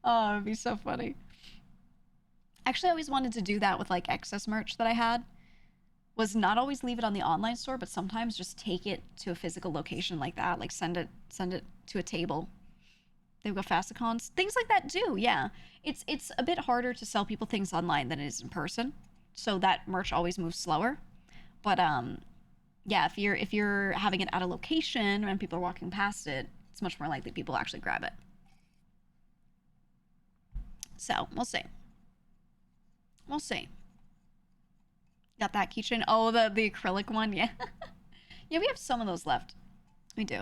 Oh, it'd be so funny. Actually, I always wanted to do that with like excess merch that I had. Was not always leave it on the online store, but sometimes just take it to a physical location like that. Like send it to a table They've got fasicons, things like that too. Yeah, it's a bit harder to sell people things online than it is in person, so that merch always moves slower. But yeah, if you're having it at a location and people are walking past it, it's much more likely people actually grab it. So we'll see. We'll see. Got that keychain. Oh, the acrylic one. Yeah. Yeah, we have some of those left. We do.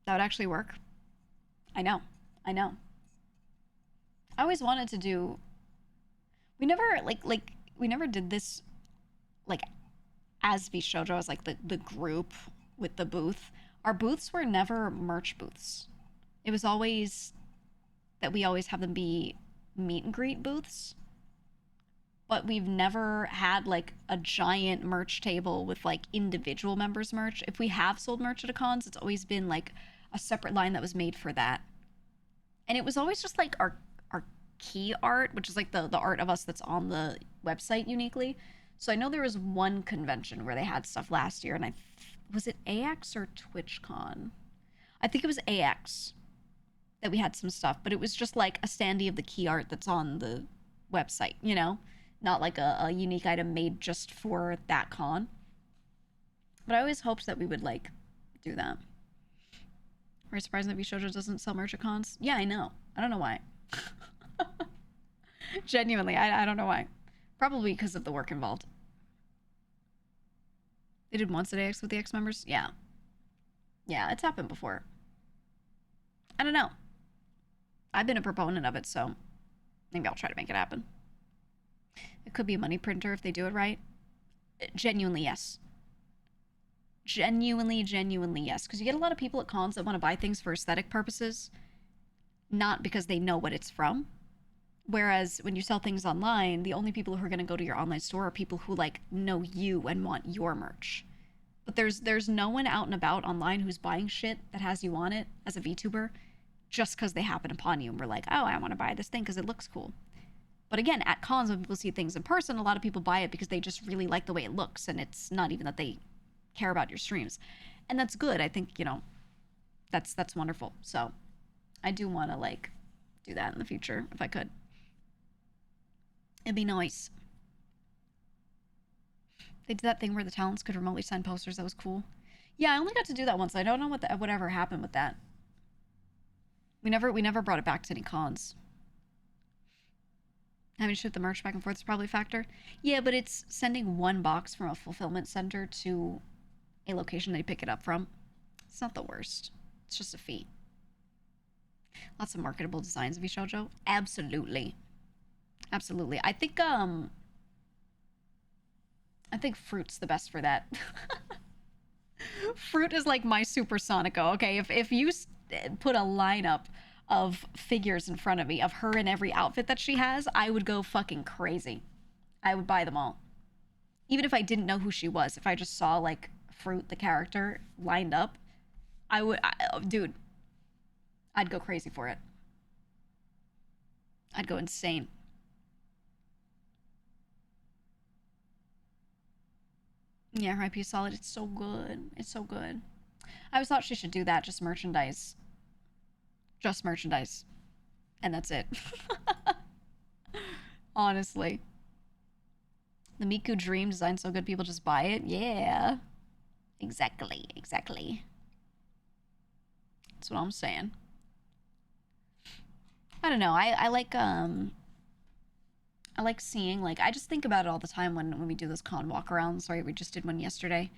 That would actually work. I know. I know. I always wanted to do. We never we never did this like as Vshojo, as like the group with the booth. Our booths were never merch booths. It was always that we always have them be meet and greet booths. But we've never had like a giant merch table with like individual members merch. If we have sold merch at a cons, it's always been like a separate line that was made for that. And it was always just like our key art, which is like the art of us that's on the website uniquely. So I know there was one convention where they had stuff last year, and was it AX or TwitchCon? I think it was AX that we had some stuff, but it was just like a standee of the key art that's on the website, you know? Not like a unique item made just for that con. But I always hoped that we would like do that. Very surprising that Vshojo doesn't sell merch at cons. Yeah, I know. I don't know why. Genuinely, I don't know why. Probably because of the work involved. They did once at AX with the X members? Yeah. Yeah, it's happened before. I don't know. I've been a proponent of it, so maybe I'll try to make it happen. It could be a money printer if they do it right. Genuinely, yes. Genuinely yes. Because you get a lot of people at cons that want to buy things for aesthetic purposes, not because they know what it's from. Whereas when you sell things online, the only people who are going to go to your online store are people who like know you and want your merch. But there's no one out and about online who's buying shit that has you on it as a VTuber just because they happen upon you and we're like, oh, I want to buy this thing because it looks cool. But again, at cons, when people see things in person, a lot of people buy it because they just really like the way it looks, and it's not even that they care about your streams. And that's good. I think, you know, that's wonderful. So I do want to like do that in the future if I could. It'd be nice. They did that thing where the talents could remotely sign posters. That was cool. Yeah, I only got to do that once. I don't know whatever happened with that. We never brought it back to any cons. Having to ship the merch back and forth is probably a factor. Yeah, but it's sending one box from a fulfillment center to a location they pick it up from. It's not the worst. It's just a fee. Lots of marketable designs of Vshojo. Absolutely. Absolutely. I think Fruit's the best for that. Fruit is like my supersonico. Okay, if you put a lineup of figures in front of me of her in every outfit that she has, I would go fucking crazy. I would buy them all. Even if I didn't know who she was, if I just saw like Fruit, the character, lined up, dude, I'd go crazy for it. I'd go insane. Yeah, her IP is solid. It's so good. It's so good. I always thought she should do that, just merchandise. Just merchandise. And that's it. Honestly. The Miku Dream design so good people just buy it? Yeah. Exactly. That's what I'm saying. I don't know. I like seeing, like, I just think about it all the time when we do those con walkarounds, right? We just did one yesterday.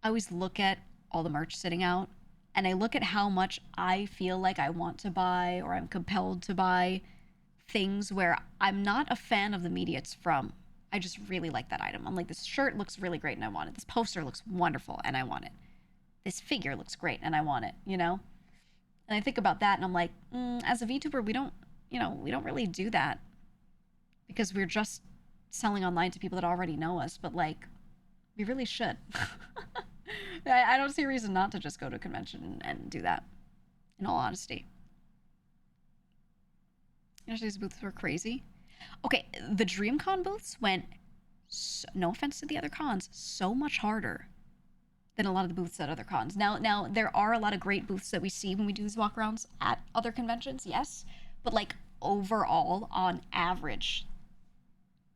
I always look at all the merch sitting out, and I look at how much I feel like I want to buy or I'm compelled to buy things where I'm not a fan of the media it's from. I just really like that item. I'm like, this shirt looks really great and I want it. This poster looks wonderful and I want it. This figure looks great and I want it, you know? And I think about that and I'm like, as a VTuber, we don't really do that because we're just selling online to people that already know us, but like, we really should. I don't see a reason not to just go to a convention and do that, in all honesty. Yesterday's booths were crazy. Okay, the DreamCon booths went, no offense to the other cons, so much harder than a lot of the booths at other cons. Now there are a lot of great booths that we see when we do these walkarounds at other conventions, yes, but like overall, on average,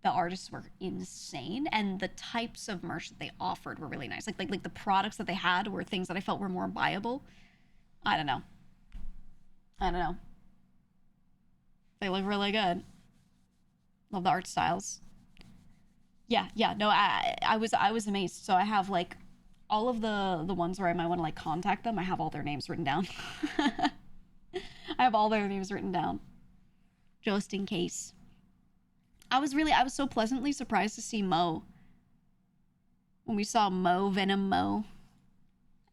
the artists were insane, and the types of merch that they offered were really nice. Like the products that they had were things that I felt were more buyable. I don't know. I don't know. They look really good. Love the art styles. Yeah, no, I was amazed. So I have like all of the ones where I might want to like contact them. I have all their names written down. I have all their names written down, just in case. I was so pleasantly surprised to see Mo. When we saw Mo, Venom Mo,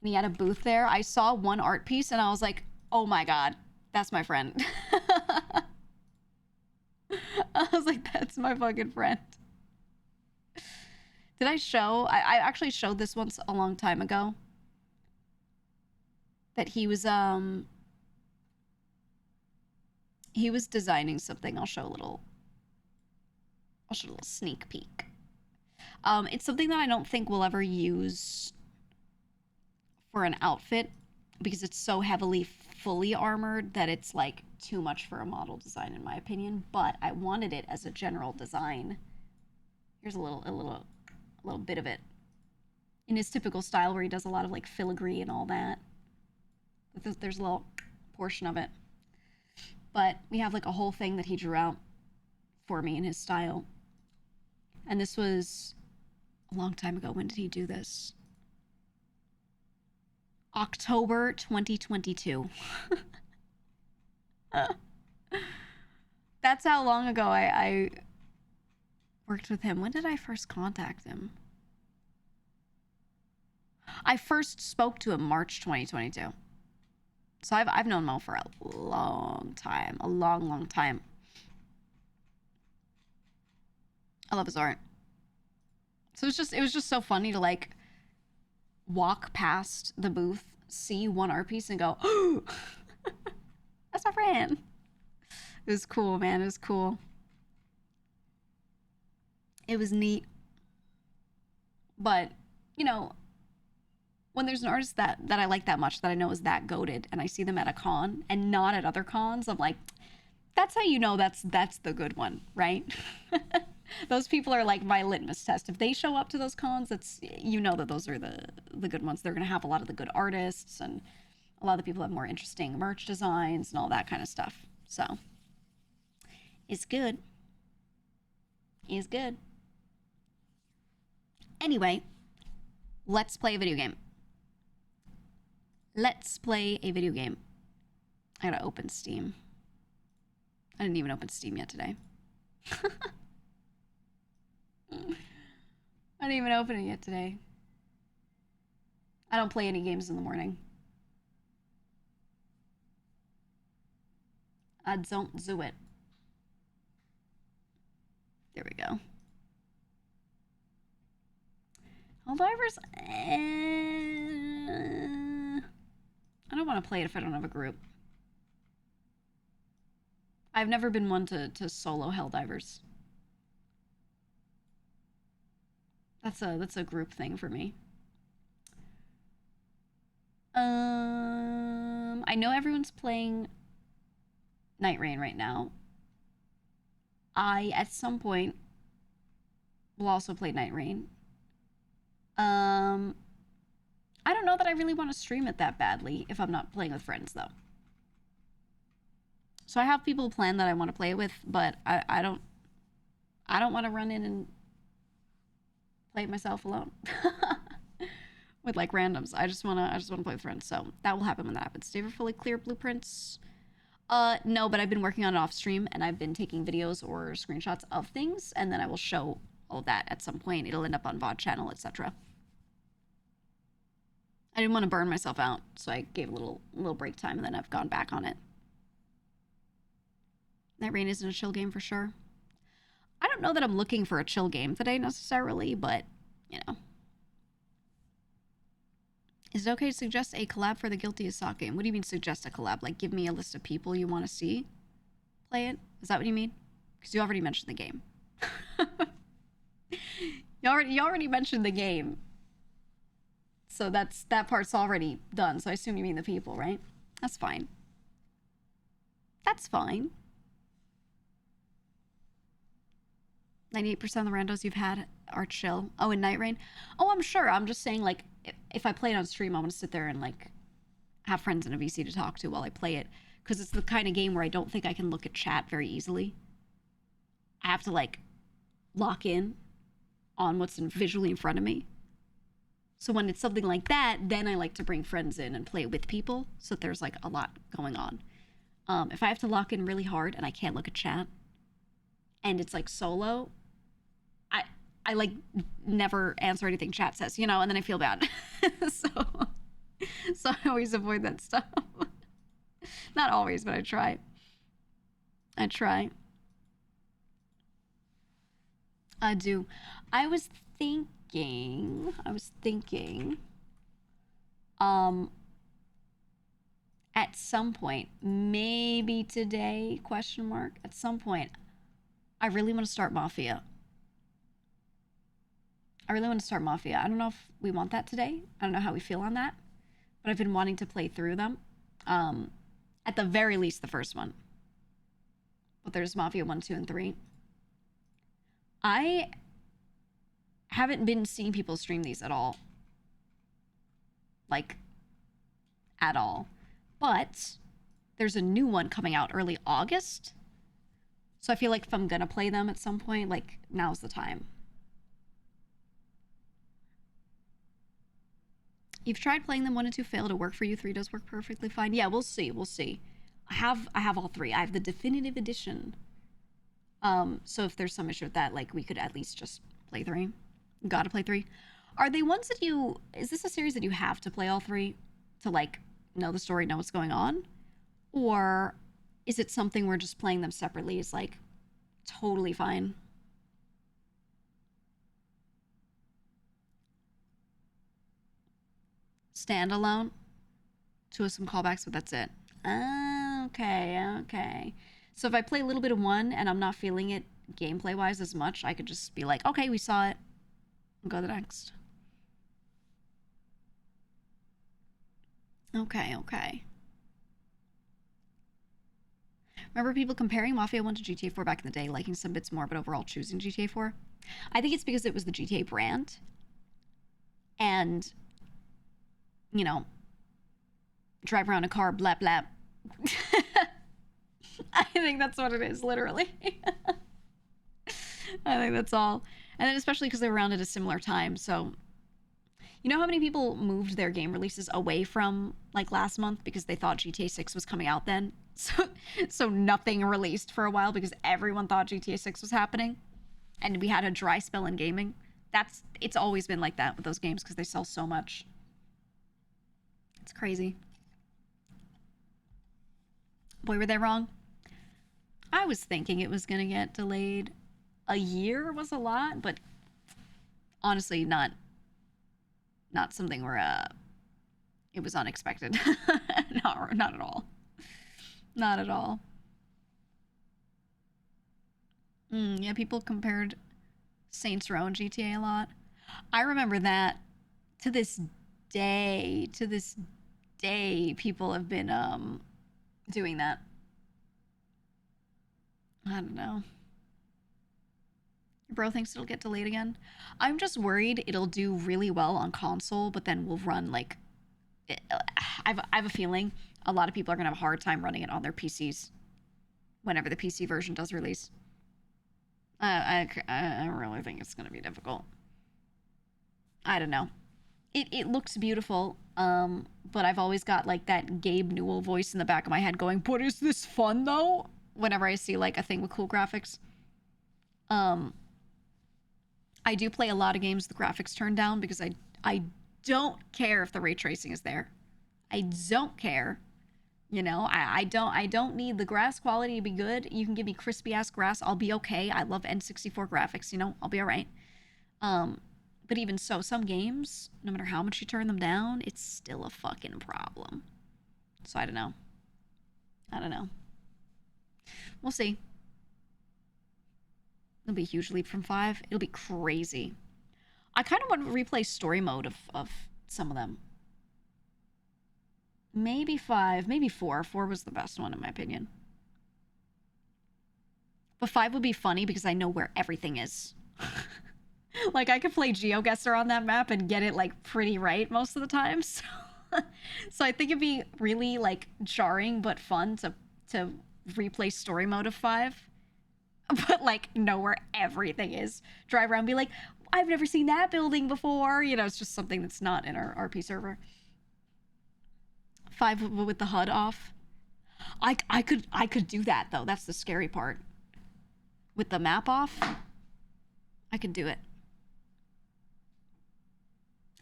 and he had a booth there, I saw one art piece and I was like, oh my god, that's my friend. I was like, that's my fucking friend. Did I show? I actually showed this once a long time ago. That he was designing something. I'll show a little sneak peek. It's something that I don't think we'll ever use for an outfit because it's so heavily fully armored that it's like too much for a model design in my opinion, but I wanted it as a general design. Here's a little bit of it in his typical style where he does a lot of like filigree and all that. There's a little portion of it, but we have like a whole thing that he drew out for me in his style, and this was a long time ago. When did he do this? October 2022. That's how long ago I worked with him. When did I first contact him? I first spoke to him March 2022. So I've known Mo for a long time. A long time. I love his art. So it was just so funny to like walk past the booth, see one art piece and go, oh, that's my friend. It was cool, man. It was cool. It was neat. But, you know, when there's an artist that I like that much, that I know is that goated, and I see them at a con and not at other cons, I'm like, that's how you know that's the good one, right? Those people are like my litmus test. If they show up to those cons, that's, you know, that those are the good ones. They're gonna have a lot of the good artists, and a lot of the people have more interesting merch designs and all that kind of stuff. So it's good. It's good. Anyway, let's play a video game. Let's play a video game. I gotta open Steam. I didn't even open Steam yet today. I didn't even open it yet today. I don't play any games in the morning. I don't do it. There we go. Helldivers? I don't want to play it if I don't have a group. I've never been one to solo Helldivers. That's a group thing for me. I know everyone's playing Night Rain right now. I, at some point, will also play Night Rain. I don't know that I really want to stream it that badly if I'm not playing with friends, though. So I have people planned that I want to play with, but I don't want to run in and play it myself alone with like randoms. I just want to play with friends. So that will happen when that happens. Do you ever fully clear blueprints? No, but I've been working on it off stream, and I've been taking videos or screenshots of things, and then I will show all of that at some point. It'll end up on VOD channel, etc. I didn't want to burn myself out, so I gave a little break time, and then I've gone back on it. Night Rain isn't a chill game for sure. I don't know that I'm looking for a chill game today necessarily, but, you know. Is it okay to suggest a collab for the Guilty as Sock game? What do you mean suggest a collab? Like, give me a list of people you want to see play it? Is that what you mean? Because you already mentioned the game. You already mentioned the game. So that part's already done. So I assume you mean the people, right? That's fine. That's fine. 98% of the randos you've had are chill. Oh, and Night Rain? Oh, I'm sure. I'm just saying, like, if I play it on stream, I want to sit there and, like, have friends in a VC to talk to while I play it. Because it's the kind of game where I don't think I can look at chat very easily. I have to, like, lock in on what's visually in front of me. So when it's something like that, then I like to bring friends in and play with people so that there's, like, a lot going on. If I have to lock in really hard and I can't look at chat and it's, like, solo, I like never answer anything chat says, you know, and then I feel bad. so I always avoid that stuff. Not always, but I try. I do. I was thinking, at some point, maybe today, question mark, at some point, I really want to start Mafia. I don't know if we want that today. I don't know how we feel on that. But I've been wanting to play through them. At the very least, the first one. But there's Mafia 1, 2, and 3. I haven't been seeing people stream these at all. Like, at all. But there's a new one coming out early August. So I feel like if I'm gonna play them at some point, like, now's the time. You've tried playing them 1 and 2 fail to work for you. 3 does work perfectly fine. Yeah, we'll see. I have all 3. I have the definitive edition. So if there's some issue with that, like, we could at least just play 3. Gotta play 3. Are they ones that is this a series that you have to play all 3 to, like, know the story, know what's going on? Or is it something where just playing them separately is, like, totally fine? Standalone to some callbacks, but that's it. Okay. So if I play a little bit of one and I'm not feeling it gameplay wise as much, I could just be like, okay, we saw it. I'll go to the next. Okay. Remember people comparing Mafia 1 to GTA 4 back in the day, liking some bits more, but overall choosing GTA 4? I think it's because it was the GTA brand. And, you know, drive around a car, blah, blah. I think that's what it is, literally. I think that's all. And then especially because they were around at a similar time, so... You know how many people moved their game releases away from, like, last month because they thought GTA 6 was coming out then? So nothing released for a while because everyone thought GTA 6 was happening. And we had a dry spell in gaming. It's always been like that with those games because they sell so much. It's crazy. Boy, were they wrong. I was thinking it was going to get delayed. A year was a lot, but honestly, not something where it was unexpected. Not at all. Not at all. Yeah, people compared Saints Row and GTA a lot. I remember that. To this day, people have been doing that. I don't know. Bro thinks it'll get delayed again. I'm just worried it'll do really well on console, but then we'll run, like... I have a feeling a lot of people are going to have a hard time running it on their PCs whenever the PC version does release. I really think it's going to be difficult. I don't know. It looks beautiful, but I've always got, like, that Gabe Newell voice in the back of my head going, but is this fun, though? Whenever I see, like, a thing with cool graphics. I do play a lot of games with the graphics turned down because I don't care if the ray tracing is there. I don't care. You know, I don't need the grass quality to be good. You can give me crispy ass grass, I'll be okay. I love N64 graphics, you know, I'll be all right. But even so, some games, no matter how much you turn them down, it's still a fucking problem. So I don't know. We'll see. It'll be a huge leap from 5. It'll be crazy. I kind of want to replay story mode of some of them. Maybe 5, maybe 4. 4 was the best one in my opinion. But 5 would be funny because I know where everything is. Like, I could play GeoGuessr on that map and get it, like, pretty right most of the time. So, so I think it'd be really, like, jarring but fun to replay story mode of 5. But, like, know where everything is. Drive around and be like, I've never seen that building before. You know, it's just something that's not in our RP server. 5 with the HUD off. I could do that, though. That's the scary part. With the map off, I could do it.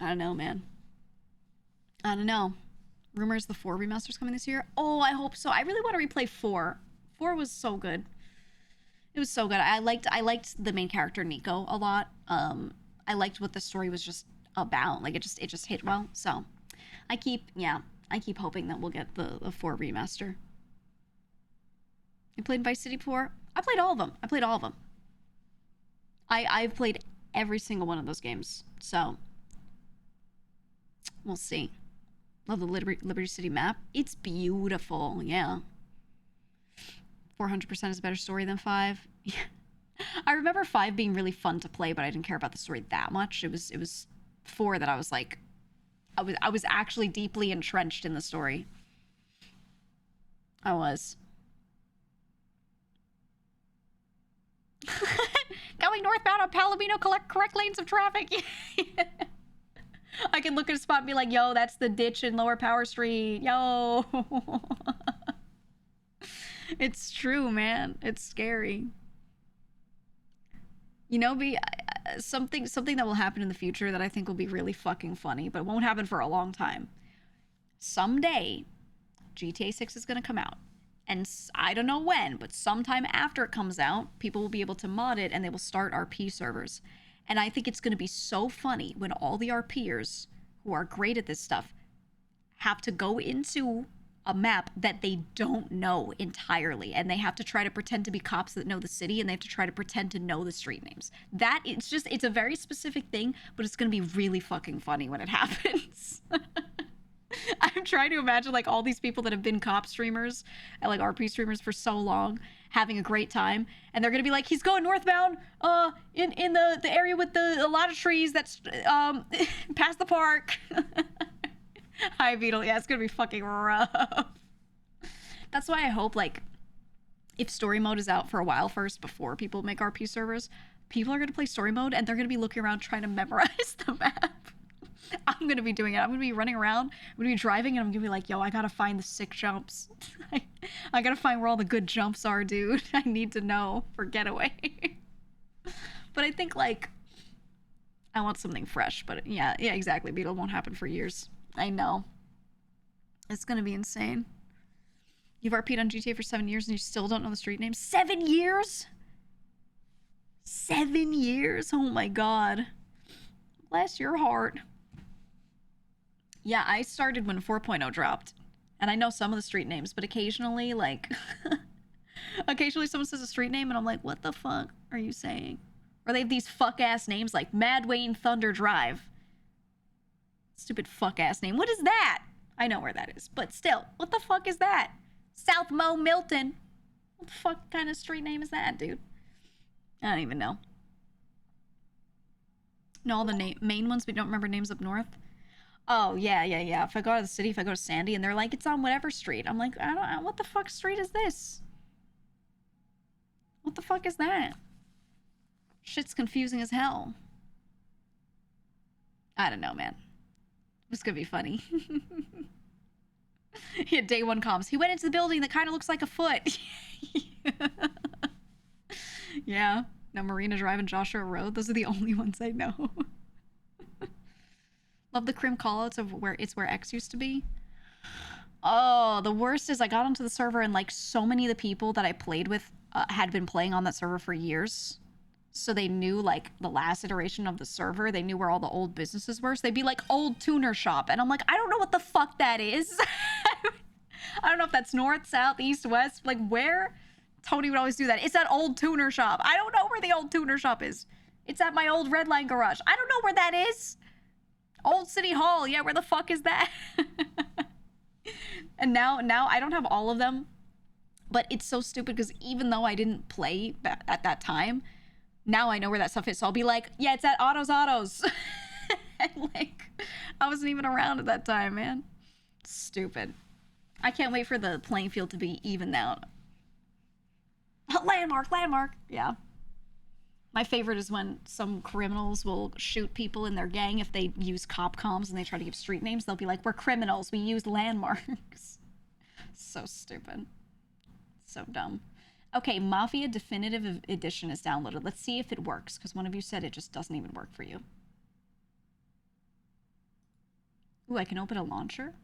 I don't know, man. I don't know. Rumors the 4 remaster's coming this year? Oh, I hope so. I really want to replay 4. 4 was so good. It was so good. I liked the main character Nico a lot. I liked what the story was just about. Like, it just hit well. So I keep hoping that we'll get the 4 remaster. You played Vice City 4? I played all of them. I've played every single one of those games. So we'll see. Love the Liberty City map. It's beautiful. Yeah. 400% is a better story than 5. Yeah. I remember 5 being really fun to play, but I didn't care about the story that much. It was 4 that I was like, I was actually deeply entrenched in the story. I was. Going northbound on Palomino, correct lanes of traffic. I can look at a spot and be like, yo, that's the ditch in Lower Power Street. Yo. It's true, man. It's scary. You know, something that will happen in the future that I think will be really fucking funny, but it won't happen for a long time. Someday, GTA 6 is going to come out. And I don't know when, but sometime after it comes out, people will be able to mod it and they will start RP servers. And I think it's going to be so funny when all the RPers who are great at this stuff have to go into a map that they don't know entirely, and they have to try to pretend to be cops that know the city, and they have to try to pretend to know the street names. It's a very specific thing, but it's going to be really fucking funny when it happens. I'm trying to imagine, like, all these people that have been cop streamers and, like, RP streamers for so long having a great time, and they're gonna be like, he's going northbound in the area with a lot of trees that's past the park. Hi, Beetle. Yeah, it's gonna be fucking rough. That's why I hope, like, if story mode is out for a while first before people make RP servers, people are gonna play story mode and they're gonna be looking around trying to memorize the map. I'm gonna be doing it. I'm gonna be running around. I'm gonna be driving, and I'm gonna be like, yo, I gotta find the sick jumps. I gotta find where all the good jumps are, dude. I need to know for getaway. But I think, like, I want something fresh. But yeah, exactly. Beetle won't happen for years. I know. It's gonna be insane. You've RP'd on GTA for 7 years and you still don't know the street names? 7 years? 7 years? Oh my god. Bless your heart. Yeah, I started when 4.0 dropped. And I know some of the street names, but occasionally, like... occasionally someone says a street name and I'm like, what the fuck are you saying? Or they have these fuck-ass names like Mad Wayne Thunder Drive. Stupid fuck-ass name. What is that? I know where that is, but still, what the fuck is that? South Mo Milton. What the fuck kind of street name is that, dude? I don't even know. Know all the main ones, but don't remember names up north. Oh, yeah. If I go to the city, if I go to Sandy, and they're like, it's on whatever street. I'm like, I don't know. What the fuck street is this? What the fuck is that? Shit's confusing as hell. I don't know, man. This could be funny. He had day 1 comms. He went into the building that kind of looks like a foot. Yeah. No, Marina Drive and Joshua Road. Those are the only ones I know. Love the crim callouts of where X used to be. Oh, the worst is I got onto the server and, like, so many of the people that I played with had been playing on that server for years. So they knew, like, the last iteration of the server. They knew where all the old businesses were. So they'd be like, old tuner shop. And I'm like, I don't know what the fuck that is. I don't know if that's north, south, east, west. Like, where? Tony would always do that. It's that old tuner shop. I don't know where the old tuner shop is. It's at my old Redline garage. I don't know where that is. Old City Hall. Yeah, where the fuck is that? And now I don't have all of them, but it's so stupid because even though I didn't play at that time, now I know where that stuff is. So I'll be like, yeah, it's at Autos. And like, I wasn't even around at that time, man. Stupid. I can't wait for the playing field to be evened out. Landmark. Yeah. My favorite is when some criminals will shoot people in their gang if they use cop comms and they try to give street names. They'll be like, we're criminals. We use landmarks. So stupid. So dumb. Okay, Mafia Definitive Edition is downloaded. Let's see if it works, because one of you said it just doesn't even work for you. Ooh, I can open a launcher?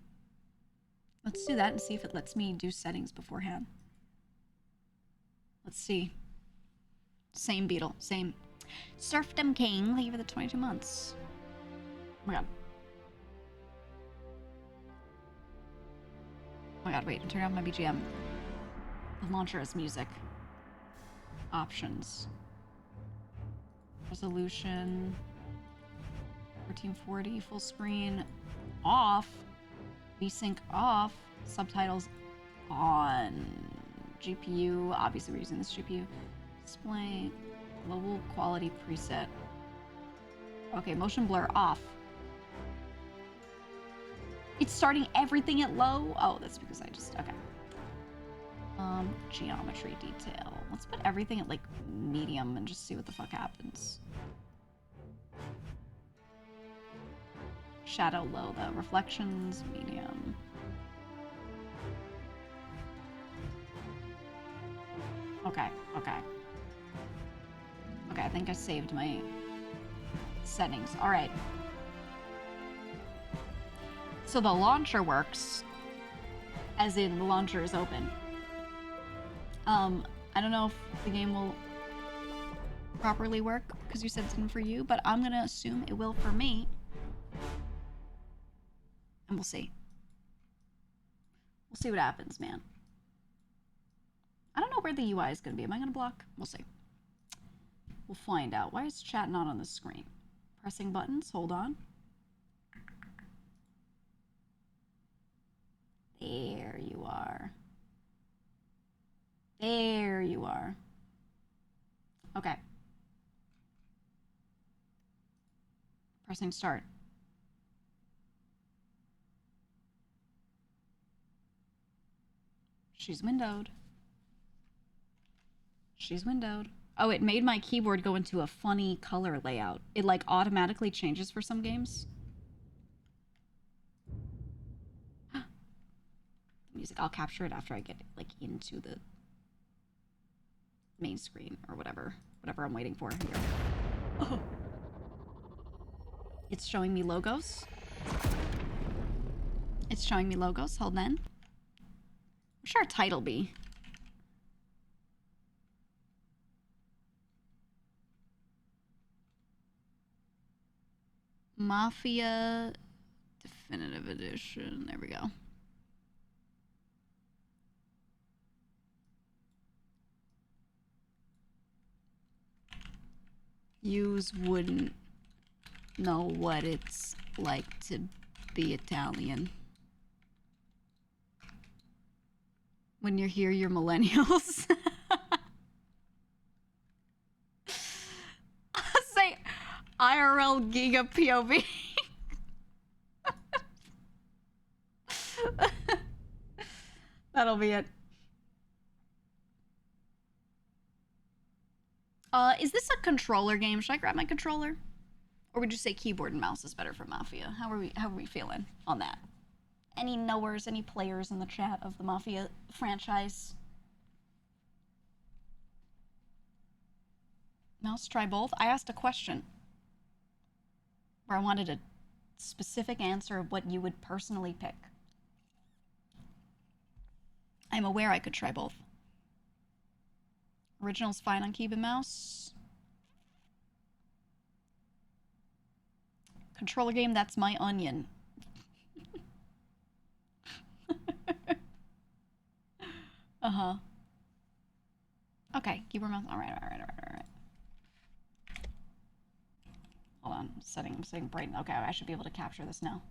Let's do that and see if it lets me do settings beforehand. Let's see. Same beetle, same. Surfdom King, thank you for the 22 months. Oh my god. Oh my god, wait, turn off my BGM. The launcher has music. Options. Resolution. 1440, full screen. Off. VSync off. Subtitles on. GPU, obviously we're using this GPU. Display, global quality preset. Okay, motion blur off. It's starting everything at low? Oh, that's because I just, okay. Geometry detail. Let's put everything at like medium and just see what the fuck happens. Shadow low though. Reflections, medium. Okay. Okay, I think I saved my settings. All right. So the launcher works, as in the launcher is open. I don't know if the game will properly work because you said it didn't for you, but I'm gonna assume it will for me. And we'll see. We'll see what happens, man. I don't know where the UI is gonna be. Am I gonna block? We'll see. We'll find out. Why is chat not on the screen? Pressing buttons, hold on. There you are. There you are. Okay. Pressing start. She's windowed. She's windowed. Oh, it made my keyboard go into a funny color layout. It like automatically changes for some games. Music, I'll capture it after I get like into the main screen or whatever I'm waiting for here. Oh. It's showing me logos. It's showing me logos. Hold on. What should our title be? Mafia Definitive Edition. There we go. Yous wouldn't know what it's like to be Italian. When you're here, you're millennials. Say IRL GEEGA POV. That'll be it. Is this a controller game? Should I grab my controller? Or would you say keyboard and mouse is better for Mafia? How are we feeling on that? Any knowers, any players in the chat of the Mafia franchise? Mouse, try both? I asked a question where I wanted a specific answer of what you would personally pick. I'm aware I could try both. Original's fine on keyboard and mouse. Controller game, that's my onion. Uh-huh. Okay, keyboard mouse. All right. Hold on. Setting brighten. Okay, I should be able to capture this now.